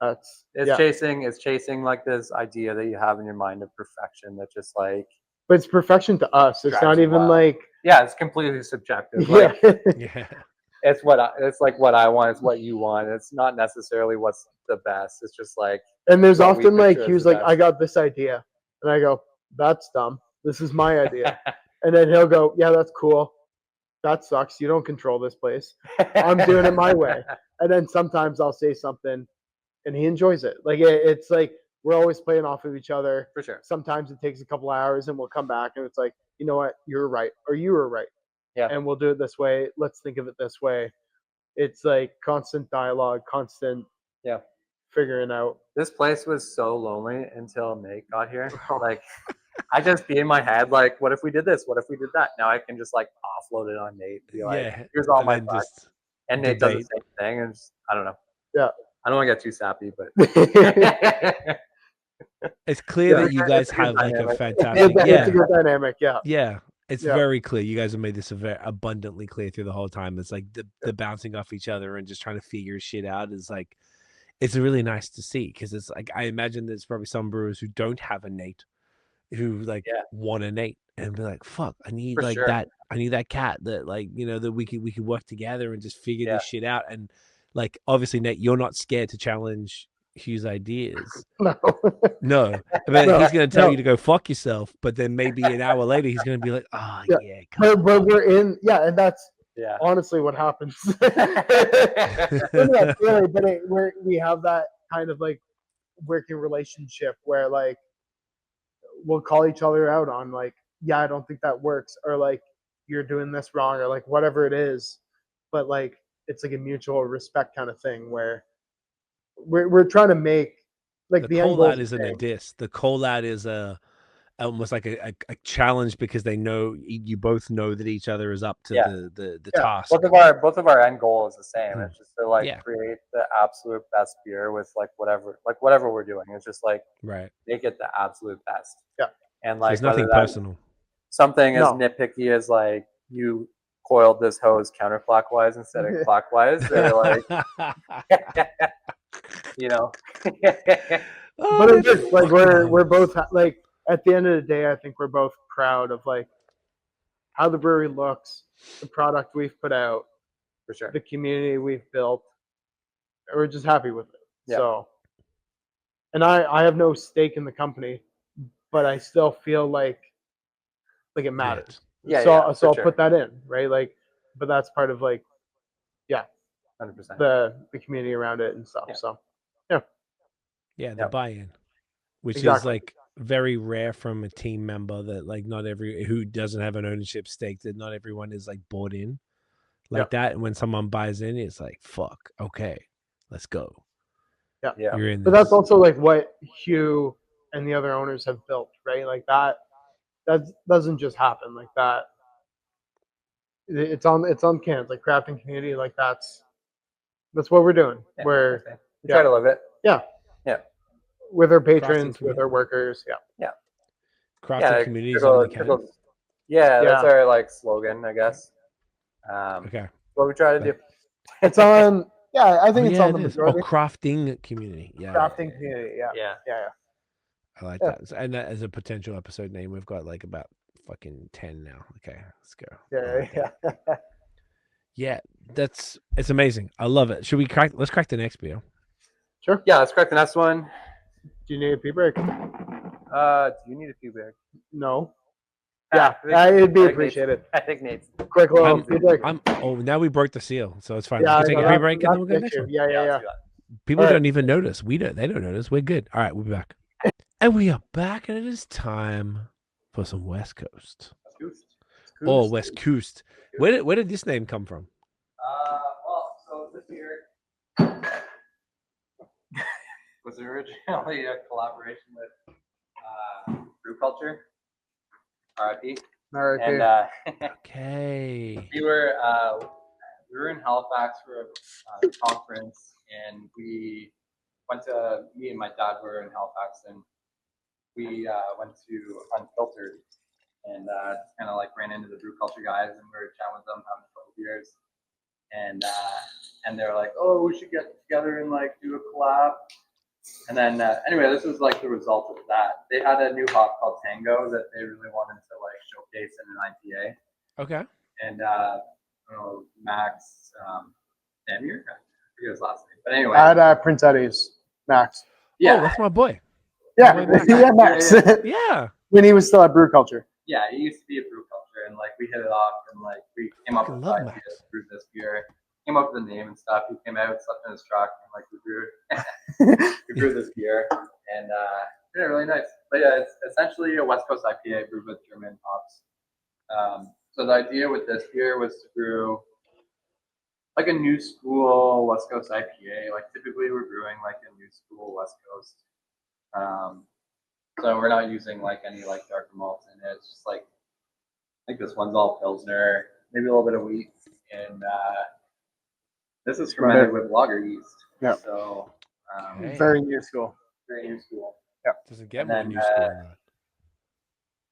It's chasing like this idea that you have in your mind of perfection that just like, but it's perfection to us. It's not even like it's completely subjective. Like, it's like what I want, it's what you want. It's not necessarily what's the best. It's just like, and there's often like he was like, I got this idea, and I go, that's dumb. This is my idea. And then he'll go, yeah, that's cool. That sucks. You don't control this place. I'm doing it my way. And then sometimes I'll say something and he enjoys it. Like, it's like we're always playing off of each other. For sure. Sometimes it takes a couple hours and we'll come back and it's like, you know what? You're right. Or you were right. Yeah. And we'll do it this way. Let's think of it this way. It's like constant dialogue, constant figuring out. This place was so lonely until Nate got here. Like, I just be in my head like, what if we did this? What if we did that? Now I can just like offload it on Nate. Be like, here's all my thoughts. And Nate does the same thing. And just, I don't know. Yeah. I don't want to get too sappy, but it's clear that you guys have like a fantastic. It's a good dynamic. Yeah. It's very clear. You guys have made this very abundantly clear through the whole time. It's like the bouncing off each other and just trying to figure shit out is like, it's really nice to see, because it's like, I imagine there's probably some brewers who don't have a Nate, who like want a Nate and be like, fuck, I need that. I need that cat that like, you know, that we could work together and just figure this shit out. And like, obviously, Nate, you're not scared to challenge Hugh's ideas. No. No, but No, he's going to tell no. you to go fuck yourself. But then maybe an hour later, he's going to be like, "Oh Yeah. yeah, come But on." we're in, yeah, and that's Yeah. honestly what happens. But we have that kind of like working relationship where like we'll call each other out on like, yeah, I don't think that works, or like you're doing this wrong, or like whatever it is. But like it's like a mutual respect kind of thing where we're trying to make like The the end call goal out isn't a diss. The call out is almost like a challenge because they know you both know that each other is up to Yeah. the Yeah. task. Both of our end goal is the same. Mhm. It's just to like Yeah. create the absolute best beer with like whatever we're doing. It's just like Right. make it the absolute best. Yeah. And So like there's nothing whether that's personal. something as No. nitpicky as like you coiled this hose counterclockwise instead of clockwise, or like you know. Oh, But it's that's just like fucking we're hilarious. both like at the end of the day, I think we're both proud of like how the brewery looks, the product we've put out, For sure. the community we've built. We're just happy with it. Yeah. So, and I have no stake in the company, but I still feel like it matters. Yeah, So yeah, so for I'll sure. put that in, right? Like, but that's part of like 100%. the community around it and stuff. Yeah. So Yeah, the Yep. buy-in, which is Exactly. like very rare from a team member that like who doesn't have an ownership stake, that not everyone is like bought in like that. And when someone buys in, it's like, fuck, okay, let's go. Yeah. Yeah. You're in But this. that's also like what Hugh and the other owners have built, right? Like that doesn't just happen like that. It's on cans, like crafting community, like that's what we're doing. Yeah, We're okay. We try to live it. with our patrons, community. with our workers. Yeah. Crafting communities on the can. Yeah, that's Yeah. our like slogan, I guess. Okay. What we try to do. It's on. Yeah, I think Oh, it's yeah, on it the is. Oh, majority. crafting community. Yeah. Crafting community. Yeah. Yeah. Yeah. I like Yeah. that. And that as a potential episode name, we've got like about fucking 10 now. Okay, let's go. I Yeah. like that. Yeah. Yeah, it's amazing. I love it. Should we let's crack the next beer. Sure. Yeah, let's crack the next one. Do you need a pee break? Do you need a pee break? No. Yeah, it'd be appreciated. I think Nate's. Quick little pee break. Now we broke the seal, so it's fine. Yeah, we can take a pee break and then we'll go next one. Yeah. let's do that. People All right. don't even notice. They don't notice. We're good. All right, we'll be back. And we are back, and it is time for some West Coast. Or West Coast. Where did this name come from? Well, so this beer was originally a collaboration with Brew Culture, RIP. All right. And Okay. we were in Halifax for a conference, and we went to, me and my dad were in Halifax, and we went to Unfiltered, and kind of like ran into the Brew Culture guys, and we were chatting with them, having a couple beers, and they're like, oh, we should get together and like do a collab. And then anyway, this was like the result of that. They had a new hop called Tango that they really wanted to like showcase in an IPA. Okay. And I don't know, Max Samir, I forget his last name, but anyway. At Prince Eddie's, Max. Yeah, Oh, that's my boy. Yeah, Way back. yeah, Max. Yeah. When he was still at Brew Culture. yeah, he used to be a Brew Culture, and like we hit it off, and like we came up with the love idea Max. to brew this beer. Came up with the name and stuff. He came out, slept in his truck, and like we brewed this beer, and yeah, really nice. But yeah, it's essentially a West Coast IPA brewed with German hops. So the idea with this beer was to brew like a new school West Coast IPA. Like typically we're brewing like a new school West Coast. So we're not using like any like darker malts in it. It's just like, I think this one's all Pilsner, maybe a little bit of wheat, and this is fermented with lager yeast. Yeah. So Okay. Very new school. very new school. Doesn't get And more then, new school than that.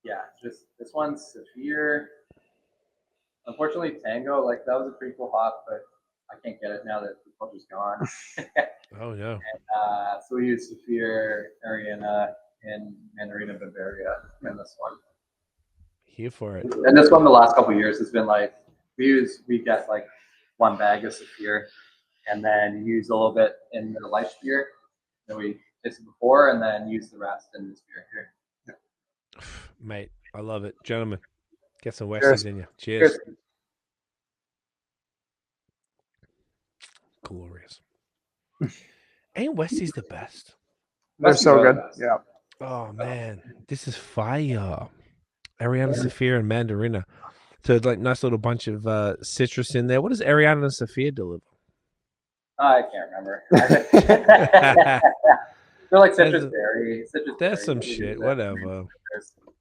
Yeah, just this one's Saphir. Unfortunately, Tango, like that was a pretty cool hop, but I can't get it now that the culture's gone. Oh no. So we use Saphir, Ariana, and Mandarina Bavaria in this one. Here for it. And this one, the last couple of years has been like we get like one bag of Saphir, and then use a little bit in the Leicht Beer, that we tasted before, and then use the rest in this beer here. Mate, I love it. Gentlemen, get some Westies Cheers. in you. Cheers. Cheers. Glorious. Ain't Westies the best? They're Westies so are the good. best. Yeah. Oh man, this is fire. Ariana Sophia and Mandarina. So it's like nice little bunch of citrus in there. What does Ariana Sophia deliver? I can't remember. They're like citrus berry. That's some shit. Whatever.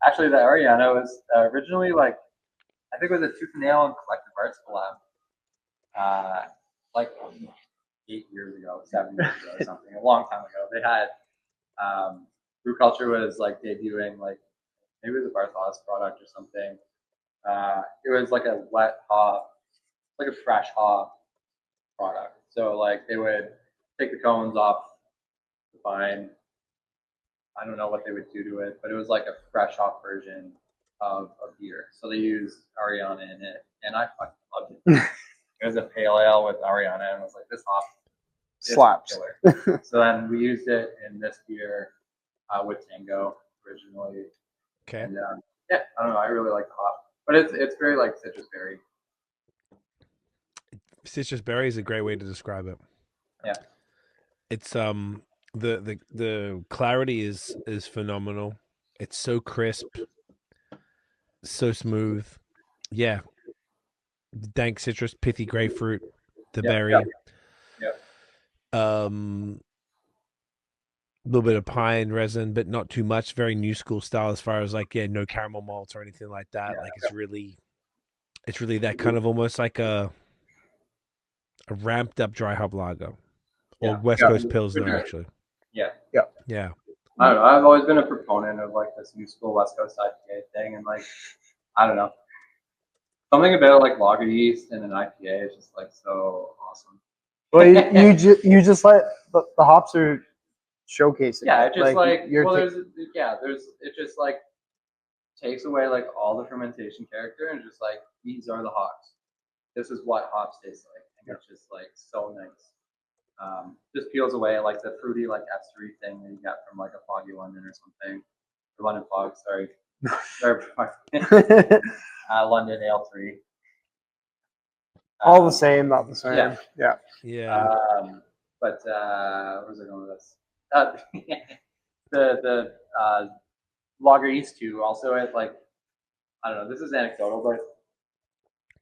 Actually, the Ariana was originally like, I think it was a Tooth and Nail and Collective Arts collab. Like 8 years ago, 7 years ago, or something. A long time ago. They had Brew Culture was like debuting, like maybe it was a Bartholomew product or something. It was like a wet hop, like a fresh hop product. So like they would take the cones off the vine. I don't know what they would do to it, but it was like a fresh hop version of beer. So they used Ariana in it, and I fucking loved it. It was a pale ale with Ariana, and I was like, this hop is Slaps. killer. So then we used it in this beer with Tango originally. Okay. And yeah, I don't know. I really like the hop, but it's very like citrus berry. Citrus berry is a great way to describe it. Yeah. It's the clarity is phenomenal. It's so crisp, so smooth. Yeah. Dank citrus, pithy grapefruit, the berry. Yeah. A little bit of pine resin, but not too much. Very new school style as far as like, no caramel malts or anything like that. Yeah. Like it's really that kind of almost like a ramped up dry hop lager or West Coast Pilsner, actually. Yeah. Yeah. I don't know. I've always been a proponent of like this new school West Coast IPA thing, and like, I don't know, something about like lager yeast and an IPA is just like so awesome. Well, you just let the hops are showcasing. Yeah, it just it just like takes away like all the fermentation character and just like these are the hops. This is what hops taste like, and it's just like so nice. Just peels away like the fruity like estery thing that you get from like a foggy London or something. Or London Fog, sorry. London Ale 3. All the same, not the same. Yeah. Yeah. But where was I going with this? The lager yeast too. Also, it like I don't know. This is anecdotal, but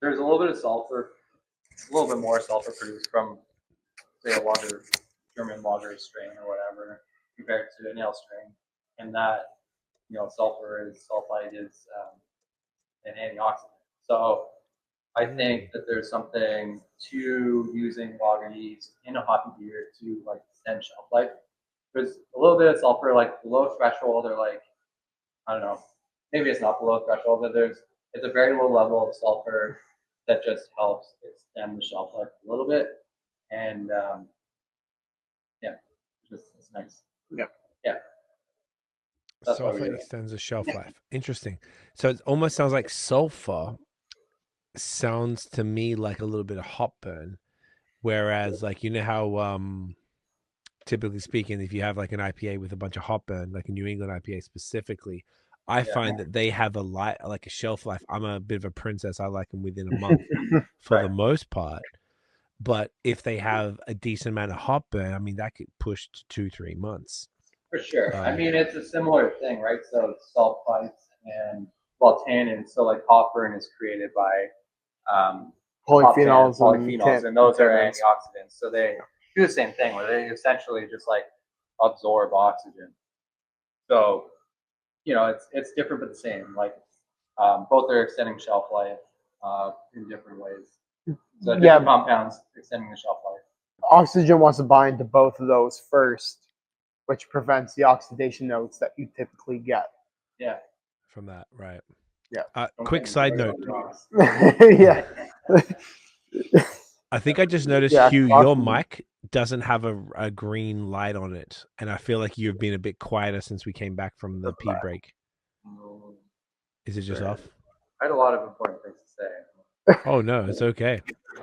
there's a little bit of sulfur, a little bit more sulfur produced from say a German lager strain or whatever compared to an ale strain, and that sulfur is sulfite is an antioxidant. So I think that there's something to using lager yeast in a hoppy beer to like extend shelf life. There's a little bit of sulfur like below threshold, or like I don't know, maybe it's not below threshold, but it's a very low level of sulfur that just helps extend the shelf life a little bit, and it's nice. Yeah. That's why we Sulfur do it. extends the shelf life. Interesting. So it almost sounds like sulfur sounds to me like a little bit of hop burn, whereas like how typically speaking, if you have like an IPA with a bunch of hop burn, like a New England IPA specifically, I find that they have a shelf life. I'm a bit of a princess. I like them within a month for the most part. But if they have a decent amount of hop burn, I mean, that could push to 2-3 months. For sure. I mean, it's a similar thing, right? So sulfites and tannins. So like hop burn is created by polyphenols, and those are antioxidants. So they do the same thing where they essentially just like absorb oxygen. So it's different but the same. Like both are extending shelf life in different ways. So different compounds extending the shelf life. Oxygen wants to bind to both of those first, which prevents the oxidation notes that you typically get. Yeah. From that, right? Yeah. Quick side note. Yeah. I think I just noticed, Hugh, your mic doesn't have a green light on it, and I feel like you've been a bit quieter since we came back from the pee break. Is it just off? I had a lot of important things to say. Oh no, it's okay.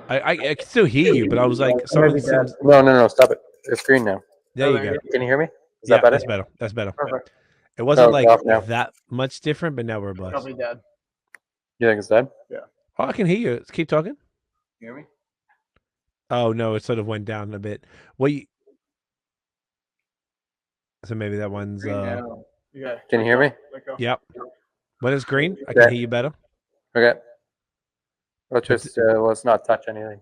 I can still hear you, but I was like, No, stop it. It's green now. There you go. Can you hear me? Is Yeah, that better? that's better. That's better. Perfect. It wasn't Oh, like off now. that much different, but now we're blessed. Probably dead. You think it's dead? Oh, I can hear you. Let's keep talking. You hear me? Oh no, it sort of went down a bit. Well, so maybe that one's. No. Yeah. Can you hear me? Let go. Yep. When it's green, I can Okay. hear you better. Okay. Let's not touch anything.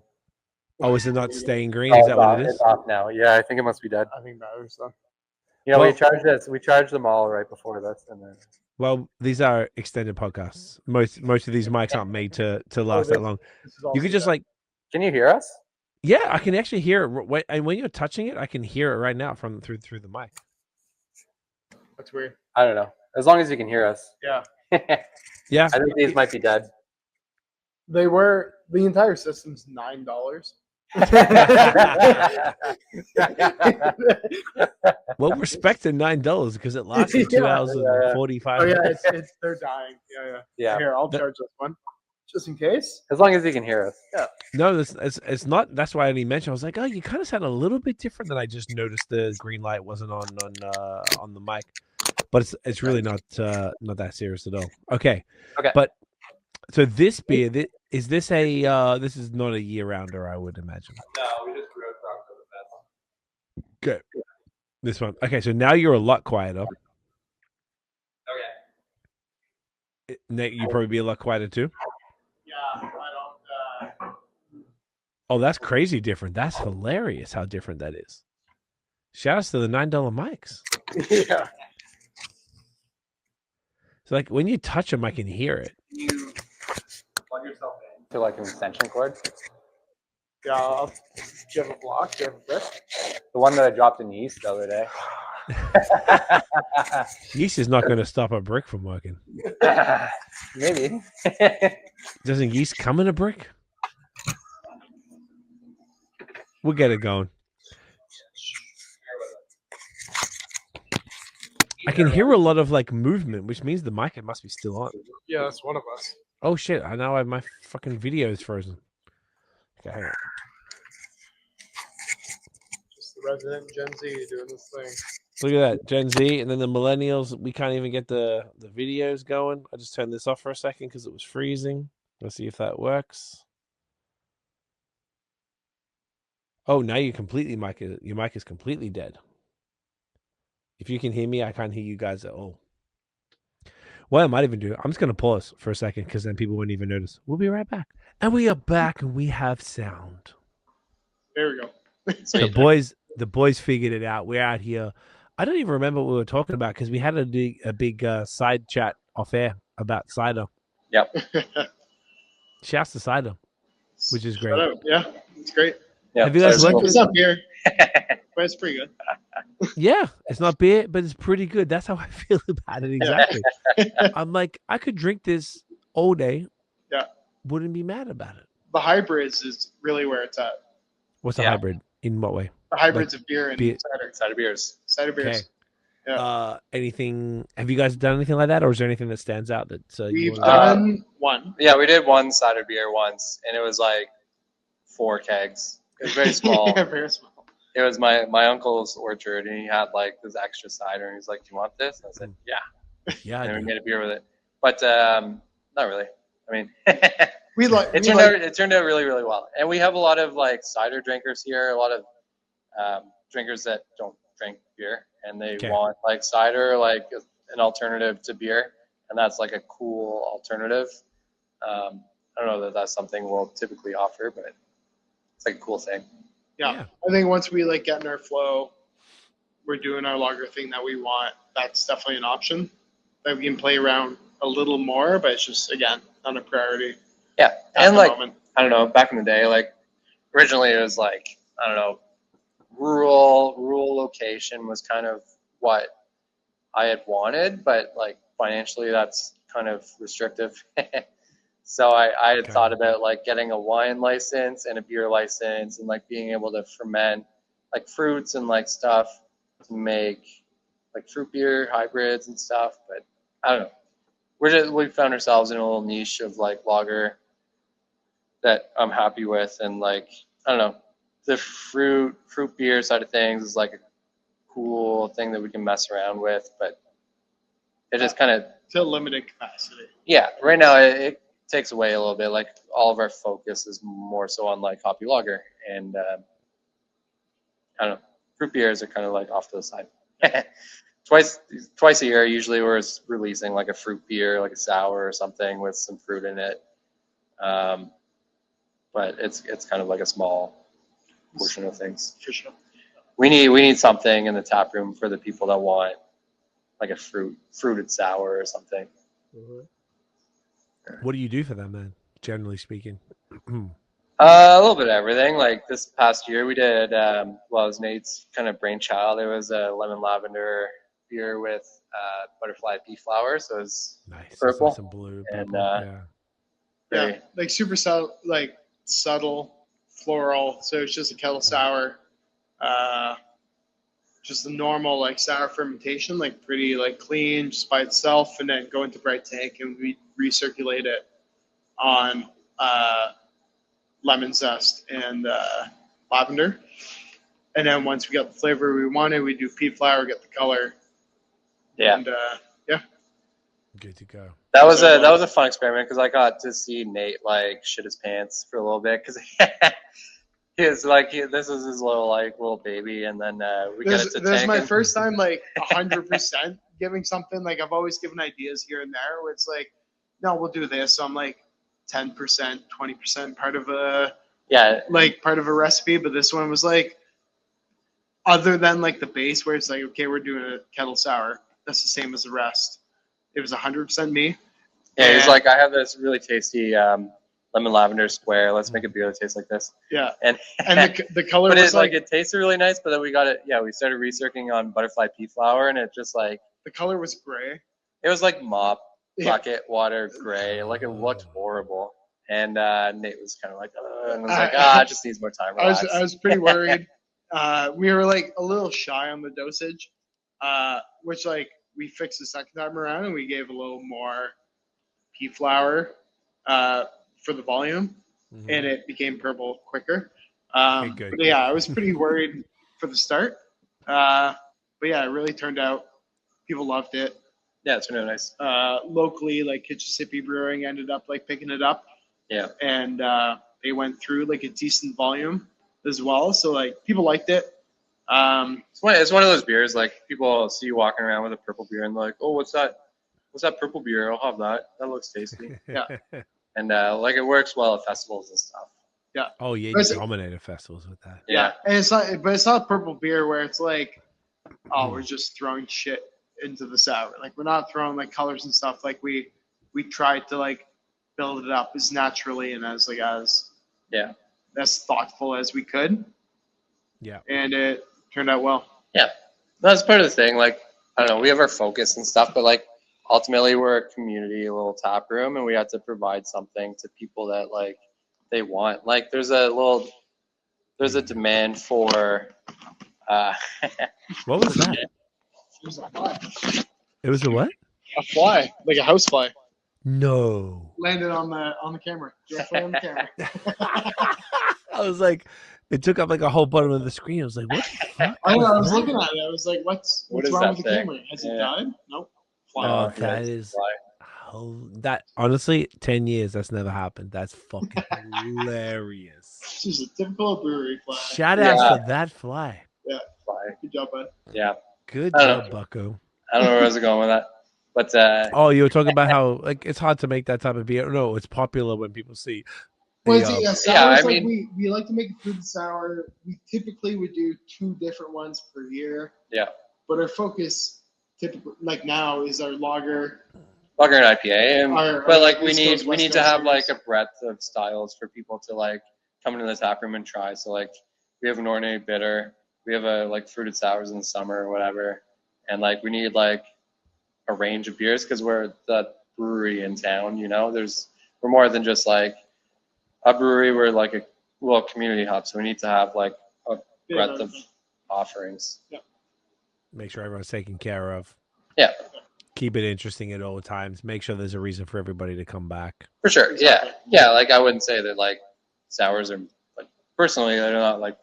Oh, is it not staying green? Oh, Is that what it It's is? off now. Yeah, I think it must be dead. I think battery's done. You know, Well- we charged them all right before this, and then Well, these are extended podcasts. Most of these mics aren't made to last that long. This is all You could just like, can you hear us? yeah, I can actually hear it. And when you're touching it, I can hear it right now from through the mic. That's weird. I don't know. As long as you can hear us. Yeah. Yeah. I think these might be dead. They were the entire system's $9. Well, respect to $9 because it lasted Yeah. 2 hours and 45 Oh yeah, minutes. it's they're dying. Yeah. Yeah. Here, I'll The- charge this one, just in case. As long as you can hear us. No, it's not. That's why I didn't mention. I was like, oh, you kind of sound a little bit different than I just noticed. The green light wasn't on the mic, but it's really not that serious at all. Okay. Okay. But so this beer, is this this is not a year rounder, I would imagine. No, we just grew it for Oktoberfest. Good. This one. Okay, so now you're a lot quieter. Okay. Nate, you probably be a lot quieter too. Yeah, I don't. Oh, that's crazy different. That's hilarious how different that is. Shout outs to the $9 mics. Yeah. So like when you touch them, I can hear it. You plug yourself in. To like an extension cord. Yeah. Do you have a block? Do you have a brick? The one that I dropped in the yeast the other day. Yeast is not going to stop a brick from working. Maybe. Doesn't yeast come in a brick? We'll get it going. I can hear a lot of like movement, which means the mic it must be still on. Yeah, that's one of us. Oh shit! I now have my fucking video is frozen. Okay, hang on. Just the resident Gen Z doing this thing. Look at that, Gen Z, and then the millennials. We can't even get the videos going. I just turned this off for a second because it was freezing. Let's see if that works. Oh, now your mic is completely dead. If you can hear me, I can't hear you guys at all. Well, I might even do it. I'm just going to pause for a second because then people won't even notice. We'll be right back. And we are back and we have sound. There we go. The boys figured it out. We're out here. I don't even remember what we were talking about because we had a big side chat off air about cider. Yep. Shouts to cider, which is great. Shout out. Yeah, it's great. Yeah. Have you guys so looked- It's not beer, but it's pretty good. Yeah, it's not beer, but it's pretty good. That's how I feel about it exactly. I'm like, I could drink this all day. Yeah. Wouldn't be mad about it. The hybrids is really where it's at. What's a Yeah. hybrid? In what way? The hybrids of beer and beer- cider. Cider beers. Cider beers. Okay. Yeah. Anything? Have you guys done anything like that, or is there anything that stands out that you We've wanna- done one. Yeah, we did one cider beer once, and it was like 4 kegs. It was very small. Yeah, very small. It was my uncle's orchard, and he had like this extra cider, and he's like, "Do you want this?" And I said, "Yeah." Yeah, I And we do. made a beer with it, but not really. I mean, We like. it turned out really, really well. And we have a lot of like cider drinkers here, a lot of drinkers that don't drink beer, and they Okay. want like cider, like an alternative to beer, and that's like a cool alternative. I don't know that that's something we'll typically offer, but it's like a cool thing. Yeah. I think once we like get in our flow, we're doing our lager thing that we want. That's definitely an option that we can play around a little more, but it's just again not a priority. Yeah, at and the like moment. I don't know, back in the day, like originally it was like I don't know, rural location was kind of what I had wanted, but like financially that's kind of restrictive. So I had Okay. thought about like getting a wine license and a beer license and like being able to ferment like fruits and like stuff to make like fruit beer hybrids and stuff. But I don't know. We found ourselves in a little niche of like lager that I'm happy with, and like I don't know, the fruit beer side of things is like cool thing that we can mess around with, but it just kind of, To limited capacity. yeah, right now it takes away a little bit. Like all of our focus is more so on like hoppy lager, and I don't know, fruit beers are kind of like off to the side. Twice a year, usually we're releasing like a fruit beer, like a sour or something with some fruit in it. But it's kind of like a small portion of things. For sure. We need something in the tap room for the people that want like a fruited sour or something. What do you do for them then, generally speaking? A little bit of everything. Like this past year, we did. Well, it was Nate's kind of brainchild. It was a lemon lavender beer with butterfly pea flower, so it was Nice. purple. Nice and blue. And, Purple, Yeah, like super subtle, like subtle, floral. So it's just a kettle sour, just a normal like sour fermentation, like pretty like clean, just by itself, and then go into bright tank and we recirculate it on lemon zest and lavender. And then once we got the flavor we wanted, we do pea flower, get the color. Yeah. And Good to go. That was a fun experiment because I got to see Nate like shit his pants for a little bit because he was like this is his little baby, and then we got it to this is my tank. first time like 100% giving something. Like I've always given ideas here and there where it's like, no, we'll do this. So I'm like 10%, 20% part of a recipe, but this one was like, other than like the base where it's like, okay, we're doing a kettle sour, that's the same as the rest. It was 100% me. Yeah, he's like, I have this really tasty lemon lavender square. Let's make a beer that tastes like this. Yeah, and the color but was it tasted really nice. But then we got it. Yeah, we started recirculating on butterfly pea flower, and it just like the color was gray. It was like mop bucket water gray. Like it looked horrible. And Nate was kind of like, and I was like, it just needs more time. Relax. I was pretty worried. We were like a little shy on the dosage, which like we fixed the second time around, and we gave a little more pea flower for the volume, and it became purple quicker. But yeah, I was pretty worried for the start. But yeah, it really turned out. People loved it. Yeah, it's really nice. Locally, like Kitchissippi Brewing ended up like picking it up. Yeah. And they went through like a decent volume as well. So like people liked it. It's one of those beers like people see you walking around with a purple beer and they're like, oh, what's that? What's that purple beer? I'll have that. That looks tasty. Yeah. And like it works well at festivals and stuff. Yeah. Oh yeah, you dominated festivals with that. Yeah. And it's not purple beer where it's like, oh, we're just throwing shit into the sour. Like we're not throwing like colors and stuff. Like we tried to like build it up as naturally and as thoughtful as we could. Yeah. And it turned out well. Yeah. That's part of the thing. Like, I don't know, we have our focus and stuff, but like ultimately we're a community, a little tap room, and we have to provide something to people that like they want. Like there's a demand for what was that? It was a fly. It was a what? A fly, like a house fly. No. Landed on the camera. Directly on the camera. I was like, it took up like a whole bottom of the screen. I was like, what the fuck? I know. I was looking at it. I was like, what's wrong with the camera? Has it died? Nope. Fly. Oh, that is. Oh, that honestly, 10 years. That's never happened. That's fucking hilarious. This is a typical brewery fly. Shout out to that fly. Yeah. Fly. Good job, bud. Yeah. Good job, Bucko. I don't know where I was going with that. But oh, you were talking about how like it's hard to make that type of beer. No, it's popular when people see. I mean, we like to make a fruited sour. We typically would do 2 different ones per year. Yeah. But our focus, typically, like now, is our lager and IPA. But like we need to have like a breadth of styles for people to like come into the tap room and try. So like we have an ordinary bitter, we have a like fruited sours in the summer or whatever, and like we need like a range of beers because we're the brewery in town. You know, we're more than just like a brewery. We're like a little community hub, so we need to have like a breadth of offerings. Yeah. Make sure everyone's taken care of. Yeah. Keep it interesting at all times. Make sure there's a reason for everybody to come back. For sure. Yeah. Yeah. Like I wouldn't say that like sours are like personally they're not like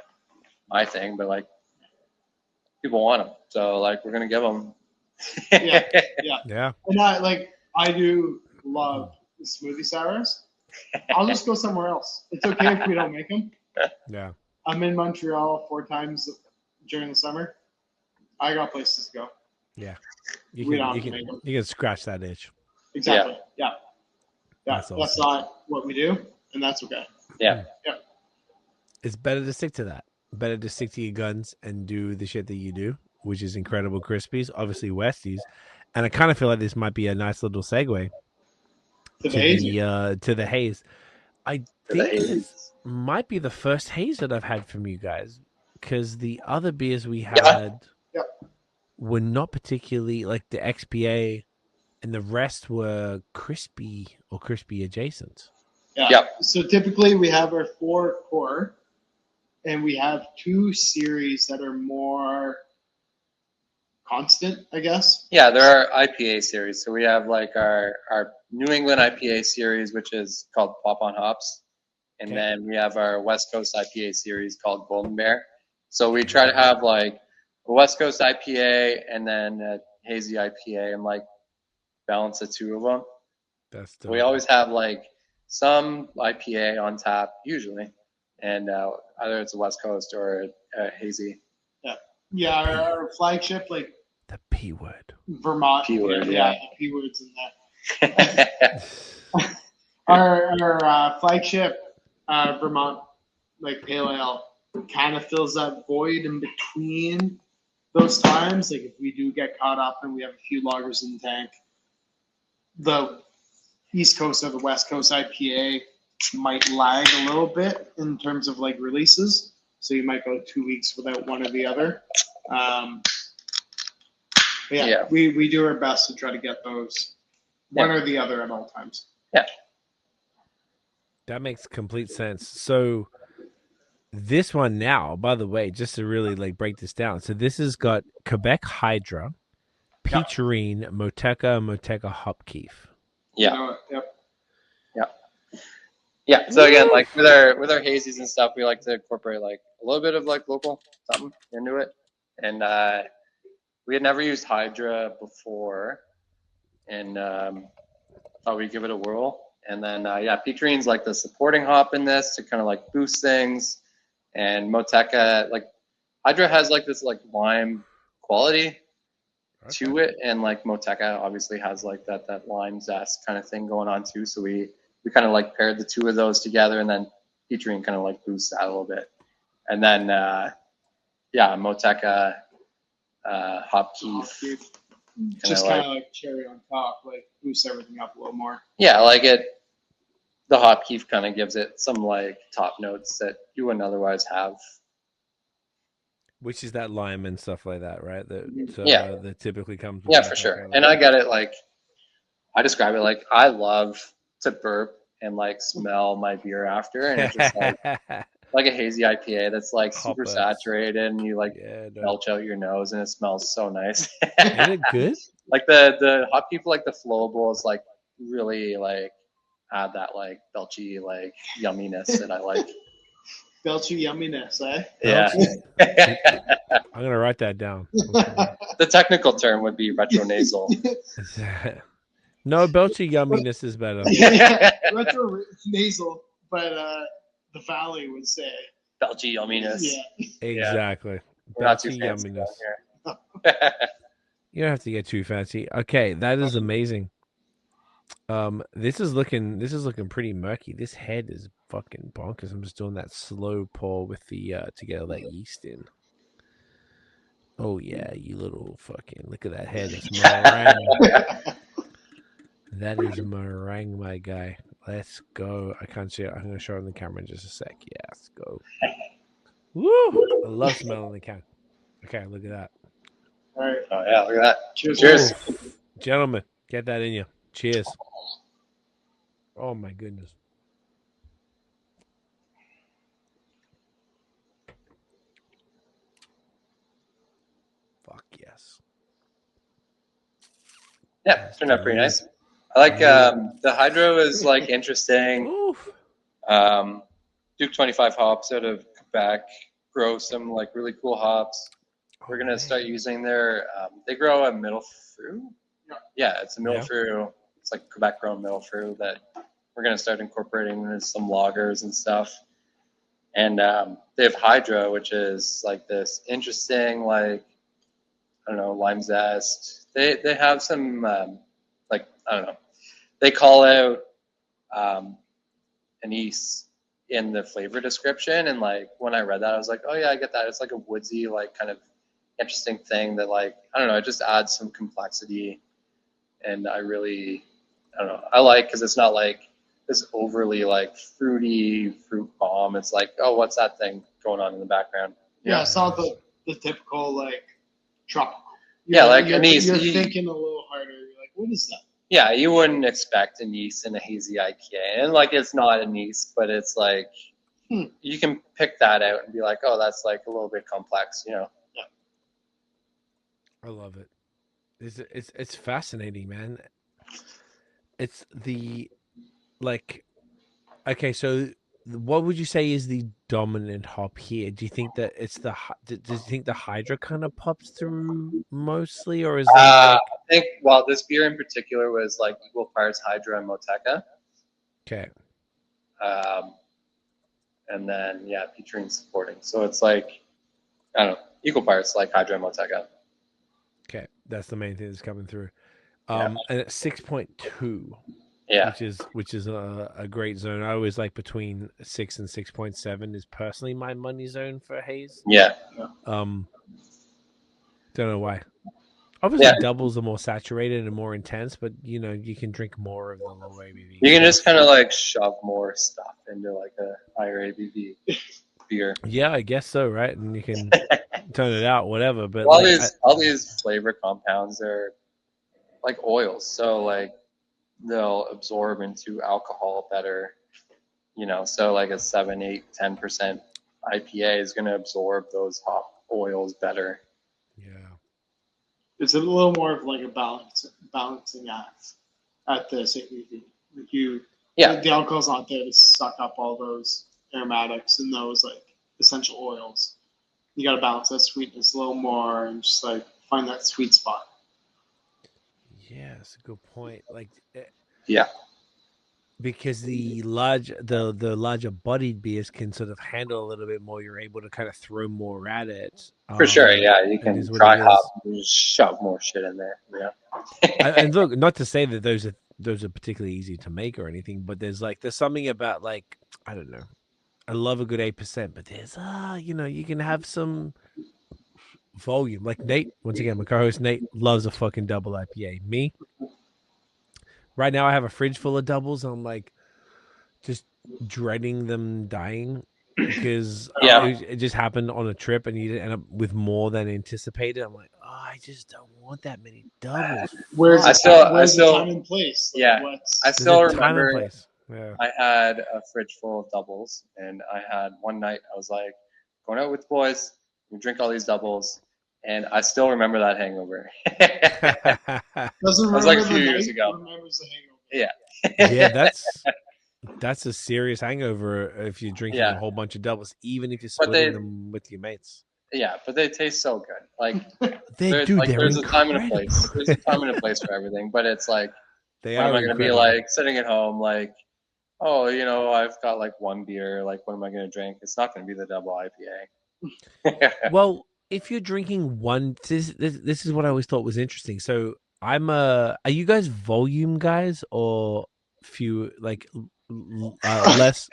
my thing, but like people want them. So like we're gonna give them. Yeah. Yeah. And I do love the smoothie sours. I'll just go somewhere else. It's okay if we don't make them. Yeah. I'm in Montreal 4 times during the summer. I got places to go. Yeah. We You don't can, have you to make can, them. you can scratch that itch. Exactly. Yeah. That's That's awesome. not what we do, and that's okay. Yeah. It's better to stick to that. Better to stick to your guns and do the shit that you do, which is incredible crispies, obviously Westies. And I kind of feel like this might be a nice little segue To the hazy. to the haze. I To the think this haze. might be the first haze that I've had from you guys, because the other beers we had Yep. were not particularly like the XPA, and the rest were crispy or crispy adjacent. Yeah. Yep. So typically we have our 4 core, and we have 2 series that are more constant, I guess. Yeah, there are IPA series. So we have like our New England IPA series, which is called Pop on Hops. And Okay. then we have our West Coast IPA series called Golden Bear. So we try to have like a West Coast IPA and then a hazy IPA and like balance the 2 of them. That's So we always have like some IPA on tap usually. And either it's a West Coast or a hazy. Yeah, our flagship, like the P word. Vermont. P word, yeah. yeah. The P words in that. Our flagship Vermont like pale ale kind of fills that void in between those times. Like if we do get caught up and we have a few lagers in the tank, the East Coast or the West Coast IPA might lag a little bit in terms of like releases. So you might go 2 weeks without one or the other. Yeah. We do our best to try to get those one or the other at all times. That makes complete sense. So this one now, by the way, just to really like break this down. So this has got Quebec Hydra, Peacharine, Moteca Hopkeef. Yeah. You know, yep. Yeah. So again, like with our hazies and stuff, we like to incorporate like a little bit of like local something into it. And we had never used Hydra before, and thought we'd give it a whirl. And then Peacharine's like the supporting hop in this to kind of like boost things. And Moteca, like Hydra has like this like lime quality to it, and like Moteca obviously has like that lime zest kind of thing going on too. So we kind of like paired the 2 of those together, and then Peacharine kind of like boosts that a little bit. And then Moteca Hopkeef. Just kind of like cherry on top, like boosts everything up a little more. Yeah, like the Hopkeef kind of gives it some like top notes that you wouldn't otherwise have. Which is that lime and stuff like that, right? That typically comes. Yeah, for sure. And I get it. Like I describe it like I love to burp and like smell my beer after, and it's just like a hazy IPA that's like super saturated, and you like belch out your nose, and it smells so nice. Isn't it good? Like the Hopkeef, like the flowable is like really like add that like belchy like yumminess that I like. Belchy yumminess, eh? Yeah. I'm gonna write that down. The technical term would be retronasal. No, belchy yumminess is better. Retro nasal, but the Valley would say Belchy yumminess. Yeah. Exactly. We're not too Belchy fancy yumminess. down here. You don't have to get too fancy. Okay, that is amazing. This is looking pretty murky. This head is fucking bonkers. I'm just doing that slow pour with the to get all that yeast in. Oh yeah, you little fucking look at that head. It's meringue. That is meringue, my guy. Let's go. I can't see it. I'm gonna show it on the camera in just a sec. Yeah, let's go. Woo! I love smelling the can. Okay, look at that. All right. Oh yeah, look at that. Cheers. Gentlemen, get that in you. Cheers. Oh my goodness. Fuck yes. Yeah, turned out pretty nice. I like the hydro is like interesting. Oof. Duke 25 hops out of Quebec grow some like really cool hops. We're Oh, gonna man. start using their. They grow a middle fruit. Yeah, it's a middle Yeah. fruit. It's like Quebec grown middle fruit that we're gonna start incorporating into some lagers and stuff. And they have Hydra, which is like this interesting, like I don't know, lime zest. They have some like I don't know. They call out anise in the flavor description, and like when I read that, I was like, oh yeah, I get that. It's like a woodsy, like kind of interesting thing that like I don't know, it just adds some complexity, and I don't know, I like because it's not like this overly like fruity fruit bomb. It's like, oh, what's that thing going on in the background? Yeah, it's not the typical like tropical. Yeah, like anise. You're thinking a little harder. You're like, what is that? Yeah, you wouldn't expect anise in a hazy IPA, and like it's not anise, but it's like you can pick that out and be like, oh, that's like a little bit complex, you know. I love it. It's fascinating, man. It's the like okay, so what would you say is the dominant hop here? Do you think that it's do you think the Hydra kind of pops through mostly, or is it I think this beer in particular was like equal parts Hydra and Moteca. okay? And then Peacharine supporting. So it's like I don't know, equal parts like Hydra and Moteca. Okay, that's the main thing that's coming through. Yeah. And at 6.2, Yeah. which is a great zone. I always like between 6 and 6.7 is personally my money zone for haze. Yeah. Don't know why. Obviously, doubles are more saturated and more intense, but you know you can drink more of the low ABV. You can just kind of like shove more stuff into like a higher ABV beer. Yeah, I guess so, right? And you can turn it out, whatever. But all these flavor compounds are like oils, so like they'll absorb into alcohol better. You know, so like a 7, 8, 10% IPA is going to absorb those hop oils better. yeah. It's a little more of like a balancing act at this ABV. Like the alcohol's not there to suck up all those aromatics and those like essential oils. You got to balance that sweetness a little more and just like find that sweet spot. Yeah, that's a good point. Like, because the larger bodied beers can sort of handle a little bit more. You're able to kind of throw more at it. For sure, yeah. You can try hop and just shove more shit in there. Yeah. And look, not to say that those are particularly easy to make or anything, but there's something about like I don't know. I love a good 8%, but there's you can have some volume. Like Nate, once again, my co-host Nate loves a fucking double IPA. Me, right now I have a fridge full of doubles. I'm like just dreading them dying because it just happened on a trip and you end up with more than anticipated. I'm like, oh, I just don't want that many doubles. Where's the time and place? Like, I still remember. Place. Yeah. I had a fridge full of doubles, and I had one night I was like going out with the boys, we drink all these doubles, and I still remember that hangover. It was like a few years ago. Remembers the hangover. Yeah. Yeah, that's a serious hangover if you're drinking a whole bunch of doubles, even if you're splitting them with your mates. Yeah, but they taste so good. Like there's a time and a place. There's a time and a place for everything, but it's like, when am I going to be like sitting at home like, oh, I've got like one beer, like what am I going to drink? It's not going to be the double IPA. Well, if you're drinking one, this is what I always thought was interesting. So are you guys volume guys or few like less?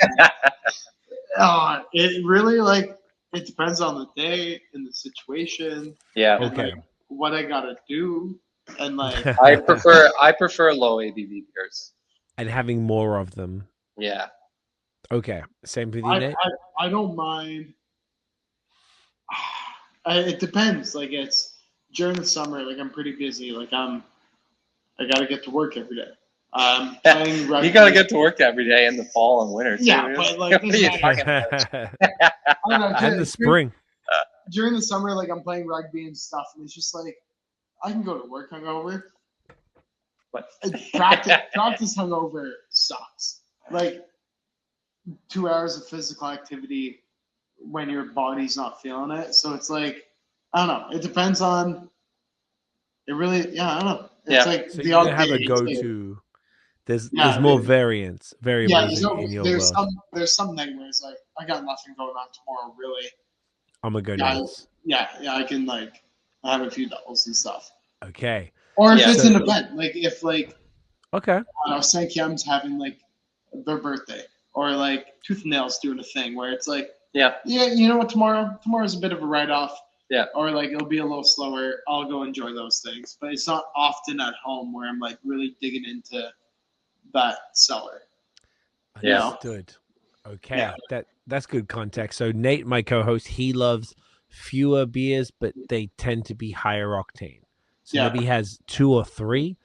It really it depends on the day and the situation. Yeah. Okay. Like, what I gotta do and like I prefer low ABV beers and having more of them. Yeah. Okay. Same with you, Nate? I don't mind. It depends. Like it's during the summer. Like I'm pretty busy. Like I gotta get to work every day. Playing rugby. You gotta get to work every day in the fall and winter. Too. Yeah, but like and the spring. During the summer, like I'm playing rugby and stuff, and it's just like I can go to work hungover, but practice hungover sucks. Like 2 hours of physical activity when your body's not feeling it. So it's like I don't know. It depends on. It really, yeah, I don't know. It's Yeah. like So the you don't odd have a day, go-to. There's Yeah, more yeah, variables in your there's world. there's some night where it's like I got nothing going on tomorrow, really. I'm gonna go Yeah, nuts. yeah, I can like have a few doubles and stuff. Okay. Or if Yeah. it's an event, like if like Okay. I don't know, Sankeyam's having like their birthday, or like Tooth and Nail's doing a thing where it's like, Yeah. you know what, tomorrow's a bit of a write-off. Yeah. Or like it'll be a little slower. I'll go enjoy those things, but it's not often at home where I'm like really digging into that cellar. Yeah. Understood. Okay. Yeah. That's good context. So Nate, my co-host, he loves fewer beers, but they tend to be higher octane. So Yeah. maybe he has 2 or 3,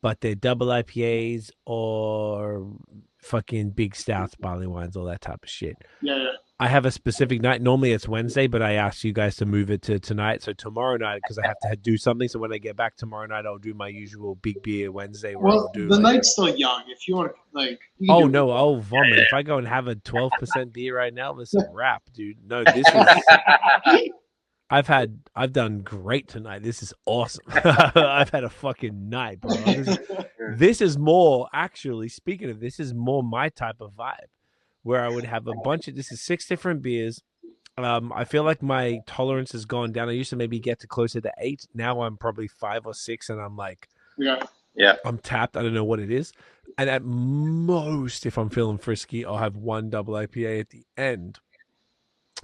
but they're double IPAs or fucking big stouts, barley wines, all that type of shit. Yeah. I have a specific night. Normally it's Wednesday, but I asked you guys to move it to tonight. So tomorrow night, because I have to do something. So when I get back tomorrow night, I'll do my usual big beer Wednesday. Where Well, I'll do the like, night's still young. If you want to, like. you oh can do no, it. I'll vomit. If I go and have a 12% beer right now, this is a wrap, dude. No, this is. I've done great tonight. This is awesome. I've had a fucking night, bro. This is more, actually, speaking of, this is more my type of vibe, where I would have a bunch of, this is 6 different beers. I feel like my tolerance has gone down. I used to maybe get to closer to 8. Now I'm probably 5 or 6, and I'm like, Yeah. I'm tapped. I don't know what it is. And at most, if I'm feeling frisky, I'll have 1 double IPA at the end.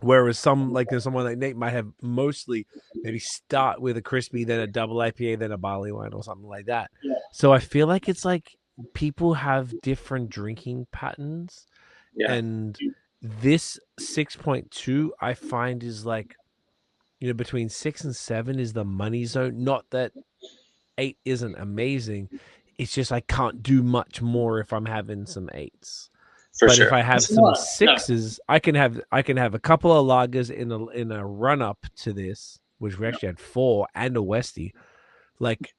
Whereas someone like Nate might have mostly maybe start with a crispy, then a double IPA, then a barley wine or something like that. Yeah. So I feel like it's like people have different drinking patterns. Yeah. And this 6.2 I find is like, between 6 and 7 is the money zone. Not that 8 isn't amazing. It's just I can't do much more if I'm having some 8s. For but sure. if I have That's some not- 6s, I can have a couple of lagers in a run up to this, which we actually had 4 and a Westie. Like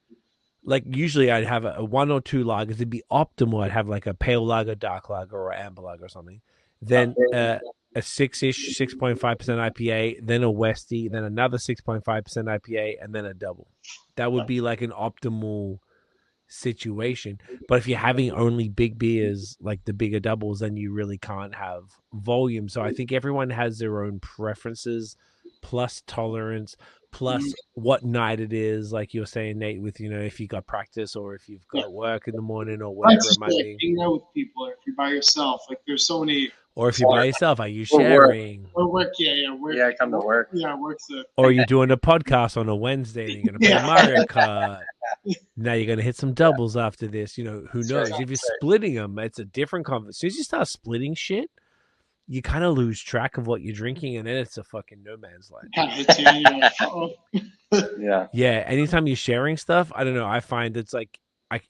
usually I'd have a 1 or 2 lagers. It'd be optimal. I'd have like a pale lager, dark lager, or amber lager or something. Then a 6-ish, 6.5% IPA, then a Westie, then another 6.5% IPA, and then a double. That would be like an optimal situation. But if you're having only big beers, like the bigger doubles, then you really can't have volume. So I think everyone has their own preferences, plus tolerance, plus what night it is. Like you were saying, Nate, with if you got practice or if you've got work in the morning or whatever That's it just might like be. hanging out with people, or if you're by yourself. Like there's so many. Or if you're by yourself, are you Or work. sharing? Or work, work. Yeah, come to work. Yeah, work's the. Or you're doing a podcast on a Wednesday and you're going to play Yeah. Mario Kart. Now you're going to hit some doubles after this. Who knows? If you're splitting them, it's a different conversation. As soon as you start splitting shit, you kind of lose track of what you're drinking, and then it's a fucking no man's land. Kind of hits you, and you're like, uh-oh. Yeah. Yeah, anytime you're sharing stuff, I don't know. I find it's like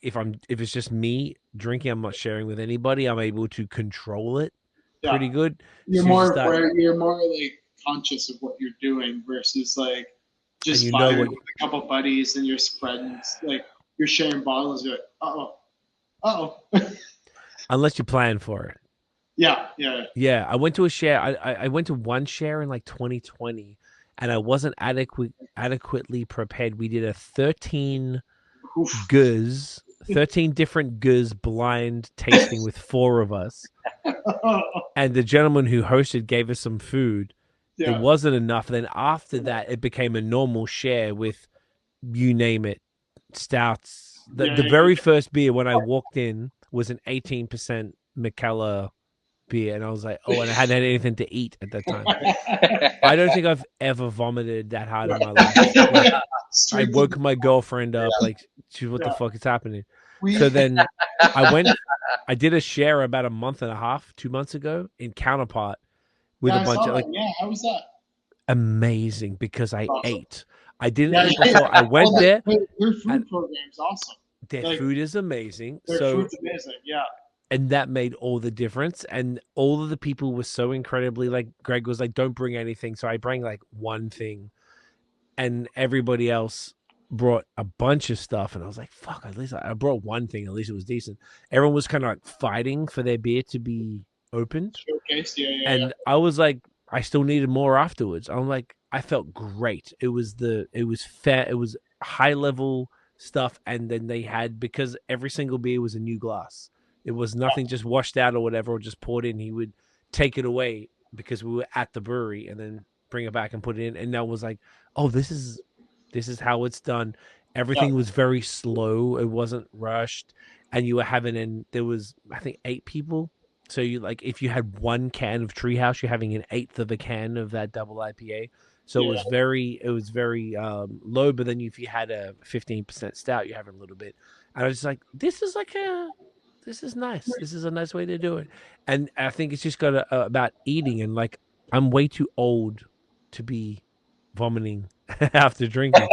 if it's just me drinking, I'm not sharing with anybody. I'm able to control it pretty good. You're So more you start- aware, you're more like conscious of what you're doing versus like just And you know vibing what- with a couple buddies and you're spreading, like you're sharing bottles. You're like, uh-oh. unless you plan for it. Yeah. Yeah, I went to a share. I went to one share in like 2020, and I wasn't adequately prepared. We did a 13 Oof. 13 different guz blind tasting with 4 of us. And the gentleman who hosted gave us some food. Yeah. It wasn't enough. Then after that, it became a normal share with, you name it, stouts. The very first beer when I walked in was an 18% Mikkeller beer, and I was like, oh, and I hadn't had anything to eat at that time. I don't think I've ever vomited that hard in my life. Like, I woke my girlfriend up, like, what the fuck is happening? So then I did a share about a month and a half, 2 months ago in Counterpart with a bunch of how was that? Amazing, because I Awesome. ate. I didn't eat before. I went there. Their food program's awesome. Their like, food is amazing. Their So food's amazing. Yeah. and that made all the difference. And all of the people were so incredibly, like, Greg was like, don't bring anything. So I bring like one thing, and everybody else brought a bunch of stuff. And I was like, fuck, at least I brought one thing. At least it was decent. Everyone was kind of like fighting for their beer to be opened. Showcase. Yeah. And I was like, I still needed more afterwards. I'm like, I felt great. It was fair. It was high level stuff, and then they had, because every single beer was a new glass. It was nothing just washed out or whatever, or just poured in. He would take it away because we were at the brewery, and then bring it back and put it in. And that was like, oh, this is how it's done. Everything was very slow. It wasn't rushed, and you were having, and there was, I think, 8 people. So you, like, if you had 1 can of Treehouse, you're having an eighth of a can of that double IPA. So it was very low. But then if you had a 15% stout, you're having a little bit. And I was just like, this is nice. This is a nice way to do it. And I think it's just got about eating, and like, I'm way too old to be vomiting after drinking.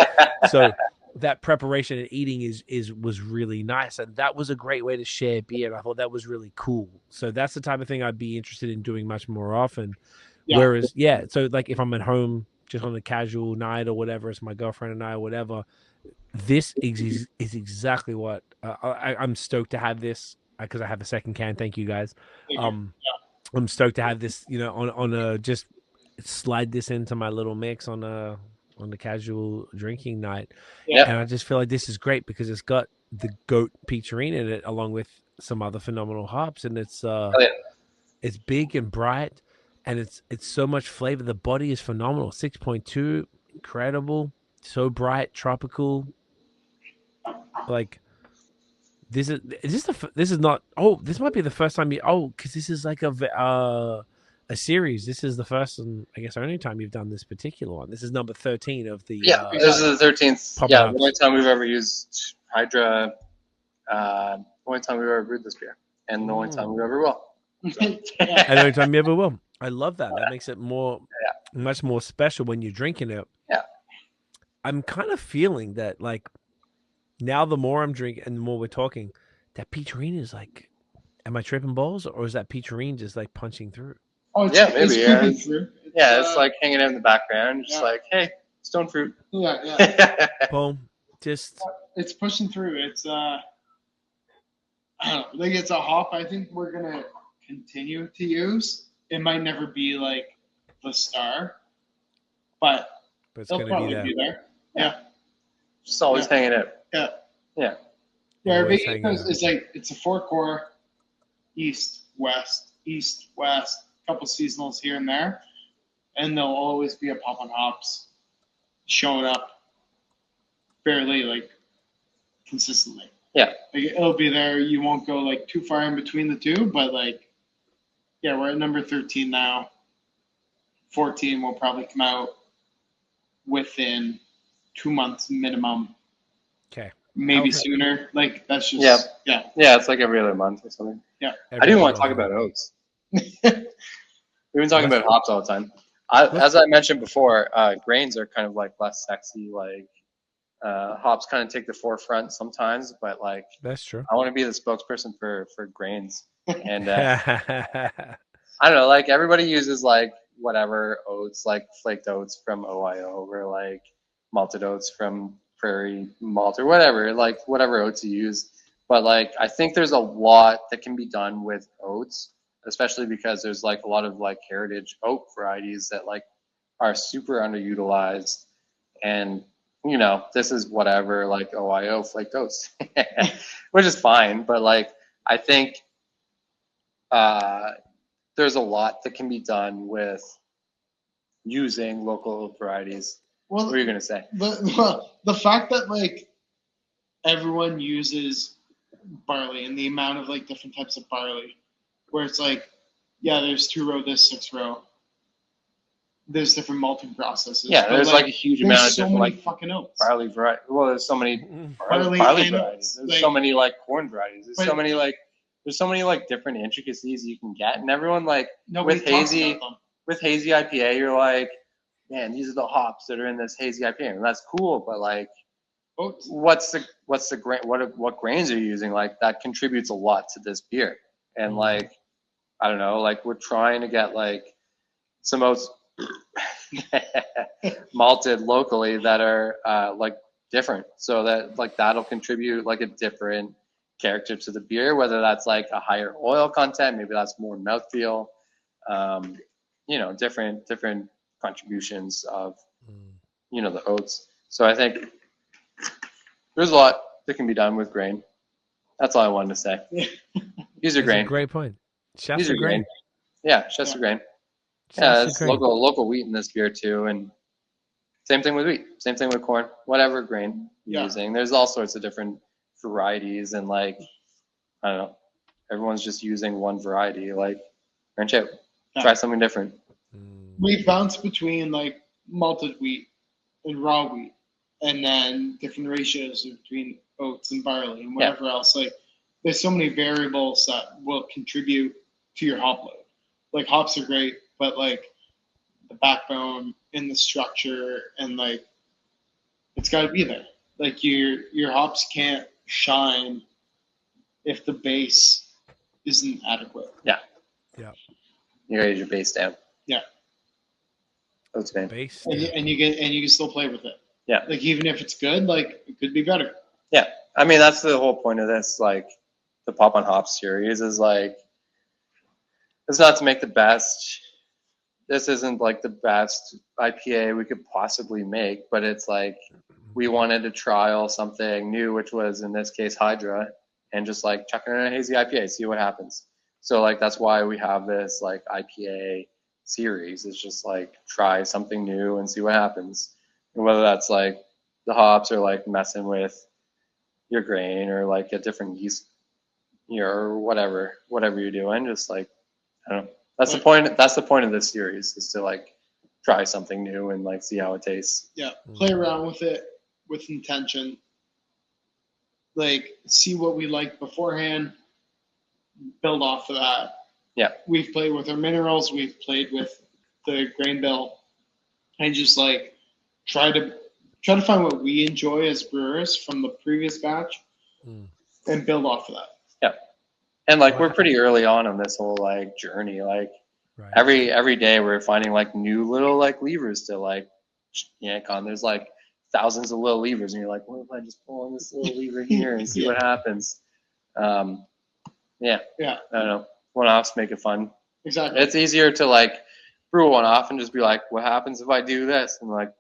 So that preparation and eating was really nice, and that was a great way to share beer. And I thought that was really cool. So that's the type of thing I'd be interested in doing much more often. Whereas, so like if I'm at home just on a casual night or whatever, it's my girlfriend and I or whatever, this is exactly what I'm stoked to have this, because I have a second can. Thank you guys. I'm stoked to have this, on a, just slide this into my little mix on the casual drinking night. And I just feel like this is great because it's got the goat Peacharine in it, along with some other phenomenal hops, and it's it's big and bright, and it's so much flavor. The body is phenomenal. 6.2, incredible, so bright, tropical. Like, this might be the first time because this is like a series. This is the first and I guess only time you've done this particular one. This is number 13 of the. This is the 13th. Yeah, the only time we've ever used Hydra. The only time we've ever brewed this beer, and the only time we ever will. And the only time you ever will. I love that. That makes it much more special when you're drinking it. Yeah. I'm kind of feeling that, like, now the more I'm drinking and the more we're talking, that Peacharine is like, am I tripping balls, or is that Peacharine just like punching through? Oh, maybe. It's like hanging out in the background, just like, hey, stone fruit. Yeah. Boom. Just. It's pushing through. It's I don't know. Like, it's a hop I think we're gonna continue to use. It might never be like the star, but it's it'll probably be there. Yeah. Just always hanging out. Yeah. Our big is like, it's a 4-core, east, west, couple seasonals here and there, and there'll always be a pop on hops showing up fairly like consistently. Yeah. Like, it'll be there. You won't go like too far in between the two, but like, yeah, we're at number 13 now. 14 will probably come out within 2 months minimum. Okay. Maybe sooner. Like, that's just yeah. It's like every other month or something. Yeah. I didn't want to talk about oats. We've been talking about hops all the time. As I mentioned before, grains are kind of like less sexy. Like, hops kind of take the forefront sometimes, but like, that's true. I want to be the spokesperson for grains, and I don't know. Like, everybody uses like whatever oats, like flaked oats from OIO, or like malted oats from Prairie Malt, or whatever, like whatever oats you use. But like, I think there's a lot that can be done with oats, especially because there's like a lot of like heritage oat varieties that like are super underutilized. And this is whatever, like OIO flaked oats, which is fine. But like, I think there's a lot that can be done with using local oat varieties. Well, what are you going to say? The fact that like everyone uses barley and the amount of like different types of barley, where it's like, yeah, there's 2-row, there's 6-row. There's different malting processes. Yeah, there's like a huge amount of different like fucking oats. Barley variety. Well, there's so many barley varieties. There's so many like corn varieties. There's so many like different intricacies you can get, and everyone like with hazy IPA, you're like, man, these are the hops that are in this hazy IPA, and that's cool. But like, oats. What's the grain? What grains are you using? Like, that contributes a lot to this beer, and like, I don't know, like, we're trying to get like some oats malted locally that are like different, so that like that'll contribute like a different character to the beer, whether that's like a higher oil content, maybe that's more mouthfeel, different contributions of the oats. So I think there's a lot that can be done with grain. That's all I wanted to say. Use your grain. Great point. Use Shasta your grain. Yeah, Chester grain. Yeah, Shasta it's grain. local wheat in this beer too, and same thing with wheat, same thing with corn, whatever grain you're using. There's all sorts of different varieties, and like I don't know, everyone's just using one variety. Like branch out, try something different. We bounce between like malted wheat and raw wheat, and then different ratios between oats and barley and whatever else. Like there's so many variables that will contribute to your hop load. Like hops are great, but like the backbone and the structure and like it's got to be there. Like your hops can't shine if the base isn't adequate. Yeah. You gotta use your base down. Yeah. Oats grain. Base. And you can still play with it. Yeah. Like even if it's good, like it could be better. Yeah. I mean that's the whole point of this, like the Pop on Hops series is like it's not to make the best. This isn't like the best IPA we could possibly make, but it's like we wanted to trial something new, which was in this case Hydra, and just like chuck it in a hazy IPA, see what happens. So like that's why we have this like IPA series. It's just like try something new and see what happens. And whether that's like the hops or like messing with your grain or like a different yeast, or whatever you're doing, just like I don't know. That's the point. That's the point of this series is to like try something new and like see how it tastes. Yeah, play around with it with intention. Like see what we like beforehand, build off of that. Yeah, we've played with our minerals. We've played with the grain bill, and just like try to find what we enjoy as brewers from the previous batch, and build off of that. Yeah. And like we're pretty early on this whole like journey. Like every day we're finding like new little like levers to like yank on. There's like thousands of little levers, and you're like, what if I just pull on this little lever here and see what happens? Yeah. I don't know. One-offs make it fun. Exactly. It's easier to like brew one off and just be like, what happens if I do this? And like,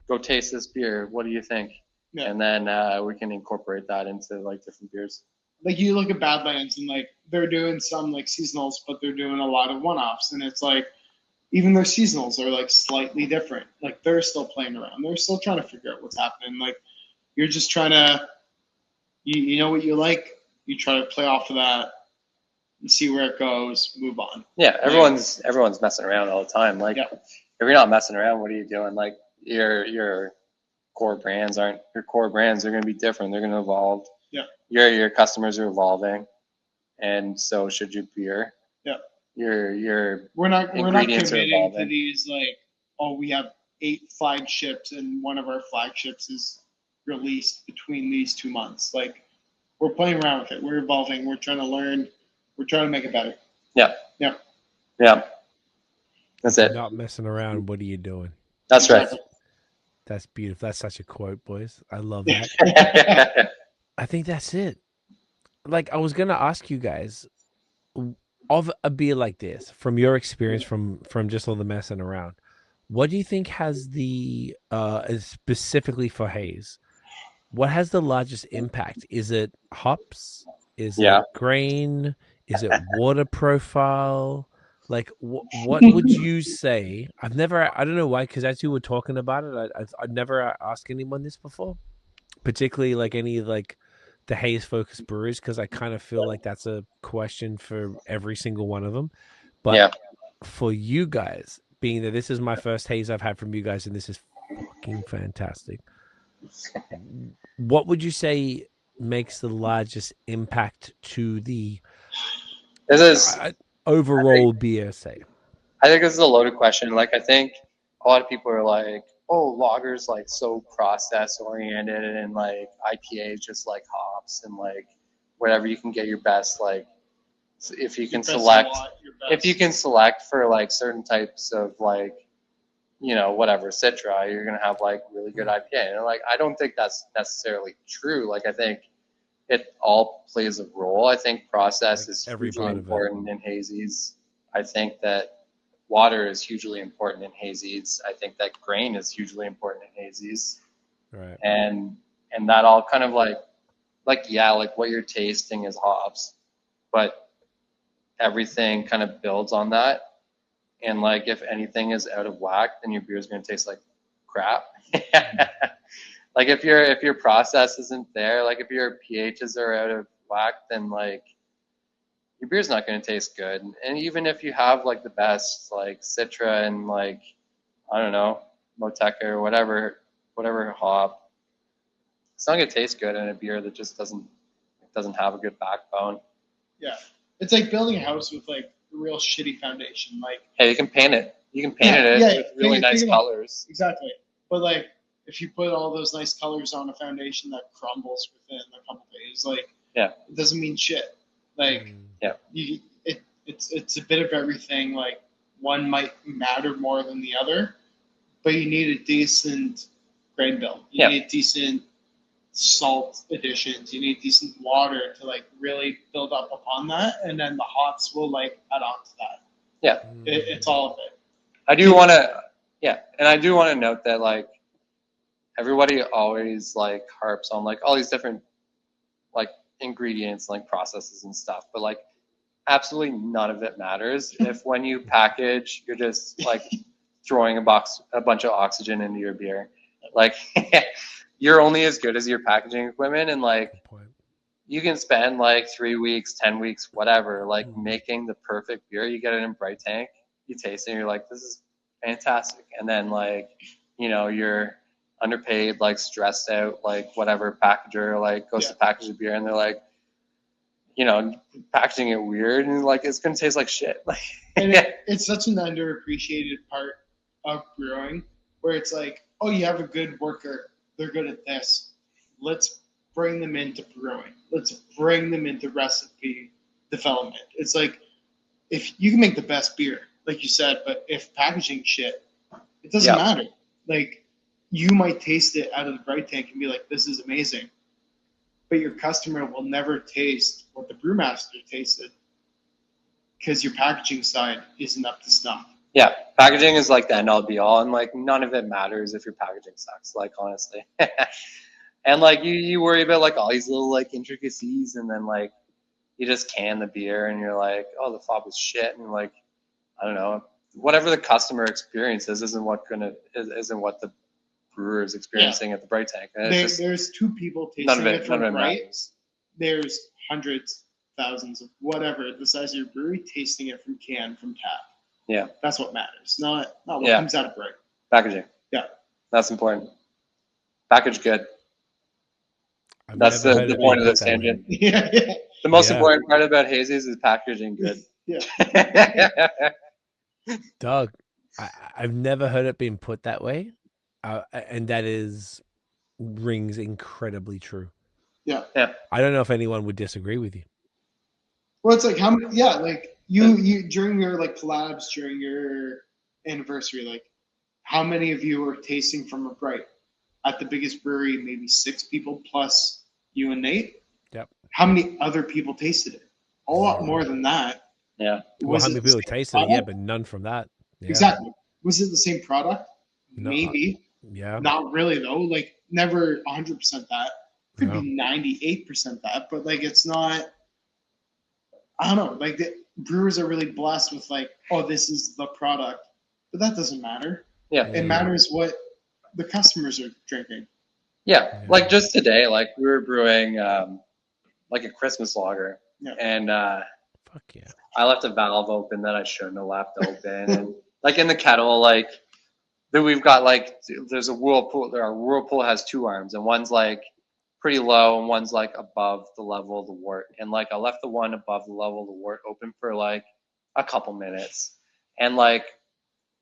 go taste this beer. What do you think? Yeah. And then we can incorporate that into like different beers. Like you look at Badlands and like they're doing some like seasonals, but they're doing a lot of one-offs, and it's like even their seasonals are like slightly different. Like they're still playing around. They're still trying to figure out what's happening. Like you're just trying to, you know what you like. You try to play off of that and see where it goes. Move on. Yeah, everyone's messing around all the time. Like if you're not messing around, what are you doing? Like your core brands are going to be different. They're going to evolve. Yeah. Your customers are evolving, and so should your beer. Yeah. We're not committing to these like, oh, we have 8 flagships and one of our flagships is released between these 2 months. Like we're playing around with it. We're evolving. We're trying to learn. We're trying to make it better. Yeah. Yeah. Yeah. That's it. Not messing around. What are you doing? That's right. That's beautiful. That's such a quote, boys. I love that. I think that's it. Like I was gonna ask you guys, of a beer like this, from your experience, from just all the messing around, what do you think has the specifically for haze? What has the largest impact? Is it hops? Is it grain? Is it water profile? Like what would you say? I don't know why, because as you were talking about it, I'd never asked anyone this before, particularly like any like the haze focused brewers, because I kind of feel like that's a question for every single one of them. But for you guys, being that this is my first haze I've had from you guys, and this is fucking fantastic, what would you say makes the largest impact to the overall beer, say? I think this is a loaded question. Like, I think a lot of people are like, oh, lager's like so process oriented, and like IPA is just like hops and like whatever you can get your best. Like, if you can select for like certain types of like, you know, whatever Citra, you're gonna have like really good IPA. And like, I don't think that's necessarily true. Like, I think it all plays a role. I think process is hugely important in hazies. I think that water is hugely important in hazies. I think that grain is hugely important in hazies. Right. And that all kind of like what you're tasting is hops, but everything kind of builds on that. And like if anything is out of whack, then your beer is going to taste like crap. Like if your process isn't there, like if your pHs are out of whack, then like your beer's not going to taste good. And even if you have like the best like Citra and like, I don't know, Moteca or whatever hop, it's not going to taste good in a beer that just doesn't have a good backbone. Yeah. It's like building a house with like a real shitty foundation. Like, hey, you can paint it. You can paint it with really nice colors. Exactly. But like, if you put all those nice colors on a foundation that crumbles within a couple days, like, it doesn't mean shit. Like, it's a bit of everything. Like, one might matter more than the other, but you need a decent grain bill. You need decent salt additions. You need decent water to like really build up upon that, and then the hops will like add on to that. Yeah, it's all of it. I do want to note that like everybody always like harps on like all these different like ingredients, like processes and stuff, but like absolutely none of it matters if when you package, you're just like throwing a bunch of oxygen into your beer. Like you're only as good as your packaging equipment, and like you can spend like 3 weeks, 10 weeks, whatever, like making the perfect beer. You get it in bright tank, you taste it, and you're like, this is fantastic. And then like, you know, you're underpaid, like stressed out, like whatever packager like goes to package a beer, and they're like, you know, packaging it weird, and like it's gonna taste like shit. Like, and it's such an underappreciated part of brewing, where it's like, oh, you have a good worker, they're good at this. Let's bring them into brewing. Let's bring them into recipe development. It's like, if you can make the best beer, like you said, but if packaging shit, it doesn't matter. Like, you might taste it out of the bright tank and be like, this is amazing. But your customer will never taste what the brewmaster tasted because your packaging side isn't up to snuff. Yeah, packaging is like the end all be all, and like none of it matters if your packaging sucks, like honestly. And like you worry about like all these little like intricacies, and then like you just can the beer and you're like, oh, the fob was shit, and like, I don't know, whatever the customer experiences isn't what the brewer is experiencing at the bright tank. There's two people tasting it from bright. There's hundreds, thousands of whatever the size of your brewery tasting it from can, from tap. Yeah, that's what matters. Not what comes out of bright. Packaging. Yeah, that's important. Package good. That's the point of this tangent. The most important part about hazies is packaging good. Doug, I've never heard it being put that way, and that rings incredibly true. Yeah. I don't know if anyone would disagree with you. Well, it's like how many? Yeah, like you during your like collabs during your anniversary, like how many of you are tasting from a bright? At the biggest brewery, maybe 6 people plus you and Nate. Yep. How many other people tasted it? A lot more than that. Yeah. Well, how many people tasted it? Yeah, but none from that. Yeah. Exactly. Was it the same product? No, maybe. Yeah. Not really though. Like never 100% that. Could be 98% that, but like it's not. I don't know. Like the brewers are really blessed with like, oh, this is the product, but that doesn't matter. Yeah. It matters what the customers are drinking. Yeah. Like just today, like we were brewing like a Christmas lager, and fuck yeah, I left a valve open that I shouldn't have left open, and like in the kettle, like then we've got like there's a whirlpool. Our whirlpool has 2 arms, and one's like pretty low, and one's like above the level of the wort. And like I left the one above the level of the wort open for like a couple minutes, and like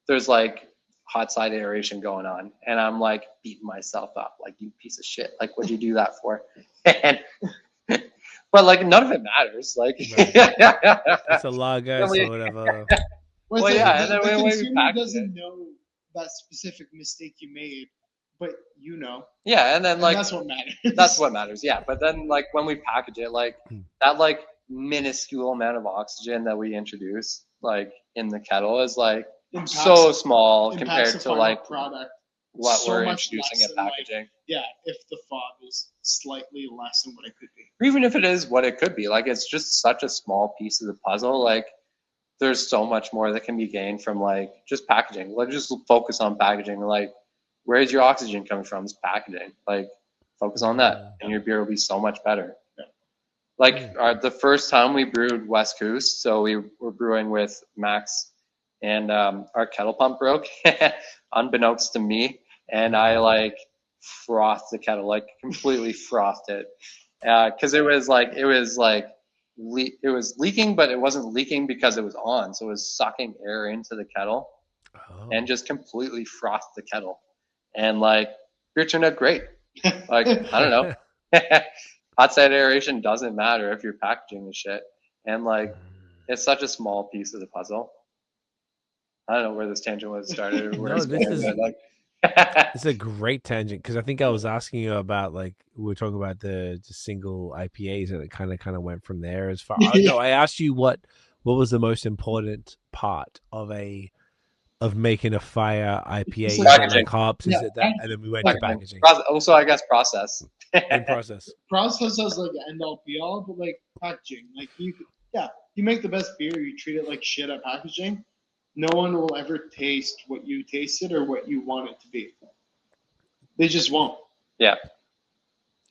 there's like hot side aeration going on, and I'm like beating myself up, like, you piece of shit, like what'd you do that for? And but like none of it matters, like it's a lager, so whatever. Well, and then the when we consumer doesn't know that specific mistake you made, but you know. Yeah, and then like that's what matters. That's what matters. Yeah, but then like when we package it, like that like minuscule amount of oxygen that we introduce like in the kettle is like so small impacts compared the to final like product what so we're much introducing less at than, like, packaging. yeah, if the fog is slightly less than what it could be. Or even if it is what it could be, like it's just such a small piece of the puzzle. Like there's so much more that can be gained from like just packaging. Let's just focus on packaging. Like where's your oxygen coming from? It's packaging. Like focus on that, and your beer will be so much better. Yeah. Like the first time we brewed Westküste, so we were brewing with Max, and our kettle pump broke, unbeknownst to me, and I like frothed the kettle, like completely frothed it, because it was leaking, but it wasn't leaking because it was on, so it was sucking air into the kettle, and just completely frothed the kettle, and like beer turned out great. Like I don't know. Hot side aeration doesn't matter if you're packaging the shit. And like, it's such a small piece of the puzzle. I don't know where this tangent was started or where No, it's this going, is- but, like, It's a great tangent because I think I was asking you about like we were talking about the single IPAs and it kind of went from there as far. No, I asked you what was the most important part of making a fire IPA? Is it Packaging. like hops? Is it that? And then we went to packaging. Also, I guess process. In process. Process has like end all be all, but like packaging, like you make the best beer, you treat it like shit at packaging. No one will ever taste what you tasted or what you want it to be. They just won't. Yeah.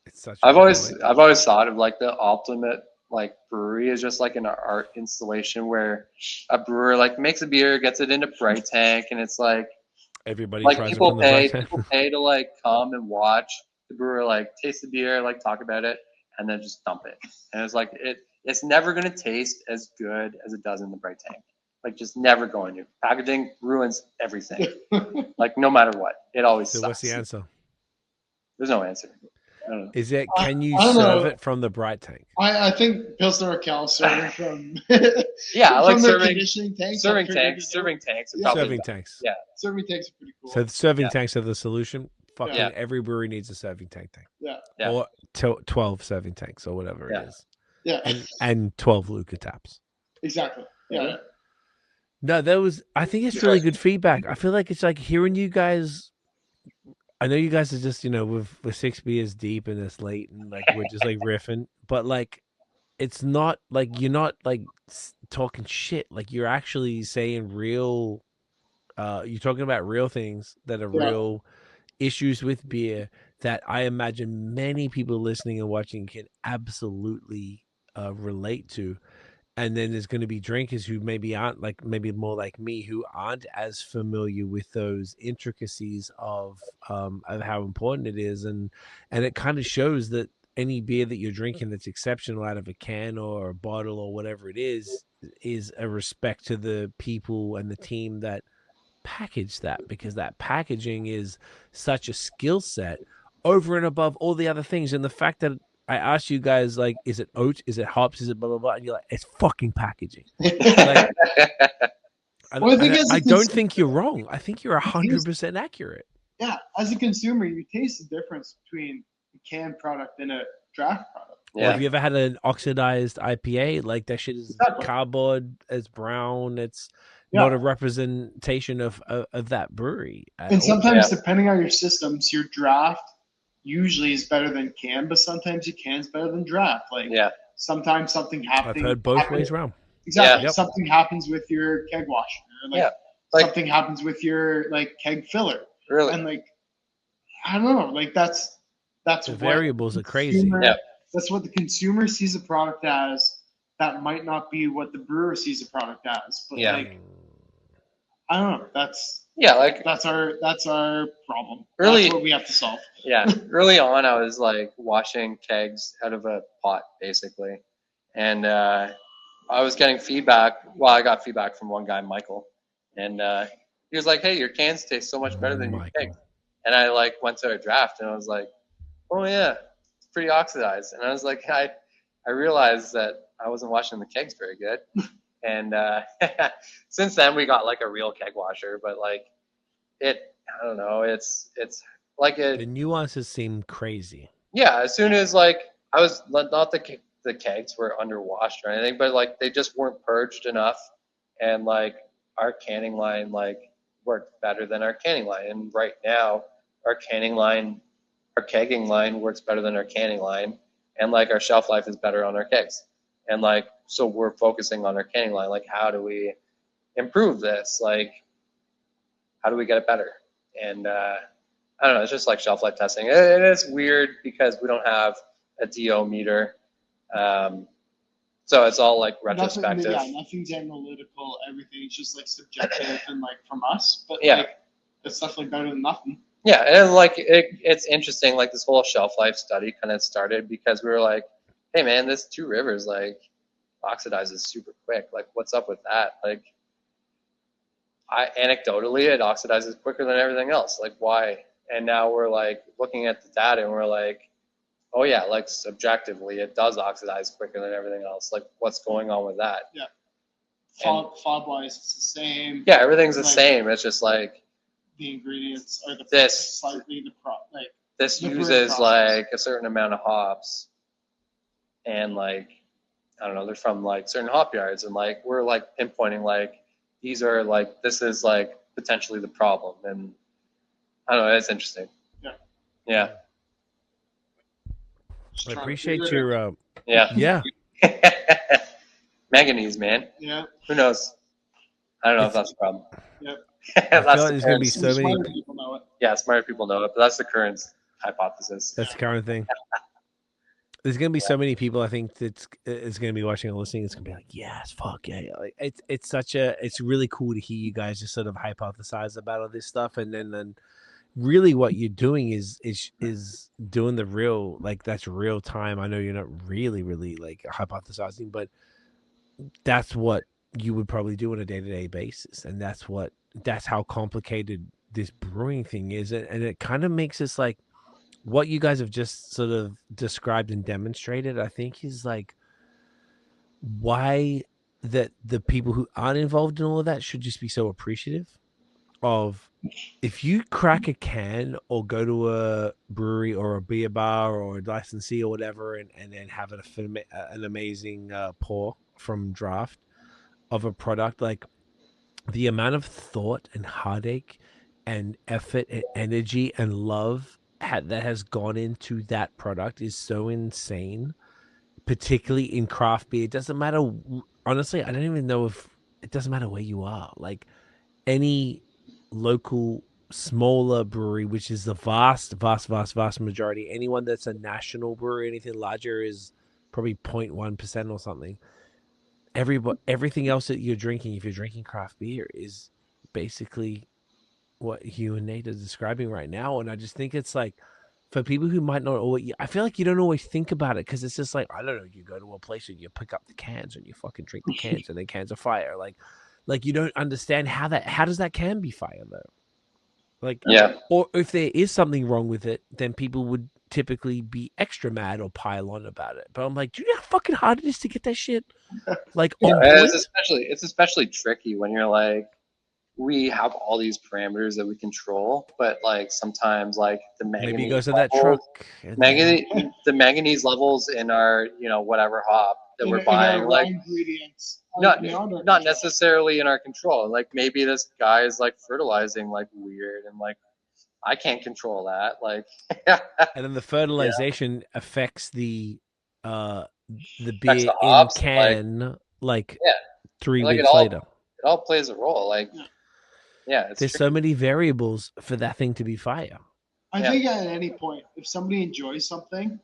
It's such. I've always thought of like the ultimate like brewery is just like an art installation where a brewer like makes a beer, gets it into bright tank, and it's like everybody like tries people it from the pay bright people pay to like come and watch the brewer like taste the beer, like talk about it, and then just dump it. And it's like it's never gonna taste as good as it does in the bright tank. Like just never going to. Packaging ruins everything. Like no matter what, it always So sucks. what's the answer? There's no answer. I don't know. Is it can you I don't serve know. it from the bright tank? I think Pilsner Cal serving from Yeah, like from their serving conditioning tanks. serving are pretty tanks. good. Serving tanks. Are Yeah. probably Serving the- tanks. Yeah. Serving tanks are pretty cool. So the serving Yeah. tanks are the solution. Fucking Yeah. every brewery needs a serving tank. Yeah. Yeah. Or 12 serving tanks or whatever Yeah. it is. Yeah. And 12 Luca taps. Exactly. Yeah. No, I think it's really good feedback. I feel like it's like hearing you guys. I know you guys are just, we're 6 beers deep and it's late and like we're just like riffing, but like it's not like you're not like talking shit. Like you're actually saying real, you're talking about real things that are real issues with beer that I imagine many people listening and watching can absolutely relate to. And then there's going to be drinkers who maybe aren't maybe more like me, who aren't as familiar with those intricacies of how important it is. And it kind of shows that any beer that you're drinking that's exceptional out of a can or a bottle or whatever it is a respect to the people and the team that package that, because that packaging is such a skill set over and above all the other things. And the fact that I asked you guys, like, is it oats? Is it hops? Is it blah, blah, blah? And you're like, it's fucking packaging. Like, I don't think you're wrong. I think you're 100% accurate. Yeah. As a consumer, you taste the difference between a canned product and a draft product. Yeah. Have you ever had an oxidized IPA? Like that shit is cardboard, it's brown, it's not a representation of that brewery. And sometimes, depending on your systems, your draft usually is better than can, but sometimes your can's better than draft. Like sometimes something happens. I've heard both ways around. Exactly. Yeah. Something happens with your keg washer. Like something happens with your like keg filler. Really? And like I don't know. Like that's the variables are crazy. That's what the consumer sees a product as. That might not be what the brewer sees a product as. But like I don't know. That's our problem. That's what we have to solve. Yeah. Early on, I was like washing kegs out of a pot, basically. And I was getting feedback. Well, I got feedback from one guy, Michael. And he was like, hey, your cans taste so much better than your kegs. And I like went to a draft and I was like, oh yeah, it's pretty oxidized. And I was like, I realized that I wasn't washing the kegs very good. And since then we got like a real keg washer, but like I don't know, it's like the nuances seem crazy. Yeah, as soon as like I was not the kegs were underwashed or anything, but like they just weren't purged enough, and like our canning line like worked better than our canning line. And right now our kegging line works better than our canning line. And like our shelf life is better on our kegs. And like, so we're focusing on our canning line. Like, how do we improve this? Like, how do we get it better? And I don't know, it's just like shelf life testing. It is weird because we don't have a DO meter. So it's all like retrospective. Nothing's analytical. Everything's just like subjective and like from us. But yeah, like, it's definitely better than nothing. Yeah, and like it's interesting. Like this whole shelf life study kind of started because we were like, hey man, this Two Rivers like oxidizes super quick. Like, what's up with that? Like, anecdotally, it oxidizes quicker than everything else. Like, why? And now we're like looking at the data and we're like, oh yeah, like subjectively, it does oxidize quicker than everything else. Like, what's going on with that? Yeah. Fob wise, it's the same. Yeah, everything's the same. It's just like the ingredients are slightly this uses like a certain amount of hops, and like I don't know, they're from like certain hop yards, and like we're like pinpointing like these are like this is like potentially the problem, and I don't know, it's interesting. Yeah. I appreciate your yeah. Manganese, man. Yeah. Who knows? I don't know if that's the problem. Yep. I feel like there's going to be so many people know it. Yeah, smarter people know it, but that's the current hypothesis. That's the current thing. There's going to be so many people, I think, that's is going to be watching and listening. It's going to be like, yes, fuck yeah. Like, it's really cool to hear you guys just sort of hypothesize about all this stuff, and then really what you're doing is doing the real, like, that's real time. I know you're not really like hypothesizing, but that's what you would probably do on a day-to-day basis, and that's how complicated this brewing thing is, and it kind of makes us like what you guys have just sort of described and demonstrated, I think, is like why that the people who aren't involved in all of that should just be so appreciative of if you crack a can or go to a brewery or a beer bar or a licensee or whatever and then have an amazing pour from draft of a product, like the amount of thought and heartache and effort and energy and love that has gone into that product is so insane, particularly in craft beer. It doesn't matter, honestly, I don't even know if it doesn't matter where you are, like any local smaller brewery, which is the vast majority. Anyone that's a national brewery, anything larger is probably 0.1% or something. Everything else that you're drinking, if you're drinking craft beer, is basically what Hugh and Nate are describing right now. And I just think it's like, for people who might not always, I feel like you don't always think about it because it's just like, I don't know, you go to a place and you pick up the cans and you fucking drink the cans and then cans are fire. Like you don't understand how does that can be fire though? Like, yeah. Or if there is something wrong with it, then people would typically be extra mad or pile on about it. But I'm like, do you know how fucking hard it is to get that shit? Like, it's especially tricky when you're like, we have all these parameters that we control, but like sometimes like the manganese maybe it goes to that truck. The manganese levels in our, whatever hop that we're buying, like ingredients not necessarily in our control. Like maybe this guy is like fertilizing like weird, and like I can't control that. Like, and then the fertilization affects the beer the hops, in can, like 3 like weeks later. It all plays a role. Like, there's tricky. So many variables for that thing to be fire. I think at any point, if somebody enjoys something,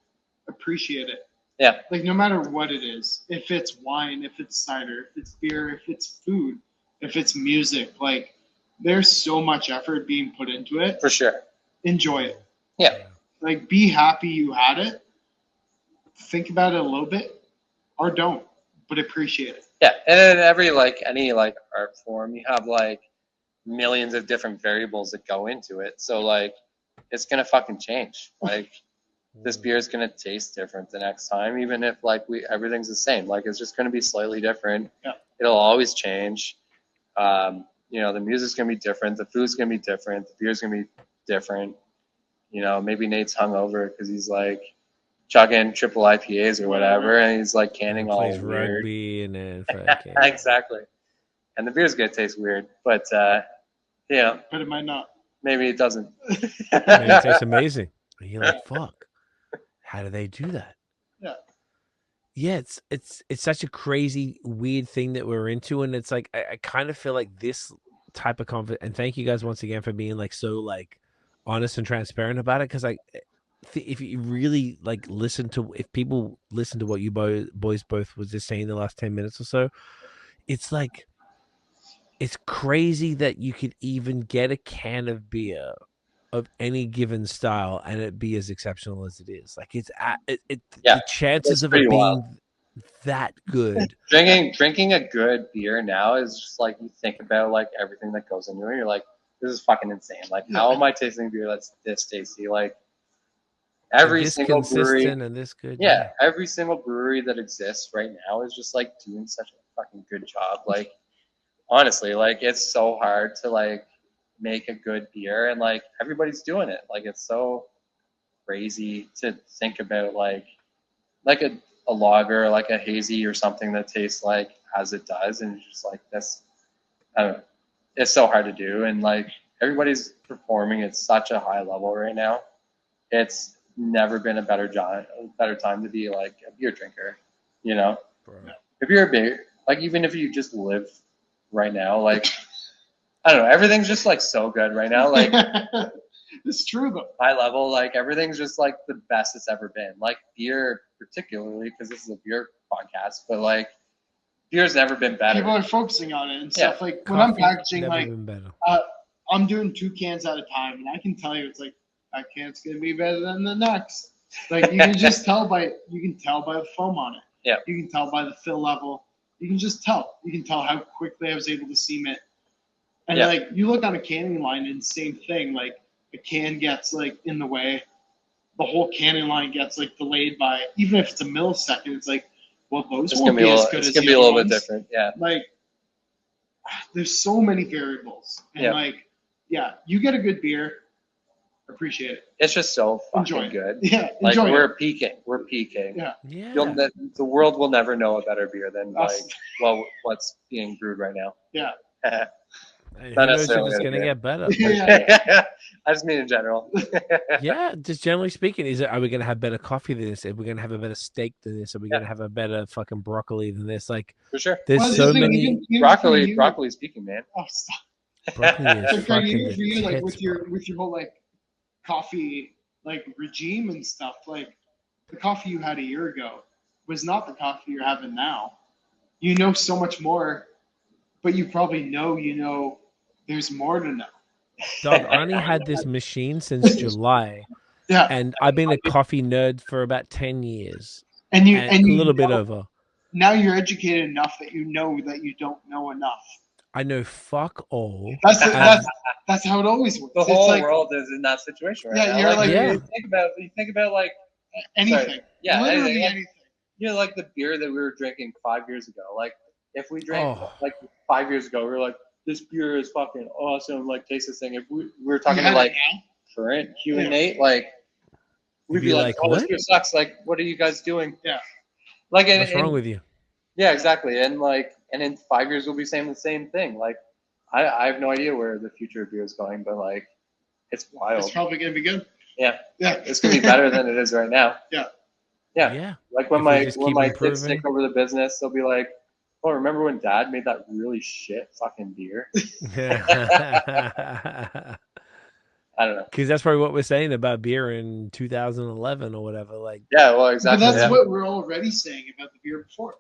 appreciate it. Yeah. Like no matter what it is, if it's wine, if it's cider, if it's beer, if it's food, if it's music, like there's so much effort being put into it. For sure. Enjoy it. Yeah. Like be happy you had it. Think about it a little bit or don't, but appreciate it. Yeah. And in any art form, you have like millions of different variables that go into it. So like it's gonna fucking change. Like this beer is gonna taste different the next time, even if like everything's the same. Like it's just gonna be slightly different. Yeah. It'll always change. The music's gonna be different, the food's gonna be different, the beer's gonna be different. Maybe Nate's hungover because he's like chugging triple IPAs or whatever, and he's like canning all weird. Rugby and then exactly. and the beer's gonna taste weird, but yeah, But it might not. maybe it doesn't. Maybe it tastes amazing. And you're like, fuck. How do they do that? Yeah. Yeah, it's such a crazy, weird thing that we're into, and it's like I kind of feel like this type of and thank you guys once again for being like so like honest and transparent about it, because like if you really like if people listen to what you boys both was just saying the last 10 minutes or so, it's like it's crazy that you could even get a can of beer of any given style and it be as exceptional as it is. Like the chances of it being that good. Drinking a good beer now is just like, you think about like everything that goes into it. You're like, this is fucking insane. Like, how am I tasting beer that's this tasty? Like every single brewery and this good. Yeah, every single brewery that exists right now is just like doing such a fucking good job. Like honestly, like it's so hard to like make a good beer, and like everybody's doing it. Like it's so crazy to think about like a lager, like a hazy or something that tastes like as it does, and just like this, I don't know, it's so hard to do, and like everybody's performing at such a high level right now. It's never been a better time to be like a beer drinker, you know. Bro. If you're a beer, like even if you just live right now, like I don't know, everything's just like so good right now. Like it's true though. High level, like everything's just like the best it's ever been. Like beer, particularly, because this is a beer podcast, but like beer's never been better. People are focusing on it and stuff. Like when I'm packaging, like I'm doing 2 cans at a time, and I can tell you, it's like that can's gonna be better than the next. Like you can just tell by the foam on it. Yeah. You can tell by the fill level. You can just tell. You can tell how quickly I was able to seam it. And like you look on a canning line, and same thing. Like a can gets like in the way, the whole canning line gets like delayed by, even if it's a millisecond. It's like, well, those won't be as good as the other ones. It's gonna be a little bit different. Yeah. Like there's so many variables, and like you get a good beer, appreciate it. It's just so fucking good. Yeah, like enjoy we're peaking. We're peaking. Yeah. The world will never know a better beer than like what's being brewed right now. Yeah. Who knows if it's gonna get better? I just mean in general. Yeah, just generally speaking, are we gonna have better coffee than this? Are we gonna have a better steak than this? Are we gonna have a better fucking broccoli than this? Like for sure. There's so many broccoli speaking, man. Oh, stop. Broccoli is for you, like with your whole like coffee like regime and stuff, like the coffee you had a year ago was not the coffee you're having now. You know so much more, but you probably know there's more to know. Dog, I only had this machine since July. Yeah. And I've been a coffee nerd for about 10 years. And you a little bit over. Now you're educated enough that you know that you don't know enough. I know fuck all. That's how it always works. The whole world is in that situation right now. You're like you think about like anything. Sorry, yeah, literally anything. You know, like the beer that we were drinking 5 years ago. Like if we drank like 5 years ago, we were like, this beer is fucking awesome. Like taste this thing. If we were talking to like current Hugh and Nate, like we'd be like, oh, this beer sucks. Like, what are you guys doing? Yeah. Like, what's wrong with you? Yeah, exactly. And like, and in 5 years we'll be saying the same thing. Like, I have no idea where the future of beer is going, but like, it's wild. It's probably gonna be good. Yeah. Yeah. It's gonna be better than it is right now. Yeah. Yeah. Yeah. Like when my kids take over the business, they'll be like, oh, remember when Dad made that really shit fucking beer? I don't know. Because that's probably what we're saying about beer in 2011 or whatever. Like, yeah, well, exactly. But that's what we're already saying about the beer before.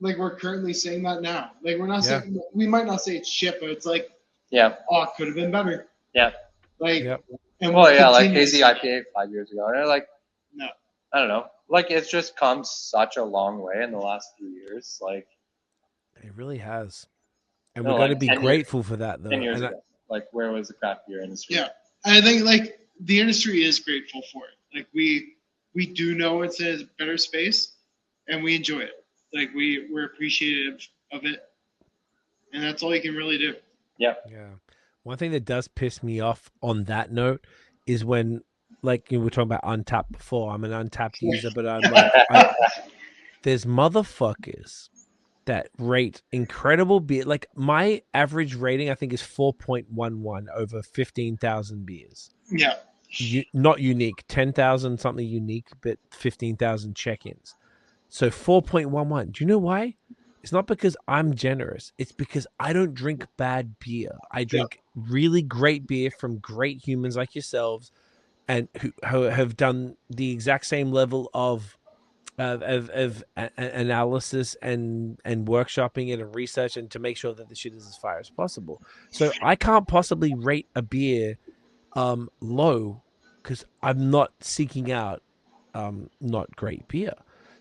Like we're currently saying that now. Like we're not saying, we might not say it's shit, but it's like, oh, it could have been better. Yeah. Like, and like hazy IPA 5 years ago, and they're like, no, I don't know. Like it's just come such a long way in the last few years. Like it really has, and we're going to be grateful for that. Though. 10 years ago, like where was the craft beer industry? Yeah, and I think like the industry is grateful for it. Like we do know it's in a better space, and we enjoy it. Like we're appreciative of it, and that's all you can really do. Yeah. Yeah. One thing that does piss me off on that note is when, like, you know, we were talking about Untapped before. I'm an Untapped user, but I'm like, there's motherfuckers that rate incredible beer. Like my average rating, I think, is 4.11 over 15,000 beers. Yeah. Not unique, 10,000 something unique, but 15,000 check-ins. So 4.11. Do you know why? It's not because I'm generous. It's because I don't drink bad beer. I drink really great beer from great humans like yourselves, and who have done the exact same level of analysis and workshopping it and research, and to make sure that the shit is as fire as possible. So I can't possibly rate a beer low because I'm not seeking out not great beer.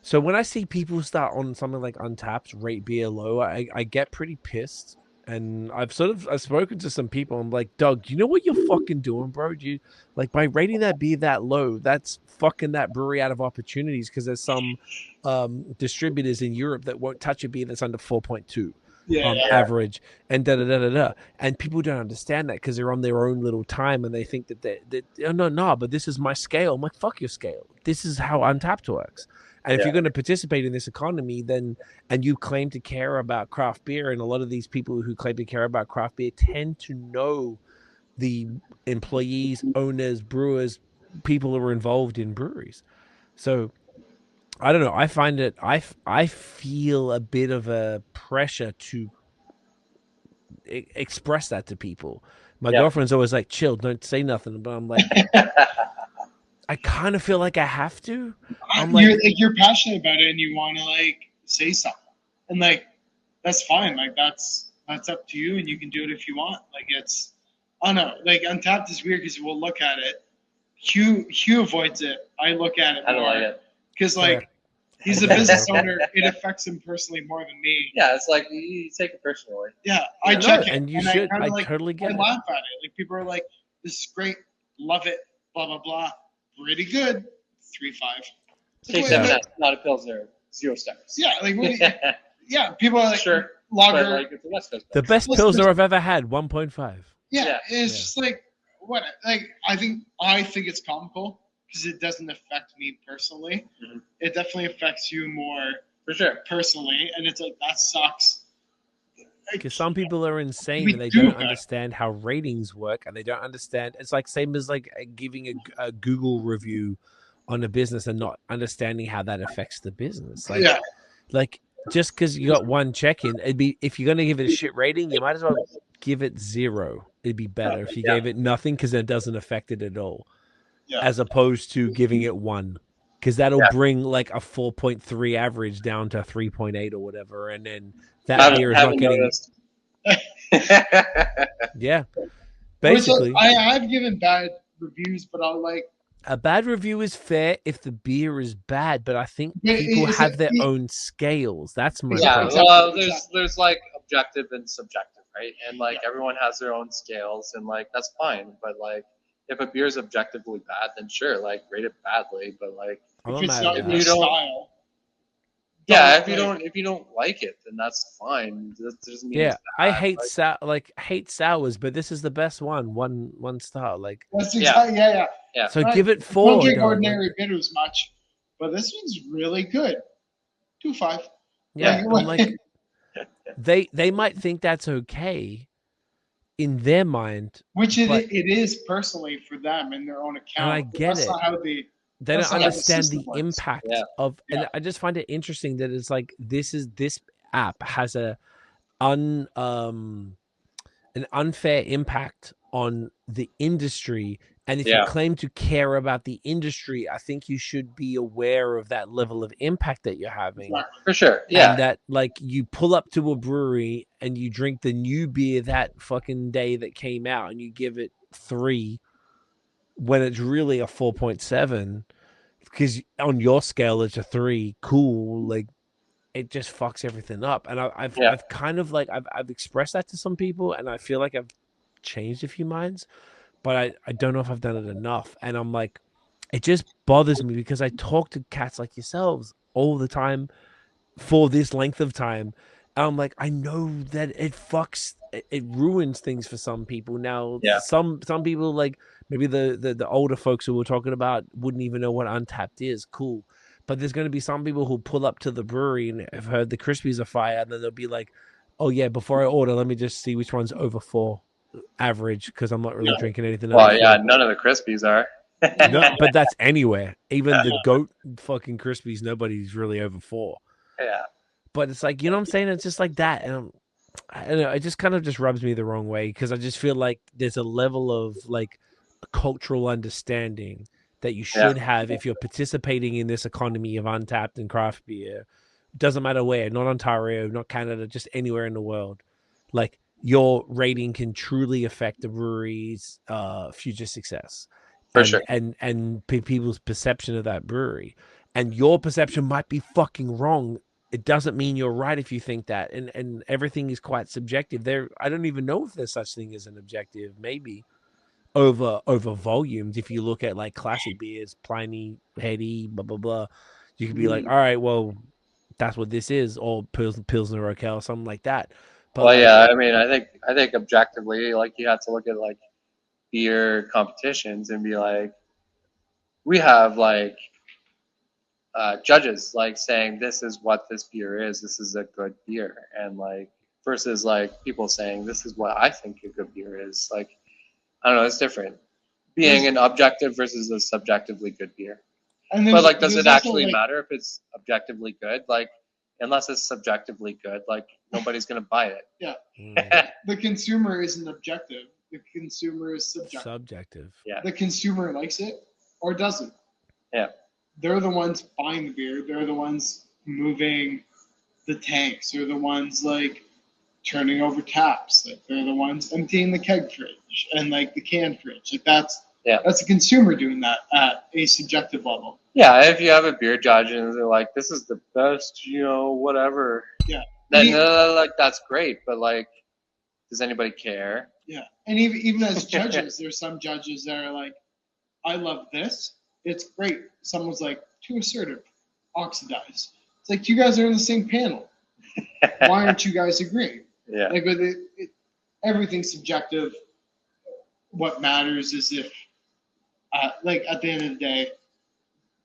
So when I see people start on something like Untapped rate beer low, I get pretty pissed. And I've spoken to some people. I'm like, Doug, do you know what you're fucking doing, bro? Do you like by rating that beer that low? That's fucking that brewery out of opportunities, because there's some distributors in Europe that won't touch a beer that's under 4.2 average, and and people don't understand that because they're on their own little time and they think that no, but this is my scale. I'm like, fuck your scale. This is how Untapped works. And if you're going to participate in this economy, then, and you claim to care about craft beer, and a lot of these people who claim to care about craft beer tend to know the employees, owners, brewers, people who are involved in breweries. So I don't know. I find it, I feel a bit of a pressure to express that to people. My girlfriend's always like, chill, don't say nothing. But I'm like, I kind of feel like I have to. You're passionate about it and you want to like say something, and like that's fine. Like that's up to you, and you can do it if you want. Like it's, I don't know. Like Untapped is weird because we'll look at it. Hugh avoids it. I look at it. I don't like it because like he's a business owner. It affects him personally more than me. Yeah, it's like you take it personally. Yeah, I check it, and you should. I totally get it. I laugh at it. Like people are like, "This is great, love it." Blah blah blah. Pretty good. 3.5. K7S, not a Pilsner. 0 stars. Yeah, like people are like, sure, lager. like it's a West Coast. The best Pilsner I've ever had, 1.5. Yeah, it's just like what? Like I think it's comical because it doesn't affect me personally. Mm-hmm. It definitely affects you more for sure personally, and it's like that sucks. Because some people are insane and they don't understand how ratings work, and they don't understand. It's like same as like giving a Google review on a business and not understanding how that affects the business. Like just because you got one check-in, it'd be, if you're gonna give it a shit rating, you might as well give it 0. It'd be better if you gave it nothing, because it doesn't affect it at all, as opposed to giving it 1. Because that'll bring like a 4.3 average down to 3.8 or whatever, and then that beer is not getting. Basically, I've given bad reviews, but I'll like. A bad review is fair if the beer is bad, but I think people have their own scales. That's my point. Well, there's like objective and subjective, right? And like everyone has their own scales, and like that's fine. But like if a beer is objectively bad, then sure, like rate it badly. But like if it's not your style. Yeah, if you don't like it, then that's fine. That doesn't mean it's bad. I hate hate sours, but this is the best one. One star. Like that's exactly yeah. So give it 4. Don't get ordinary bitters much, but this one's really good. 2.5. Yeah, I'm like they might think that's okay in their mind, which it is personally for them in their own account. And I get it. Not how they don't understand the impact of, and I just find it interesting that it's like this app has an unfair impact on the industry, and if you claim to care about the industry, I think you should be aware of that level of impact that you're having. For sure, yeah. And that like you pull up to a brewery and you drink the new beer that fucking day that came out, and you give it 3 when it's really a 4.7, because on your scale it's a 3. Cool, like it just fucks everything up. And I've kind of like I've expressed that to some people, and I feel like I've changed a few minds, but I don't know if I've done it enough. And I'm like, it just bothers me because I talk to cats like yourselves all the time for this length of time. And I'm like, I know that it ruins things for some people. Now, some people, like maybe the older folks who we're talking about, wouldn't even know what Untapped is. Cool. But there's going to be some people who pull up to the brewery and have heard the Crispies are fire, and then they'll be like, "Oh yeah, before I order, let me just see which one's over 4 average because I'm not really drinking anything." Well, over yeah, 4. none of the Crispies are. No, but that's anywhere. Even the goat fucking Crispies, nobody's really over 4. Yeah. But it's like, you know what I'm saying? It's just like that, and I don't know. It just kind of just rubs me the wrong way because I just feel like there's a level of like cultural understanding that you should have if you're participating in this economy of untapped and craft beer. Doesn't matter where, not Ontario, not Canada, just anywhere in the world. Like your rating can truly affect the brewery's future success. For sure. And people's perception of that brewery. And your perception might be fucking wrong. It doesn't mean you're right if you think that. And everything is quite subjective. I don't even know if there's such thing as an objective, maybe. Over volumes, if you look at like classic beers, Pliny, Heady, blah blah blah, you could be like, all right, well, that's what this is, or Pilsner Urquell, something like that. But well, like, yeah, I mean, I think objectively, like you have to look at like beer competitions and be like, we have like judges like saying this is what this beer is, this is a good beer, and like versus like people saying this is what I think a good beer is. Like, I don't know, it's different. Being an objective versus a subjectively good beer. But like, does it actually matter if it's objectively good? Like, unless it's subjectively good, like nobody's gonna buy it. Yeah. The consumer isn't objective. The consumer is subjective. Yeah. The consumer likes it or doesn't. Yeah. They're the ones buying the beer. They're the ones moving the tanks. They're the ones like turning over taps. Like they're the ones emptying the keg fridge and like the can fridge. Like that's a consumer doing that at a subjective level. Yeah, if you have a beer judge and they're like, this is the best, you know, whatever. Yeah. Then like that's great, but like, does anybody care? Yeah. And even as judges, there's some judges that are like, I love this. It's great. Someone's like, too assertive, oxidized. It's like, you guys are in the same panel. Why aren't you guys agreeing? Yeah. Like, but everything's subjective. What matters is if, like, at the end of the day,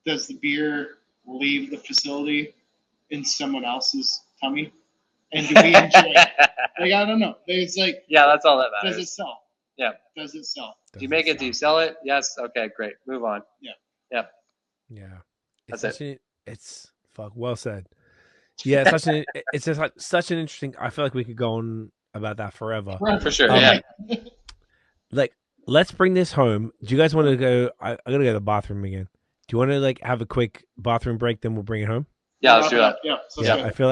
does the beer leave the facility in someone else's tummy? And do we enjoy it? Like, I don't know. It's like, yeah, that's all that matters. does it sell? Yeah. Does it sell? Do you make it? Do you sell it? Yes. Okay, great. Move on. Yeah. Yeah. Yeah. That's it. It's fuck. Well said. Yeah, it's just like such an interesting. I feel like we could go on about that forever. For sure. Yeah. Like, let's bring this home. Do you guys want to go? I gotta go to the bathroom again. Do you want to like have a quick bathroom break? Then we'll bring it home. Yeah, let's do that. Yeah.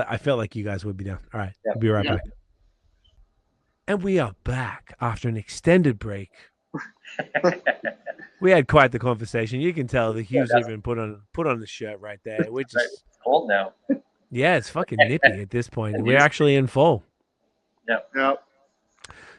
I feel like you guys would be down. All right, we'll be right back. And we are back after an extended break. We had quite the conversation. You can tell the Hugh's even put on the shirt right there. We're just it's cold now. Yeah, it's fucking nippy at this point. We're actually in fall. Yeah.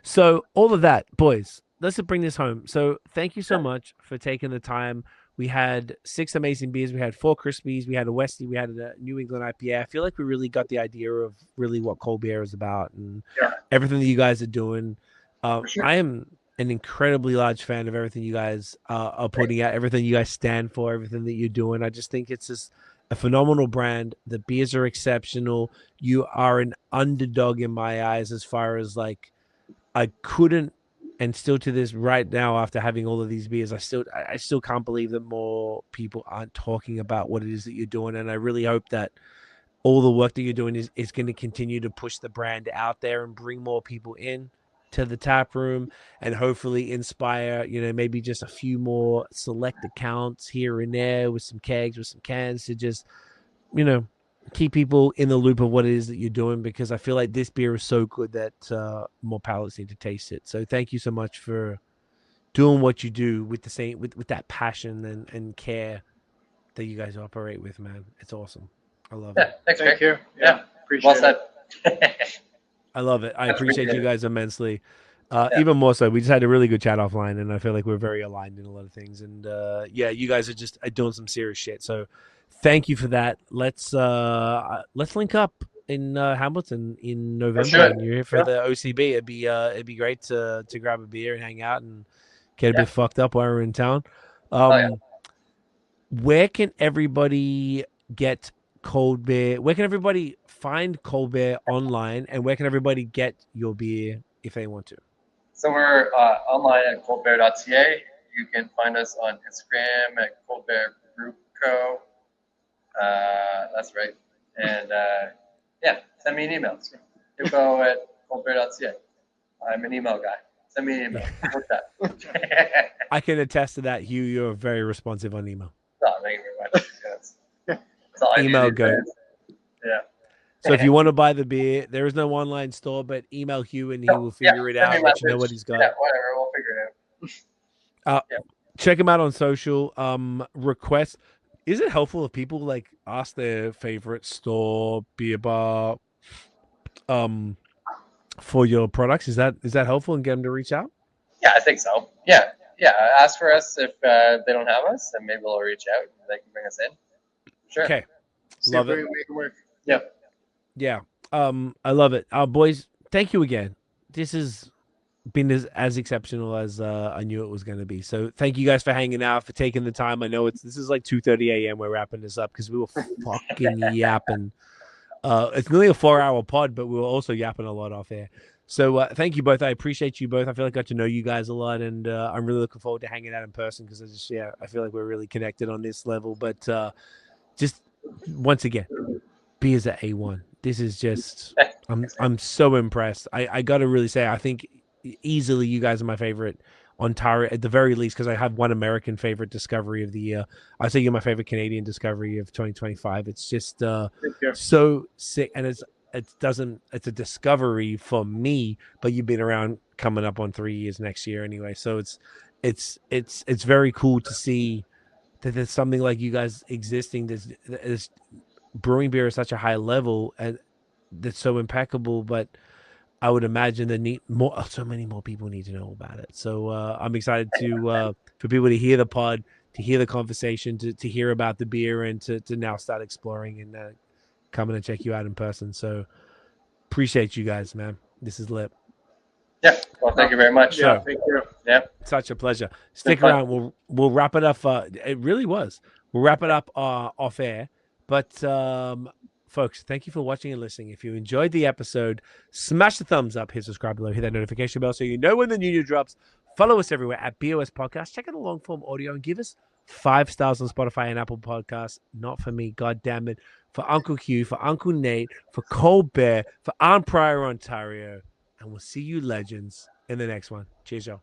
So all of that, boys, let's bring this home. So thank you so much for taking the time. We had 6 amazing beers. We had 4 Crispies. We had a Westie. We had a New England IPA. I feel like we really got the idea of really what cold beer is about and everything that you guys are doing. I am an incredibly large fan of everything you guys are putting out, everything you guys stand for, everything that you're doing. I just think it's just a phenomenal brand. The beers are exceptional. You are an underdog in my eyes as far as like I couldn't. And still to this right now, after having all of these beers, I still can't believe that more people aren't talking about what it is that you're doing. And I really hope that all the work that you're doing is going to continue to push the brand out there and bring more people in to the tap room and hopefully inspire, maybe just a few more select accounts here and there with some kegs, with some cans to just, keep people in the loop of what it is that you're doing, because I feel like this beer is so good that more palates need to taste it. So thank you so much for doing what you do with the same with that passion and care that you guys operate with, man. It's awesome. I love it. Thanks, Thank you. Yeah, Appreciate it. I love it. I appreciate you guys immensely. Even more so, we just had a really good chat offline, and I feel like we're very aligned in a lot of things. And you guys are just doing some serious shit. So thank you for that. Let's link up in Hamilton in November. Sure. And you're here for the OCB. It'd be great to grab a beer and hang out and get a bit fucked up while we're in town. Where can everybody get Colbert? Where can everybody find Colbert online, and where can everybody get your beer if they want to? So we're online at colbert.ca. You can find us on Instagram at Colbert Brew Co. That's right. And yeah, send me an email. Info at colbert.ca. I'm an email guy. Send me an email. What's that? I can attest to that, Hugh. You're very responsive on email. Oh, thank you very much. That's all I Email do these go. days. Yeah. So if you want to buy the beer, there is no online store, but email Hugh and he will figure it out. Send me a Let you know message. what he's got. Yeah, whatever. We'll figure it out. Check him out on social. Request. Is it helpful if people like ask their favorite store, beer bar, for your products? Is that helpful and get them to reach out? Yeah, I think so. Yeah. Ask for us if they don't have us, and maybe they'll reach out. And they can bring us in. Sure. Okay. See Love if it. we can make it work. Yeah. Yeah. I love it. Boys, thank you again. This has been as exceptional as I knew it was going to be. So thank you guys for hanging out, for taking the time. I know this is like 2:30 a.m. We're wrapping this up because we were fucking yapping. It's nearly a 4-hour pod, but we were also yapping a lot off air. So thank you both. I appreciate you both. I feel like I got to know you guys a lot, and I'm really looking forward to hanging out in person because I feel like we're really connected on this level. But just once again, beers at A1. This is just I'm so impressed. I got to really say I think easily you guys are my favorite Ontario at the very least, because I have one American favorite discovery of the year. I say you're my favorite Canadian discovery of 2025. It's just so sick, and it's a discovery for me, but you've been around coming up on 3 years next year anyway. So it's very cool to see that there's something like you guys existing. This brewing beer at such a high level and that's so impeccable, but I would imagine so many more people need to know about it. So I'm excited to for people to hear the pod, to hear the conversation, to hear about the beer, and to now start exploring and coming and check you out in person. So appreciate you guys, man. This is lit. Yeah. Well, thank you very much. Yeah, thank you. Yeah. Such a pleasure. Stick around. We'll wrap it up. It really was. We'll wrap it up off air. But folks, thank you for watching and listening. If you enjoyed the episode, smash the thumbs up, hit subscribe below, hit that notification bell so you know when the new drops. Follow us everywhere at BAOS Podcast. Check out the long form audio and give us 5 stars on Spotify and Apple Podcasts. Not for me, god damn it. For Uncle Hugh, for Uncle Nate, for Colbert, for Arnprior, Ontario. And we'll see you legends in the next one. Cheers, y'all.